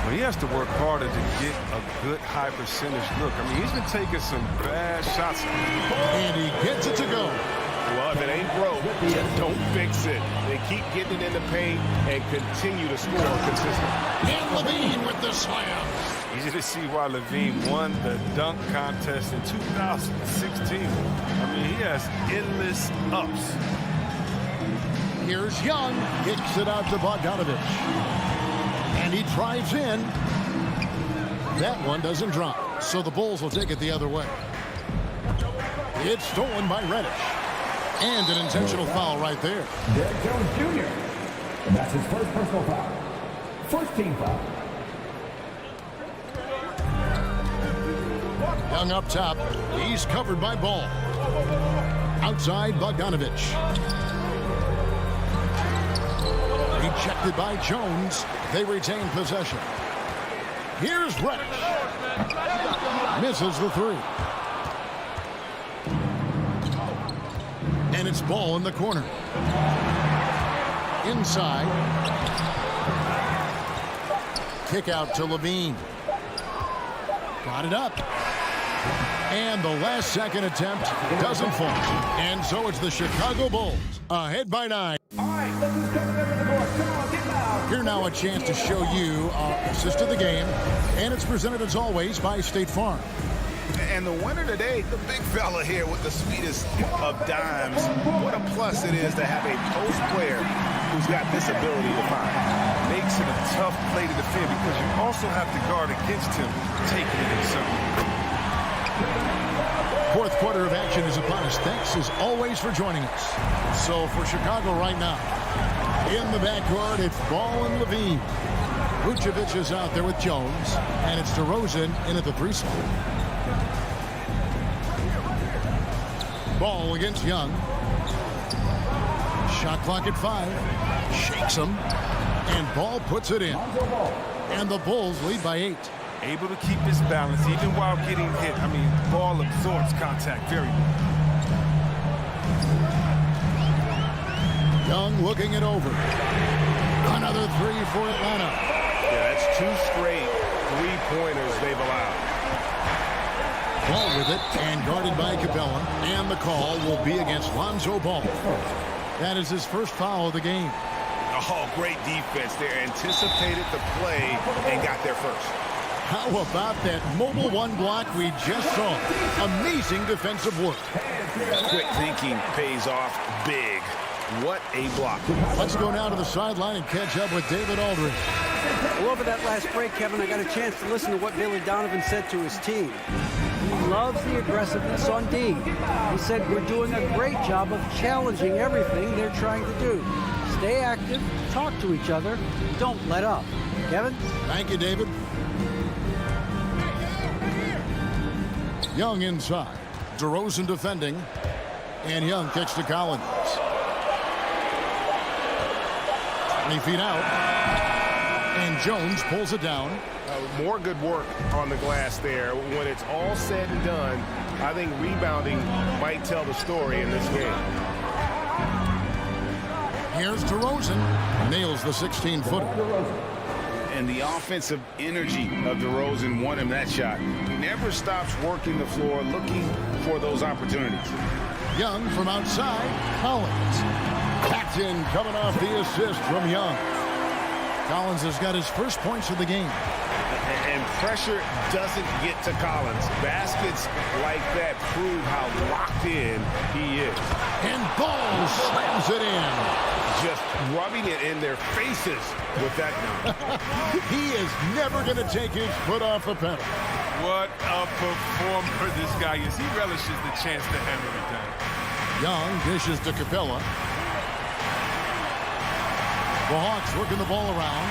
Well, he has to work harder to get a good high percentage look. I mean, he's been taking some bad shots. And he gets it to go. Well, if it ain't broke, don't fix it. They keep getting it in the paint and continue to score consistently. And Levine with the slam. Easy to see why Levine won the dunk contest in 2016. I mean, he has endless ups. Here's Young. Kicks it out to Bogdanovich. And he drives in. That one doesn't drop. So the Bulls will take it the other way. It's stolen by Reddish. And an intentional foul right there. Derek Jones Jr. And that's his first personal foul. First team foul. Young up top. He's covered by Ball. Outside Bogdanovich. Rejected by Jones. They retain possession. Here's Reddish. Misses the 3. And it's Ball in the corner. Inside. Kick out to Levine. Got it up. And the last second attempt doesn't fall. And so it's the Chicago Bulls ahead by 9. All right, look who's coming up in the board. Come on, get loud. Here now a chance to show you our assist of the game. And it's presented as always by State Farm. And the winner today, the big fella here with the sweetest of dimes. What a plus it is to have a post player who's got this ability to find. makes it a tough play to defend because you also have to guard against him taking it himself. Fourth quarter of action is upon us. Thanks as always for joining us. So for Chicago right now, in the backcourt, it's Ball and Levine. Vucevic is out there with Jones, and it's DeRozan in at the 3 spot. Ball against Young. Shot clock at 5. Shakes him, and Ball puts it in. And the Bulls lead by 8. Able to keep his balance even while getting hit. I mean, Ball absorbs contact very well. Young looking it over. Another 3 for Atlanta. Yeah, that's 2 straight 3-pointers they've allowed. Ball with it and guarded by Capella. And the call will be against Lonzo Ball. That is his first foul of the game. Oh, great defense there. Anticipated the play and got there first. How about that mobile 1 block we just saw? Amazing defensive work. Quick thinking pays off big. What a block. Let's go now to the sideline and catch up with David Aldridge. Well, over that last break, Kevin, I got a chance to listen to what Billy Donovan said to his team. He loves the aggressiveness on D. He said we're doing a great job of challenging everything they're trying to do. Stay active, talk to each other, don't let up. Kevin? Thank you, David. Young inside. DeRozan defending. And Young kicks to Collins. 20 feet out. And Jones pulls it down. More good work on the glass there. When it's all said and done, I think rebounding might tell the story in this game. Here's DeRozan. Nails the 16-footer. And the offensive energy of DeRozan won him that shot. He never stops working the floor, looking for those opportunities. Young from outside. Collins. Packed in, coming off the assist from Young. Collins has got his first points of the game. And pressure doesn't get to Collins. Baskets like that prove how locked in he is. And Ball slams it in. Just rubbing it in their faces with that. He is never going to take his foot off the pedal. What a performer this guy is. He relishes the chance to hammer it down. Young dishes to Capella. The Hawks working the ball around.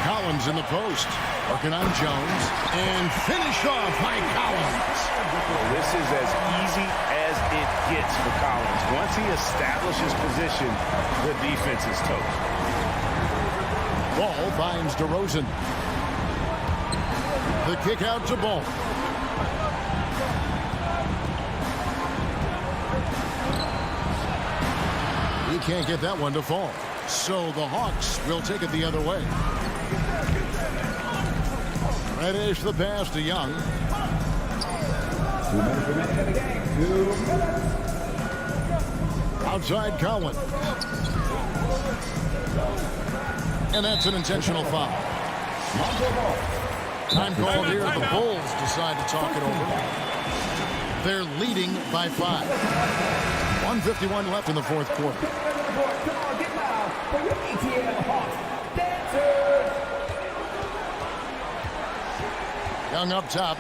Collins in the post. Working on Jones. And finished off by Collins. Well, this is as easy as it gets for Collins. Once he establishes position, the defense is toast. Ball finds DeRozan. The kick out to Ball. He can't get that one to fall. So the Hawks will take it the other way. Reddish the pass to Young. 2 minutes remaining in the game. 2 minutes. Outside Collins. And that's an intentional foul. Time called here. The Bulls decide to talk it over. They're leading by 5. 1:51 left in the fourth quarter. Young up top.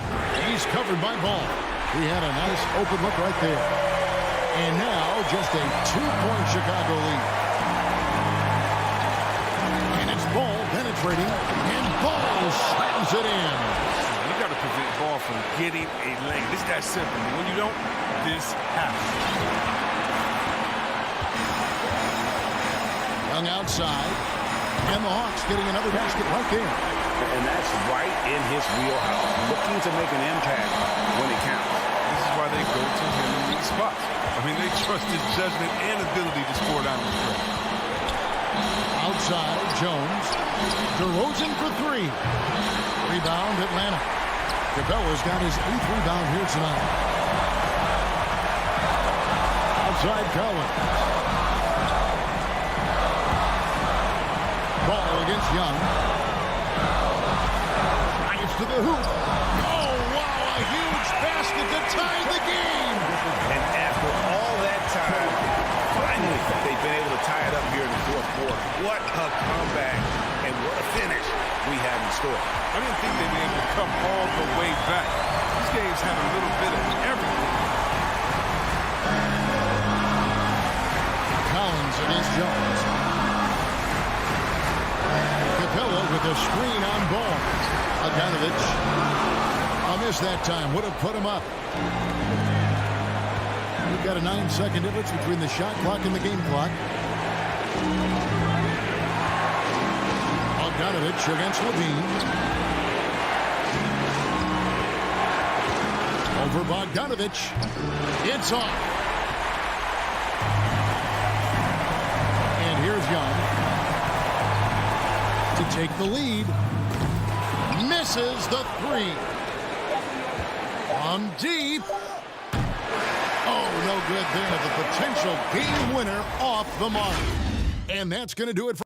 He's covered by Ball. He had a nice open look right there. And now just a 2-point Chicago lead. And it's Ball penetrating. And Ball slams it in. You got to prevent Ball from getting a lane. It's that simple. When you don't, this happens. Young outside. And the Hawks getting another basket right there. And that's right in his wheelhouse. Looking to make an impact when it counts. This is why they go to him in these spots. I mean, they trust his judgment and ability to score down the stretch. Outside, Jones. DeRozan for 3. Rebound, Atlanta. Capella's got his 8th rebound here tonight. Outside, Collins. Ball against Young. Drives to the hoop. Oh, wow, a huge basket to tie the game. And after all that time, finally, they've been able to tie it up story. I didn't think they'd be able to come all the way back. These games had a little bit of everything. Collins against Jones. Capella with a screen on ball. Bogdanovich. A miss that time. Would have put him up. We've got a 9-second difference between the shot clock and the game clock. Bogdanovich against Levine. Over Bogdanovich. It's off. And here's Young to take the lead. Misses the three. From deep. Oh, no good there. The potential game winner off the mark. And that's going to do it for.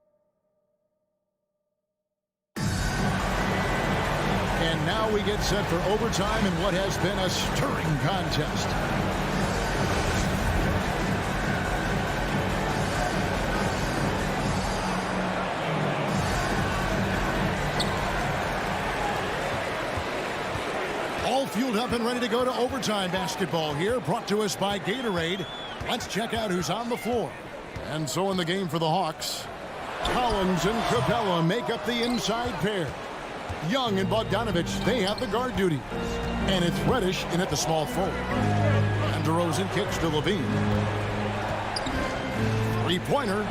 And now we get set for overtime in what has been a stirring contest. All fueled up and ready to go to overtime basketball here, brought to us by Gatorade. Let's check out who's on the floor. And so in the game for the Hawks, Collins and Capella make up the inside pair. Young and Bogdanovich, they have the guard duty. And it's Reddish in at the small forward. And DeRozan kicks to Levine. Three-pointer.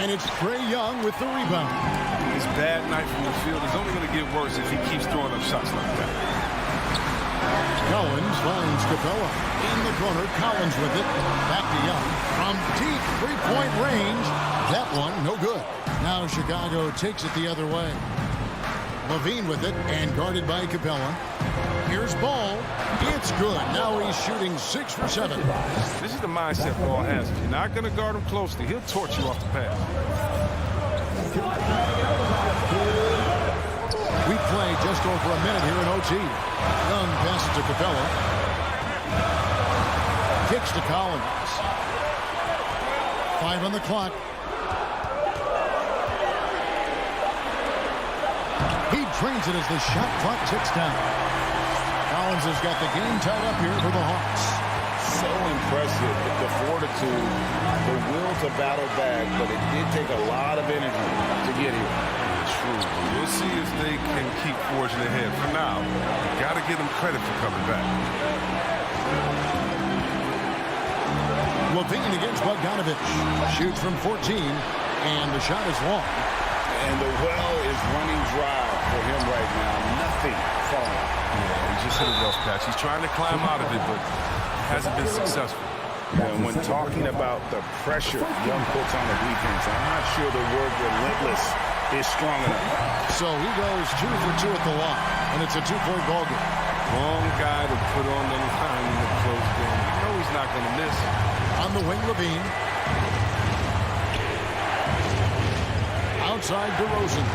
And it's Trae Young with the rebound. His bad night from the field is only going to get worse if he keeps throwing up shots like that. Collins finds Capella in the corner. Collins with it. Back to Young. From deep three-point range. That one, no good. Now Chicago takes it the other way. Levine with it and guarded by Capella. Here's Ball. It's good. Now he's shooting 6 for 7. This is the mindset Ball has. If you're not going to guard him closely, he'll torch you off the pass. We play just over a minute here in OT. Young passes to Capella. Kicks to Collins. 5 on the clock. He drains it as the shot clock ticks down. Collins has got the game tied up here for the Hawks. So impressive. The fortitude, the will to battle back, but it did take a lot of energy to get here. True. We'll see if they can keep forging ahead. For now, got to give them credit for coming back. Levine against Bogdanovich. Shoots from 14, and the shot is long. And the well is running dry for him right now. Nothing falling. Yeah, he just hit a rough patch. He's trying to climb out of it, but hasn't been successful. And when talking about the pressure Young puts on the defense, I'm not sure the word relentless is strong enough. So he goes 2 for 2 at the line, and it's a 2-point ball game. Wrong guy to put on the line in the close game. You know he's not going to miss. On the wing, Levine. Outside DeRozan.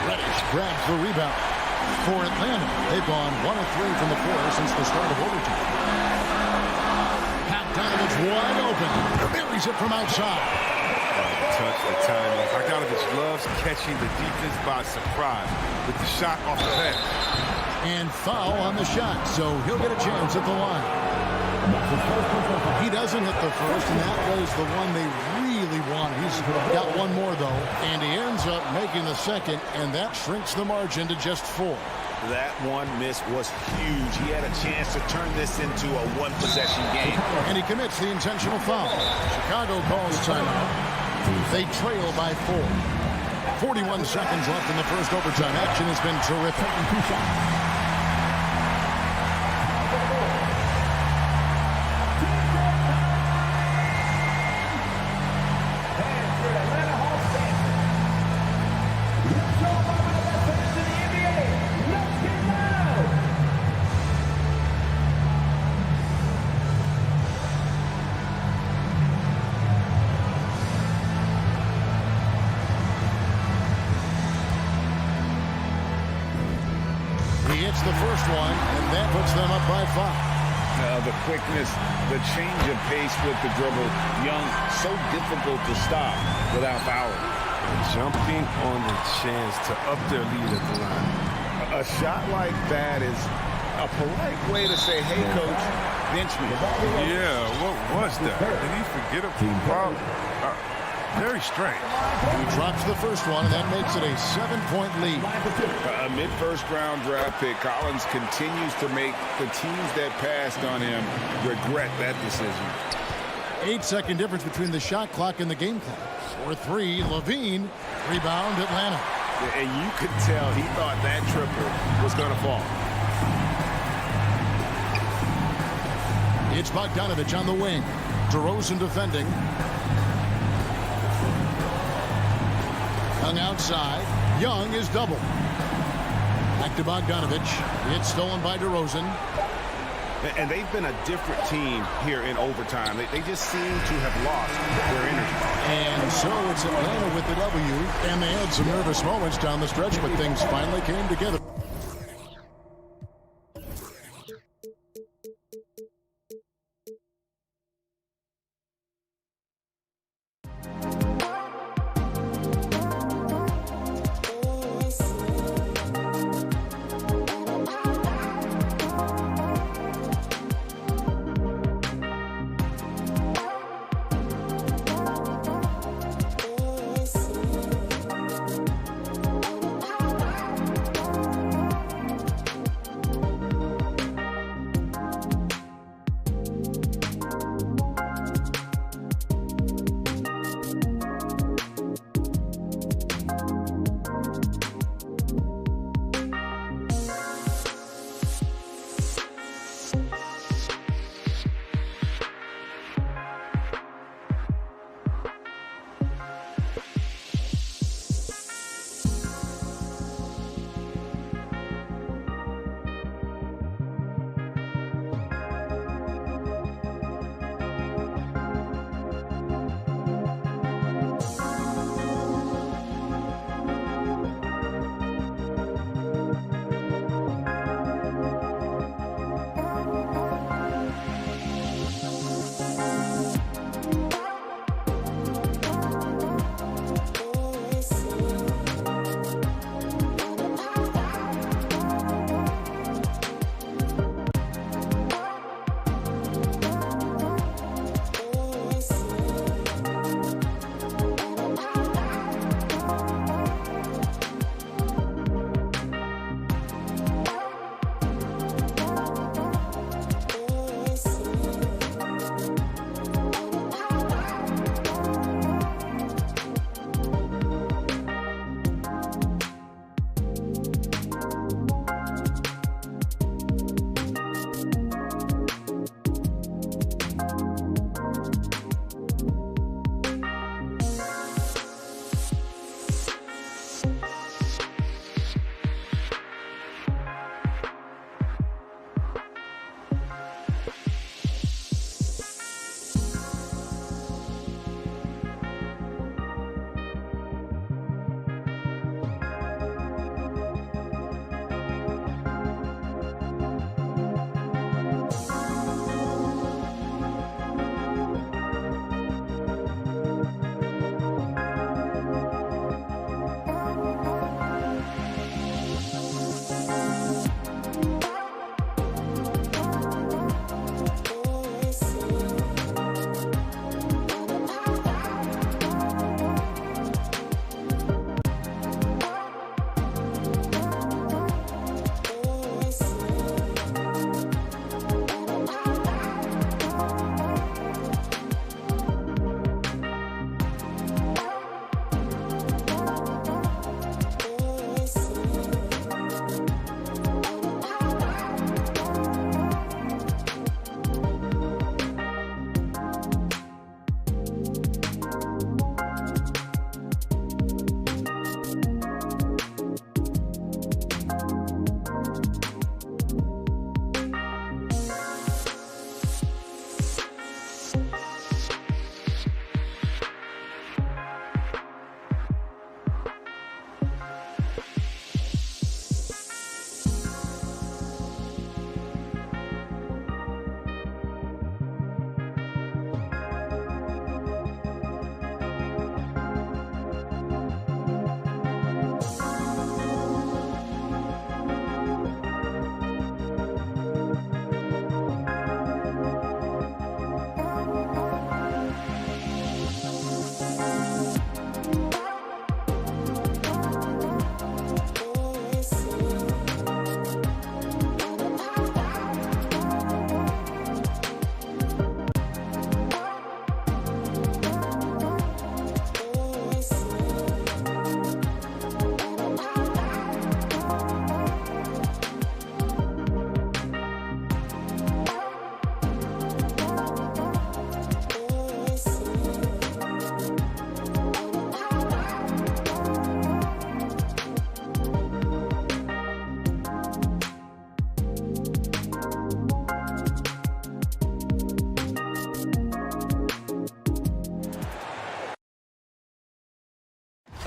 Reddish grabs the rebound for Atlanta. They've gone 1 of 3 from the floor since the start of overtime. Bogdanovich wide open. Buries it from outside. Touch the timing. Bogdanovich loves catching the defense by surprise with the shot off the pass. And foul on the shot, so he'll get a chance at the line. He doesn't hit the first, and that was the one they really wanted. He's got one more, though, and he ends up making the second, and that shrinks the margin to just 4. That one miss was huge. He had a chance to turn this into a one-possession game. And he commits the intentional foul. Chicago calls timeout. They trail by 4. 41 seconds left in the first overtime. Action has been terrific. He hits the first one, and that puts them up by 5. The quickness, the change of pace with the dribble. Young, so difficult to stop without fouling. Jumping on the chance to up their lead at the line. A shot like that is a polite way to say, hey, coach, bench me. Yeah, what was that? Did he forget a foul? Very strange. He drops the first one, and that makes it a 7-point lead. A mid-first round draft pick. Collins continues to make the teams that passed on him regret that decision. 8-second difference between the shot clock and the game clock. 4-3, Levine. Rebound, Atlanta. And you could tell he thought that triple was going to fall. It's Bogdanovich on the wing. DeRozan defending. Young outside. Young is double. Back to Bogdanovich. It's stolen by DeRozan. And they've been a different team here in overtime. They just seem to have lost their energy. And so it's Atlanta with the W. And they had some nervous moments down the stretch, but things finally came together.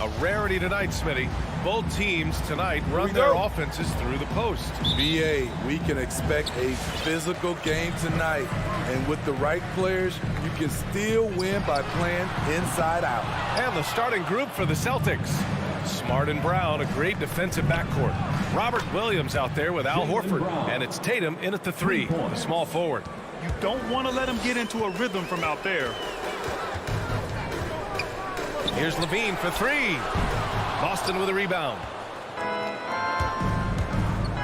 A rarity tonight, Smitty. Both teams tonight run their offenses through the post. BA, we can expect a physical game tonight. And with the right players, you can still win by playing inside out. And the starting group for the Celtics. Smart and Brown, a great defensive backcourt. Robert Williams out there with Al Horford. And it's Tatum in at the 3, the small forward. You don't want to let him get into a rhythm from out there. Here's Levine for 3. Boston with a rebound.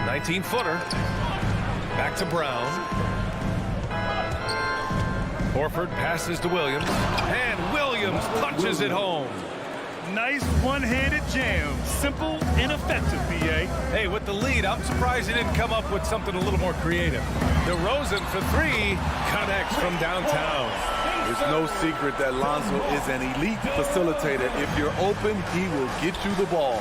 19-footer. Back to Brown. Horford passes to Williams. And Williams punches it home. Nice one-handed jam. Simple and effective, BA. Hey, with the lead, I'm surprised he didn't come up with something a little more creative. DeRozan for 3. Connects from downtown. It's no secret that Lonzo is an elite facilitator. If you're open, he will get you the ball.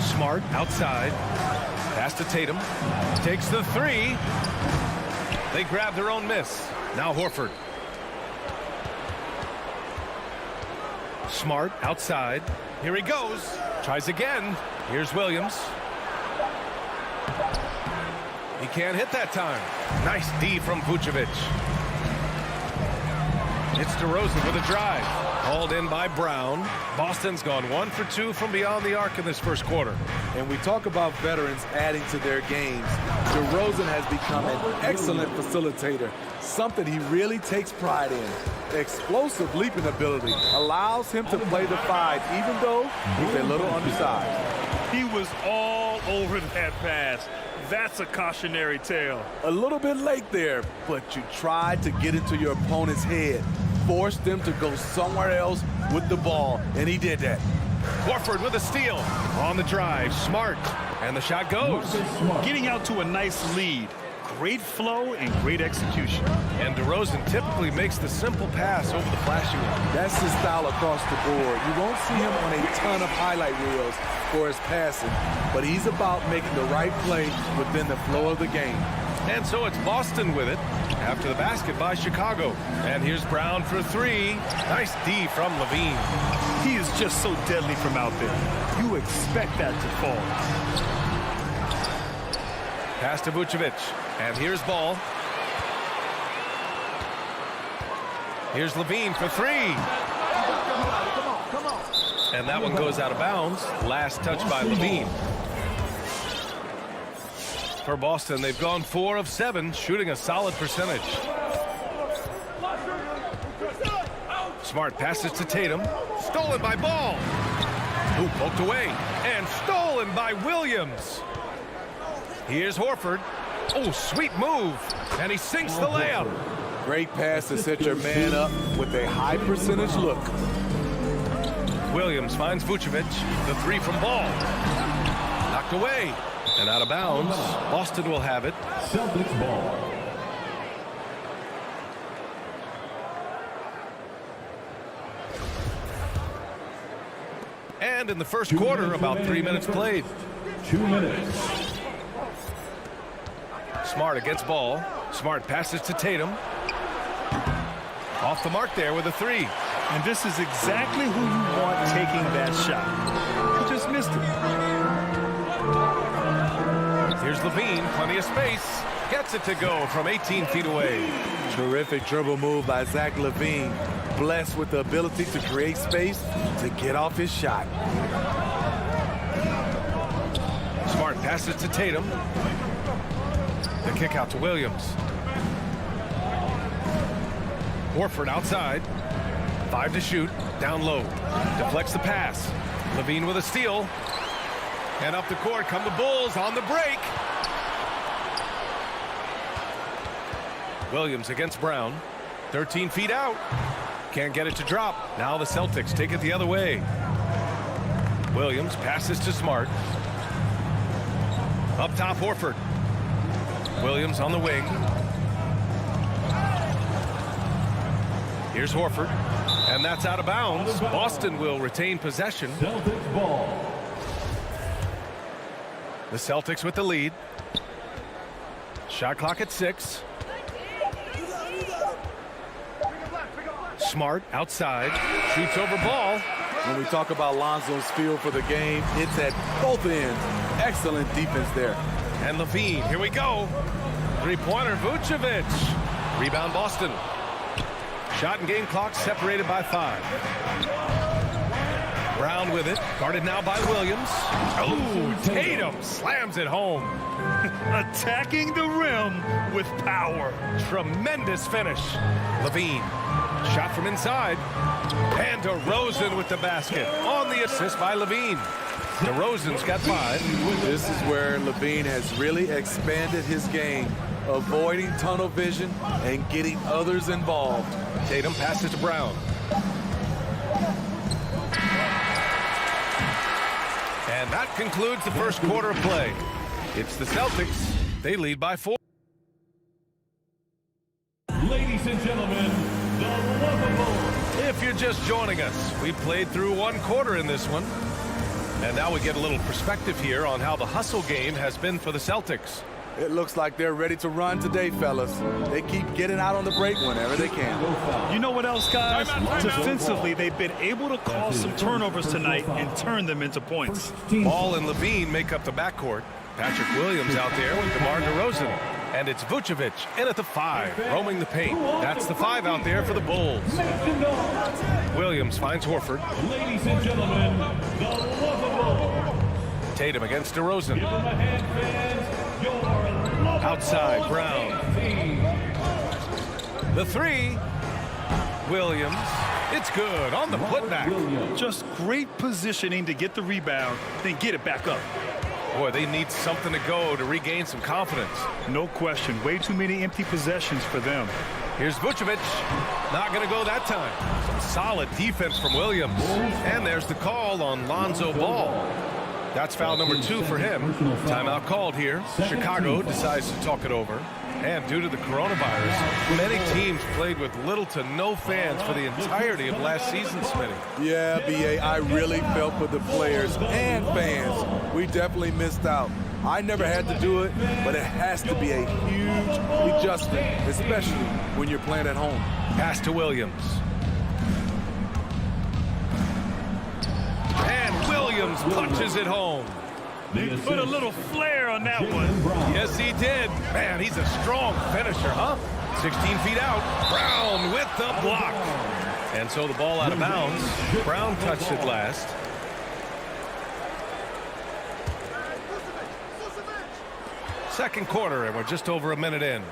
Smart outside. Pass to Tatum. Takes the 3. They grab their own miss. Now Horford. Smart outside. Here he goes. Tries again. Here's Williams. He can't hit that time. Nice D from Vucevic. It's DeRozan with a drive. Called in by Brown. Boston's gone 1 for 2 from beyond the arc in this first quarter. And we talk about veterans adding to their games. DeRozan has become an excellent facilitator, something he really takes pride in. Explosive leaping ability allows him to play the 5, even though he's a little undersized. He was all over that pass. That's a cautionary tale. A little bit late there, but you tried to get into your opponent's head. Forced them to go somewhere else with the ball, and he did that. Horford with a steal. On the drive, Smart. And the shot goes. Getting out to a nice lead. Great flow and great execution. And DeRozan typically makes the simple pass over the flashy one. That's his style across the board. You won't see him on a ton of highlight reels for his passing, but he's about making the right play within the flow of the game. And so it's Boston with it after the basket by Chicago. And here's Brown for 3. Nice D from Levine. He is just so deadly from out there. You expect that to fall. Pass to Vucevic. And here's Ball. Here's Levine for 3. And that one goes out of bounds. Last touch by Levine. For Boston, they've gone 4 of 7, shooting a solid percentage. Smart passes to Tatum. Stolen by Ball. Who poked away. And stolen by Williams. Here's Horford. Oh, sweet move. And he sinks the layup. Great pass to set your man up with a high percentage look. Williams finds Vucevic. The 3 from Ball. Knocked away. And out of bounds. Boston will have it. Celtics ball. And in the first quarter, about 3 minutes played. 2 minutes. Smart against Ball. Smart passes to Tatum. Off the mark there with a 3. And this is exactly who you want taking that shot. He just missed it. Here's Levine, plenty of space. Gets it to go from 18 feet away. Terrific dribble move by Zach LaVine. Blessed with the ability to create space to get off his shot. Smart passes to Tatum. The kick out to Williams. Horford outside. 5 to shoot. Down low. Deflects the pass. Levine with a steal. And up the court come the Bulls on the break. Williams against Brown. 13 feet out. Can't get it to drop. Now the Celtics take it the other way. Williams passes to Smart. Up top, Horford. Williams on the wing. Here's Horford. And that's out of bounds. Boston will retain possession. Celtics ball. The Celtics with the lead. Shot clock at 6. Smart outside, shoots over ball. When we talk about Lonzo's feel for the game, it's at both ends. Excellent defense there. And Levine, here we go. Three-pointer, Vucevic. Rebound, Boston. Shot and game clock separated by 5. Brown with it, guarded now by Williams. Oh, Tatum slams it home. Attacking the rim with power. Tremendous finish. Levine, shot from inside. And DeRozan with the basket. On the assist by Levine. DeRozan's got 5. This is where Levine has really expanded his game, avoiding tunnel vision and getting others involved. Tatum passes to Brown. And that concludes the first quarter of play. It's the Celtics. They lead by 4. Ladies and gentlemen, the lovable. If you're just joining us, we played through one quarter in this one. And now we get a little perspective here on how the hustle game has been for the Celtics. It looks like they're ready to run today, fellas. They keep getting out on the break whenever they can. You know what else, guys? Defensively, they've been able to cause some turnovers tonight and turn them into points. Ball and Levine make up the backcourt. Patrick Williams out there with DeMar DeRozan. And it's Vucevic in at the 5, roaming the paint. That's the 5 out there for the Bulls. Williams finds Horford. Ladies and gentlemen, the lovable. Tatum against DeRozan. Give them a hand, fans. Your lovable Outside, Brown. The 3. Williams. It's good on the putback. Just great positioning to get the rebound, then get it back up. Boy, they need something to go to regain some confidence. No question. Way too many empty possessions for them. Here's Vucevic. Not going to go that time. Some solid defense from Williams. And there's the call on Lonzo Ball. That's foul number 2 for him. Timeout called here. Chicago decides to talk it over. And due to the coronavirus, many teams played with little to no fans for the entirety of last season, Smitty. Yeah, B.A., I really felt for the players and fans. We definitely missed out. I never had to do it, but it has to be a huge adjustment, especially when you're playing at home. Pass to Williams. And Williams punches it home. They put a little flair on that one. Yes, he did. Man, he's a strong finisher, huh? 16 feet out. Brown with the block. And so the ball out of bounds. Brown touched it last. Second quarter, and we're just over a minute in.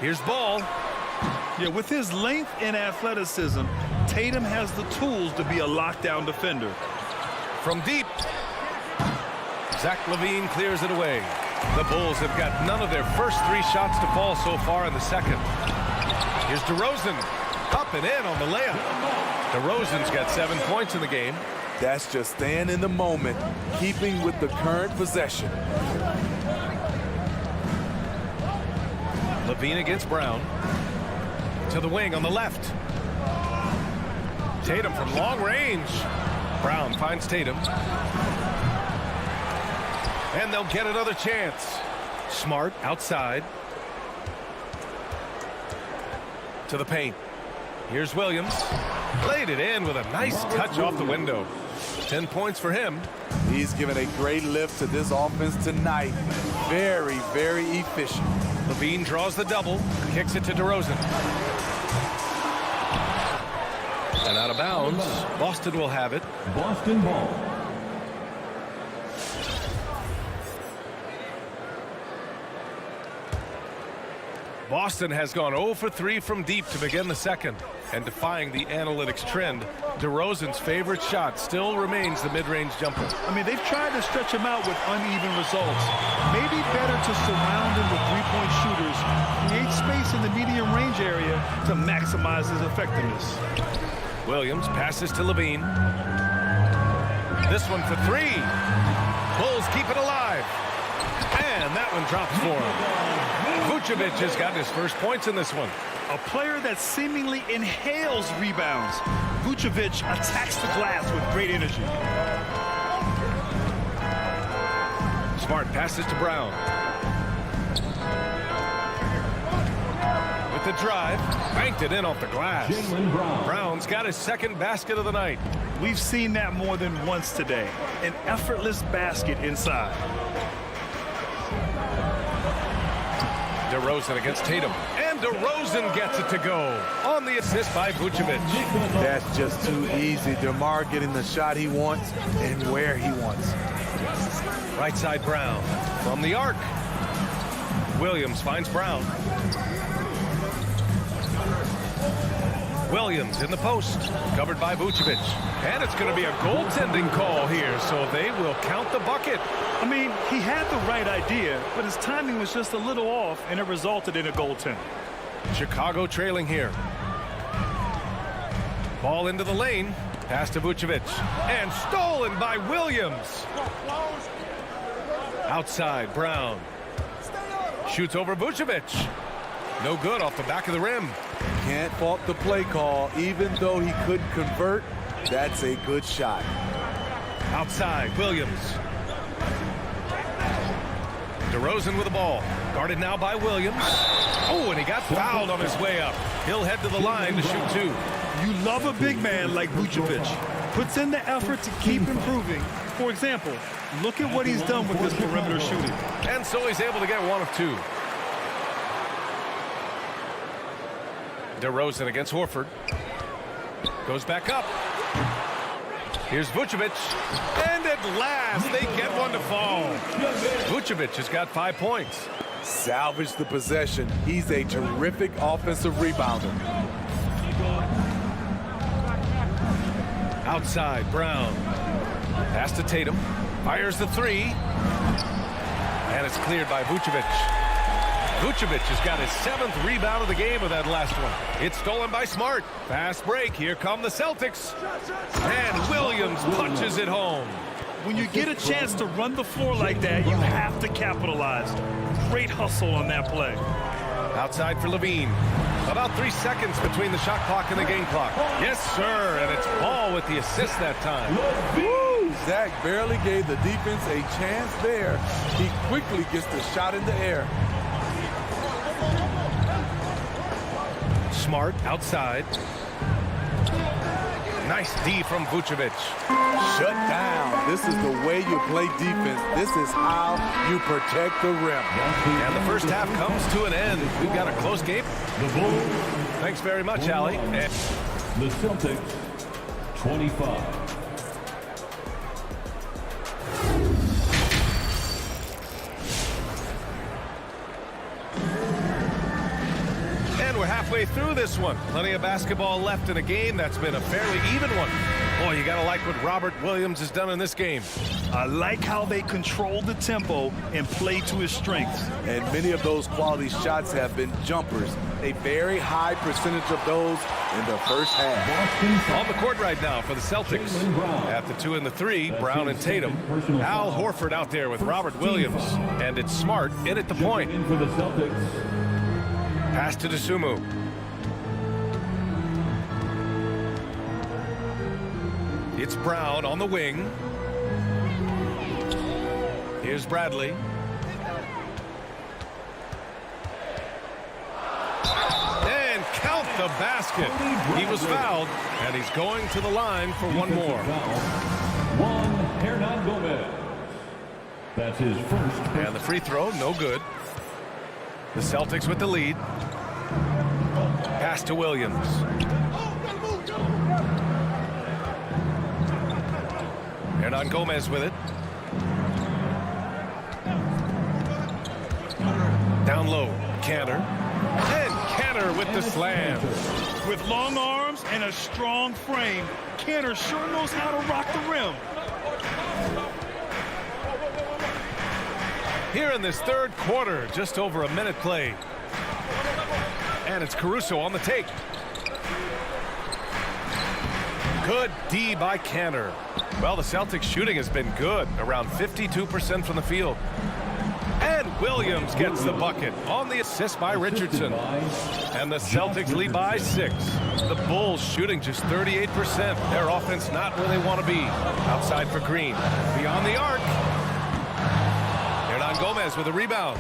Here's Ball. Yeah, with his length and athleticism, Tatum has the tools to be a lockdown defender. From deep, Zach LaVine clears it away. The Bulls have got none of their first 3 shots to fall so far in the second. Here's DeRozan, up and in on the layup. DeRozan's got 7 points in the game. That's just staying in the moment, keeping with the current possession. LaVine against Brown. To the wing on the left. Tatum from long range. Brown finds Tatum. And they'll get another chance. Smart outside. To the paint. Here's Williams. Laid it in with a nice touch off the window. 10 points for him. He's given a great lift to this offense tonight. Very, very efficient. LaVine draws the double. Kicks it to DeRozan. And out of bounds. Boston will have it. Boston ball. Boston has gone 0 for 3 from deep to begin the second. And defying the analytics trend, DeRozan's favorite shot still remains the mid-range jumper. I mean, they've tried to stretch him out with uneven results. Maybe better to surround him with three-point shooters, create space in the medium range area to maximize his effectiveness. Williams passes to LaVine. This one for 3. Bulls keep it alive. And that one drops for him. Vucevic has gotten his first points in this one. A player that seemingly inhales rebounds. Vucevic attacks the glass with great energy. Smart passes to Brown. with the drive. Banked it in off the glass. Brown's got his second basket of the night. We've seen that more than once today. An effortless basket inside. DeRozan against Tatum. And DeRozan gets it to go on the assist by Vucevic. That's just too easy. DeMar getting the shot he wants and where he wants. Right side Brown from the arc. Williams finds Brown. Williams in the post, covered by Vucevic. And it's going to be a goaltending call here, so they will count the bucket. I mean, he had the right idea, but his timing was just a little off, and it resulted in a goaltend. Chicago trailing here. Ball into the lane. Pass to Vucevic. And stolen by Williams. Outside, Brown. Shoots over Vucevic. No good off the back of the rim. Can't fault the play call. Even though he couldn't convert, that's a good shot. Outside, Williams. DeRozan with the ball. Guarded now by Williams. Oh, and he got fouled on his way up. He'll head to the line to shoot two. You love a big man like Vucevic. Puts in the effort to keep improving. For example, look at what he's done with this perimeter shooting. And so he's able to get one of two. DeRozan against Horford. Goes back up. Here's Vucevic. And at last, they get one to fall. Vucevic has got 5 points. Salvage the possession. He's a terrific offensive rebounder. Outside, Brown. Pass to Tatum. Fires the three. And it's cleared by Vucevic. Vucevic has got his 7th rebound of the game with that last one. It's stolen by Smart. Fast break. Here come the Celtics. And Williams punches it home. When you get a chance to run the floor like that, you have to capitalize. Great hustle on that play. Outside for Levine. About 3 seconds between the shot clock and the game clock. Yes, sir. And it's Paul with the assist that time. Woo! Zach barely gave the defense a chance there. He quickly gets the shot in the air. Smart outside. Nice D from Vucevic. Shut down. This is the way you play defense. This is how you protect the rim. And the first half comes to an end. We've got a close game. Thanks very much, Allie. And the Celtics, 25. we're halfway through this one. Plenty of basketball left in a game that's been a fairly even one. Boy, you gotta like what Robert Williams has done in this game. I like how they control the tempo and play to his strengths. And many of those quality shots have been jumpers. A very high percentage of those in the first half. On the court right now for the Celtics. At the 2 and the 3, Brown and Tatum. Al Horford out there with Robert Williams. And it's Smart in at the point. For the Celtics. Pass to Dosunmu. It's Brown on the wing. Here's Bradley. And count the basket. He was fouled, and he's going to the line for one more. Hernan Gomez. That's his first. And the free throw, no good. The Celtics with the lead. Pass to Williams. Hernan Gomez with it. Down low, Cantor. And Cantor with the slam. With long arms and a strong frame, Cantor sure knows how to rock the rim. Here in this third quarter, just over a minute played. And it's Caruso on the take. Good D by Cantor. Well, the Celtics shooting has been good, around 52% from the field. And Williams gets the bucket on the assist by Richardson. And the Celtics lead by 6. The Bulls shooting just 38%. Their offense not where they want to be. Outside for Green. Beyond the arc. Hernan Gomez with a rebound.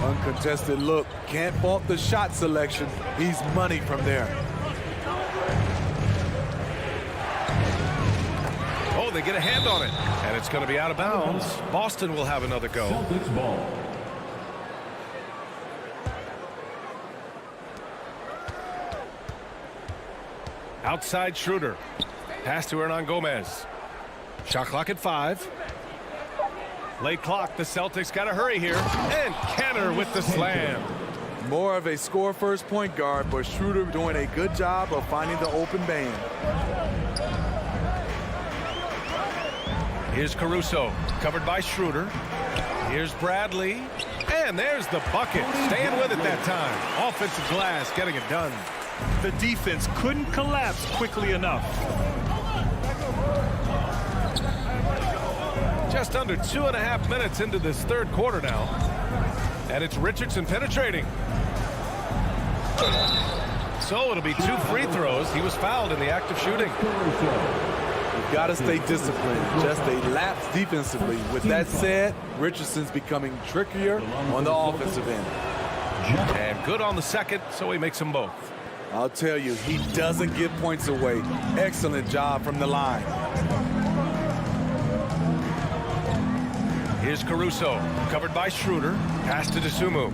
Uncontested look. Can't fault the shot selection. He's money from there. Oh, they get a hand on it. And it's going to be out of bounds. Boston will have another go. Celtics ball. Outside Schroeder. Pass to Hernan Gomez. Shot clock at 5. Late clock. The Celtics got to hurry here. And Kenner with the slam. More of a score-first point guard, but Schroeder doing a good job of finding the open man. Here's Caruso, covered by Schroeder. Here's Bradley. And there's the bucket. Staying with it that time. Offensive glass, getting it done. The defense couldn't collapse quickly enough. Just under 2.5 minutes into this third quarter now. And it's Richardson penetrating. So it'll be 2 free throws. He was fouled in the act of shooting. You've got to stay disciplined. Just a lapse defensively. With that said, Richardson's becoming trickier on the offensive end. And good on the second, so he makes them both. I'll tell you, he doesn't give points away. Excellent job from the line. Here's Caruso, covered by Schroeder. Pass to DeSumo.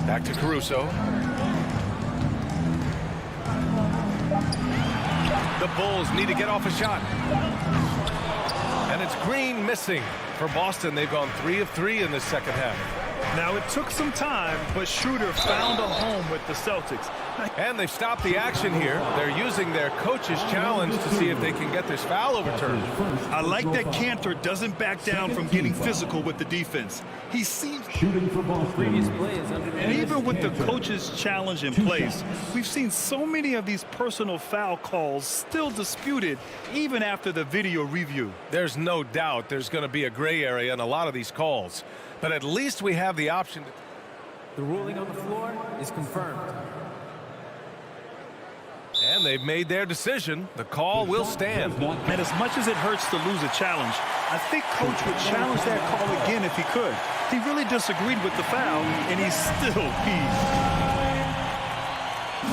Back to Caruso. The Bulls need to get off a shot. And it's Green missing. For Boston, they've gone 3 of 3 in this second half. Now, it took some time, but Schroeder found a home with the Celtics. And they've stopped the action here. They're using their coach's challenge to see if they can get this foul overturned. I like that Cantor doesn't back down from getting physical with the defense. He seems Shooting for Boston. and even with the coach's challenge in place, we've seen so many of these personal foul calls still disputed even after the video review. There's no doubt there's going to be a gray area in a lot of these calls. But at least we have the option. The ruling on the floor is confirmed. And they've made their decision. The call will stand. And as much as it hurts to lose a challenge, I think Coach would challenge that call again if he could. He really disagreed with the foul, and he's still peeved.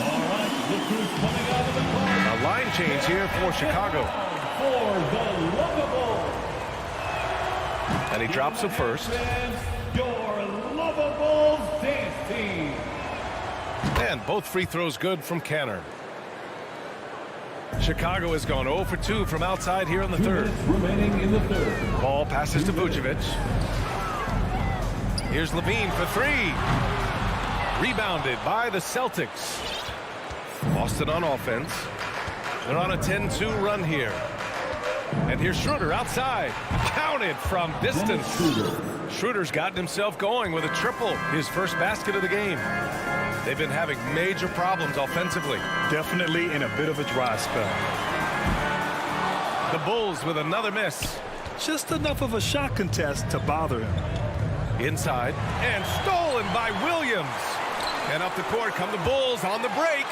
All right, this is coming out of the corner. A line change here for Chicago. For the lovable. And he drops the first. Your lovable dance team. And both free throws good from Canner. Chicago has gone 0 for 2 from outside here in the third. Remaining in the third. Ball passes to Vucevic. Here's Levine for 3. Rebounded by the Celtics. Boston on offense. They're on a 10-2 run here. And here's Schroeder outside. Counted from distance. Schroeder's gotten himself going with a triple. His first basket of the game. They've been having major problems offensively. Definitely in a bit of a dry spell. The Bulls with another miss. Just enough of a shot contest to bother him. Inside. And stolen by Williams. And up the court come the Bulls on the break.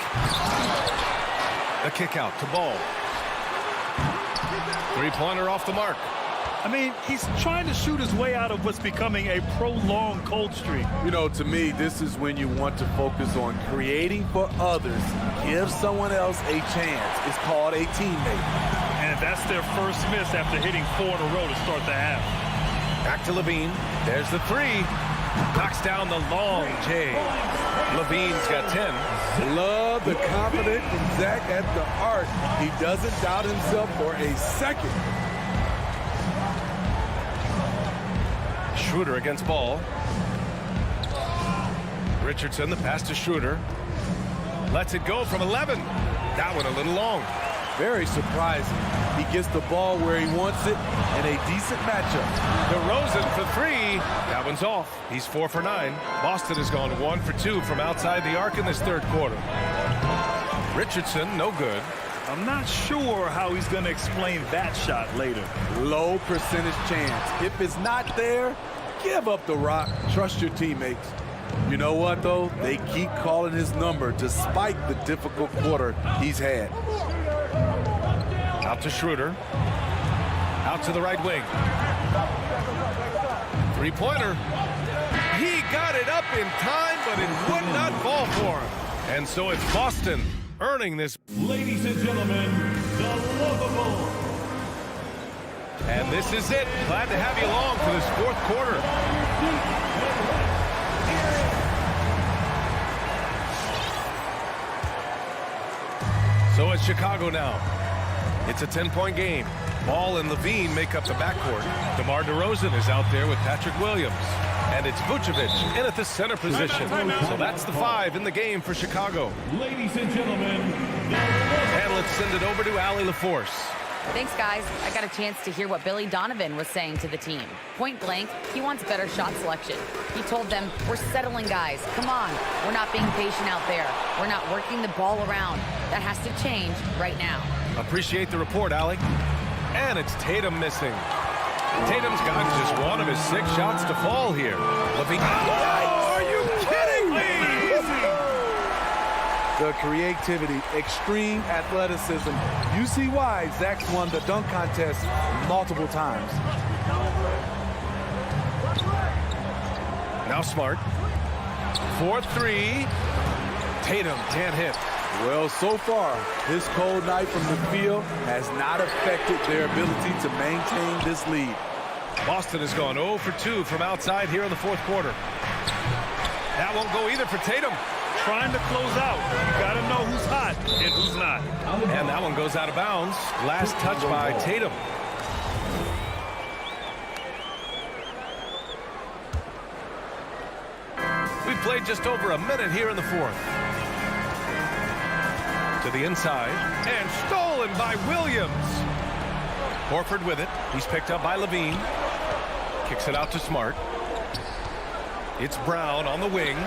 The kick out to Ball. Three-pointer off the mark. I mean, he's trying to shoot his way out of what's becoming a prolonged cold streak. You know, to me, this is when you want to focus on creating for others. Give someone else a chance. It's called a teammate. And that's their first miss after hitting 4 in a row to start the half. Back to Levine. There's the 3. Knocks down the long J. Levine's got 10. Love the confidence from Zach at the arc. He doesn't doubt himself for a second. Schroeder against Ball. Richardson, the pass to Schroeder. Lets it go from 11. That one a little long. Very surprising. He gets the ball where he wants it and a decent matchup. DeRozan for 3. That one's off. He's 4 for 9. Boston has gone 1 for 2 from outside the arc in this third quarter. Richardson, no good. I'm not sure how he's going to explain that shot later. Low percentage chance. If it's not there, give up the rock. Trust your teammates. You know what, though? They keep calling his number despite the difficult quarter he's had. Out to Schroeder. Out to the right wing. Three-pointer. He got it up in time, but it would not fall for him. And so it's Boston earning this. Ladies and gentlemen, the lovable. And this is it. Glad to have you along for this fourth quarter. So it's Chicago now. It's a 10-point game. Ball and Levine make up the backcourt. DeMar DeRozan is out there with Patrick Williams. And it's Vucevic in at the center position. So that's the 5 in the game for Chicago. Ladies and gentlemen, and let's send it over to Allie LaForce. Thanks, guys. I got a chance to hear what Billy Donovan was saying to the team. Point blank, he wants better shot selection. He told them, we're settling, guys. Come on. We're not being patient out there. We're not working the ball around. That has to change right now. Appreciate the report, Allie. And it's Tatum missing. Tatum's got just one of his 6 shots to fall here. Levine. Oh, are you kidding me? The creativity, extreme athleticism. You see why Zach's won the dunk contest multiple times. Now Smart. 4-3. Tatum can't hit. Well, so far, this cold night from the field has not affected their ability to maintain this lead. Boston has gone 0 for 2 from outside here in the fourth quarter. That won't go either for Tatum. Trying to close out. You got to know who's hot and who's not. And that one goes out of bounds. Last touch by Tatum. We've played just over a minute here in the fourth. To the inside. And stolen by Williams. Horford with it. He's picked up by Levine. Kicks it out to Smart. It's Brown on the wing.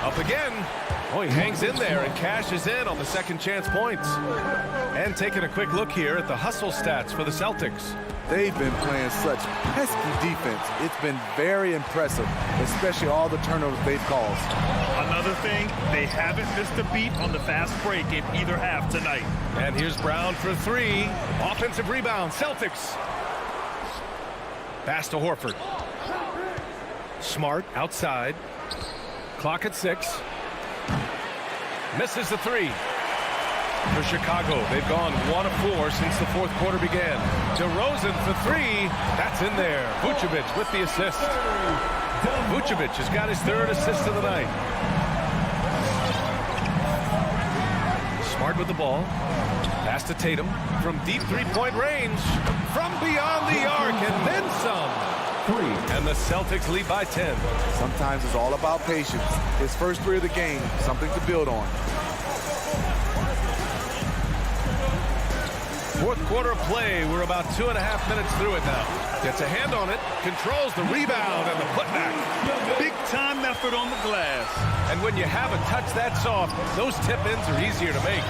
Up again. Oh, he hangs in there and cashes in on the second chance points. And taking a quick look here at the hustle stats for the Celtics. They've been playing such pesky defense. It's been very impressive, especially all the turnovers they've caused. Another thing, they haven't missed a beat on the fast break in either half tonight. And here's Brown for 3. Offensive rebound, Celtics. Pass to Horford. Smart outside. Clock at 6. Misses the 3. For Chicago, they've gone 1 of 4 since the fourth quarter began. DeRozan for 3. That's in there. Vucevic with the assist. Vucevic has got his 3rd assist of the night. Smart with the ball. Pass to Tatum from deep 3-point range. From beyond the arc and then some. 3. And the Celtics lead by 10. Sometimes it's all about patience. His first 3 of the game, something to build on. Fourth quarter of play. We're about 2.5 minutes through it now. Gets a hand on it. Controls the rebound and the putback. Big time effort on the glass. And when you have a touch that soft, those tip-ins are easier to make.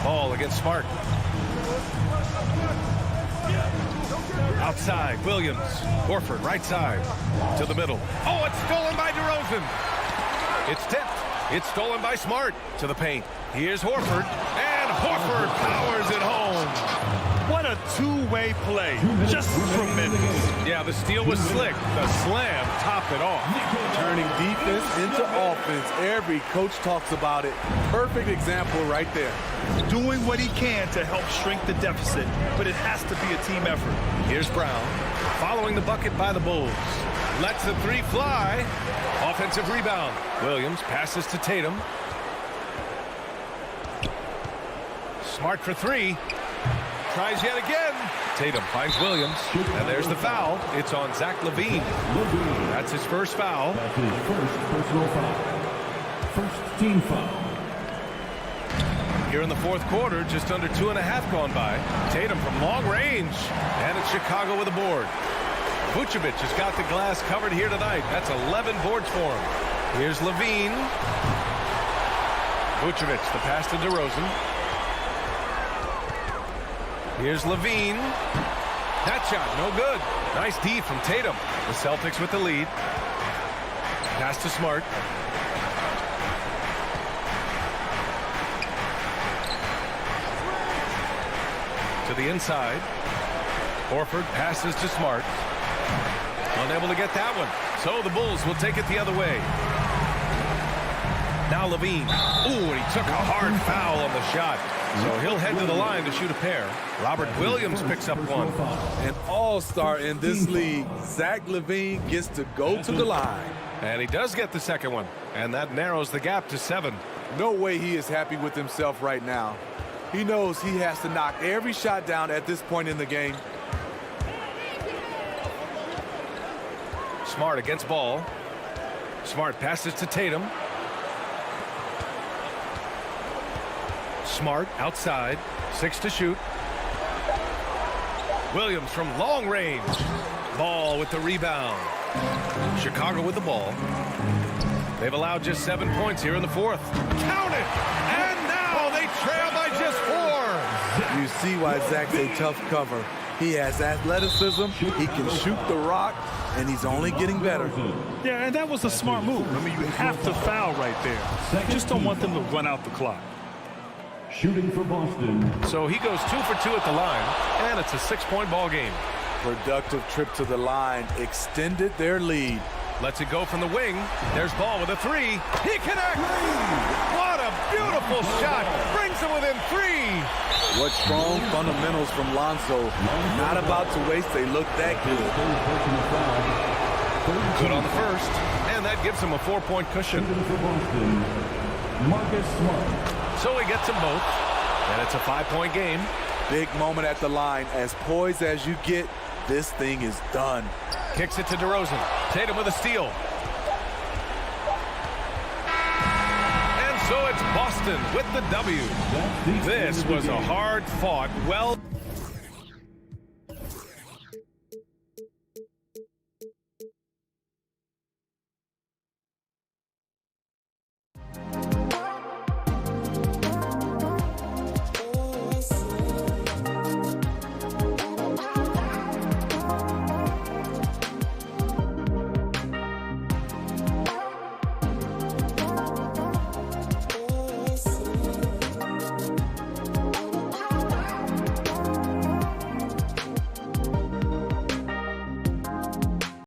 Ball against Smart. Outside, Williams. Horford, right side. To the middle. Oh, it's stolen by DeRozan. It's tipped. It's stolen by Smart. To the paint. Here's Horford. And Horford powers it home. What a two-way play. Just tremendous. Yeah, the steal was slick. The slam topped it off. Turning defense into offense. Every coach talks about it. Perfect example right there. Doing what he can to help shrink the deficit, but it has to be a team effort. Here's Brown. Following the bucket by the Bulls. Lets the 3 fly. Offensive rebound. Williams passes to Tatum. Smart for 3. Tries yet again. Tatum finds Williams. And there's the foul. It's on Zach LaVine. That's his first foul. That's his first personal foul. First team foul. Here in the fourth quarter, just under 2.5 gone by. Tatum from long range. And it's Chicago with a board. Vucevic has got the glass covered here tonight. That's 11 boards for him. Here's Levine. Vucevic, the pass to DeRozan. Here's Levine. That shot, no good. Nice D from Tatum. The Celtics with the lead. Pass to Smart. To the inside. Horford passes to Smart. Unable to get that one. So the Bulls will take it the other way. Now Levine. Ooh, and he took a hard foul on the shot. So he'll head to the line to shoot a pair. Robert Williams picks up one. An all-star in this league. Zach LaVine gets to go to the line. And he does get the second one. And that narrows the gap to 7. No way he is happy with himself right now. He knows he has to knock every shot down at this point in the game. Smart against ball. Smart passes to Tatum. Smart outside. 6 to shoot. Williams from long range. Ball with the rebound. Chicago with the ball. They've allowed just 7 points here in the fourth. Count it! And now they trail by just 4. You see why Zach's a tough cover. He has athleticism, he can shoot the rock, and he's only getting better. Yeah, and that was a smart move. I mean, you have to foul right there. You just don't want them to run out the clock. Shooting for Boston. So he goes 2 for 2 at the line, and it's a 6-point ball game. Productive trip to the line, extended their lead. Lets it go from the wing. There's Ball with a 3. He connects! What a beautiful shot! Brings him within 3. What strong fundamentals from Lonzo. Not about to waste, they look that good. Good on the first, and that gives him a 4-point cushion. Marcus Smart. So he gets them both, and it's a 5-point game. Big moment at the line. As poised as you get, this thing is done. Kicks it to DeRozan. Tatum with a steal. And so it's Boston with the W. This was a hard-fought, well...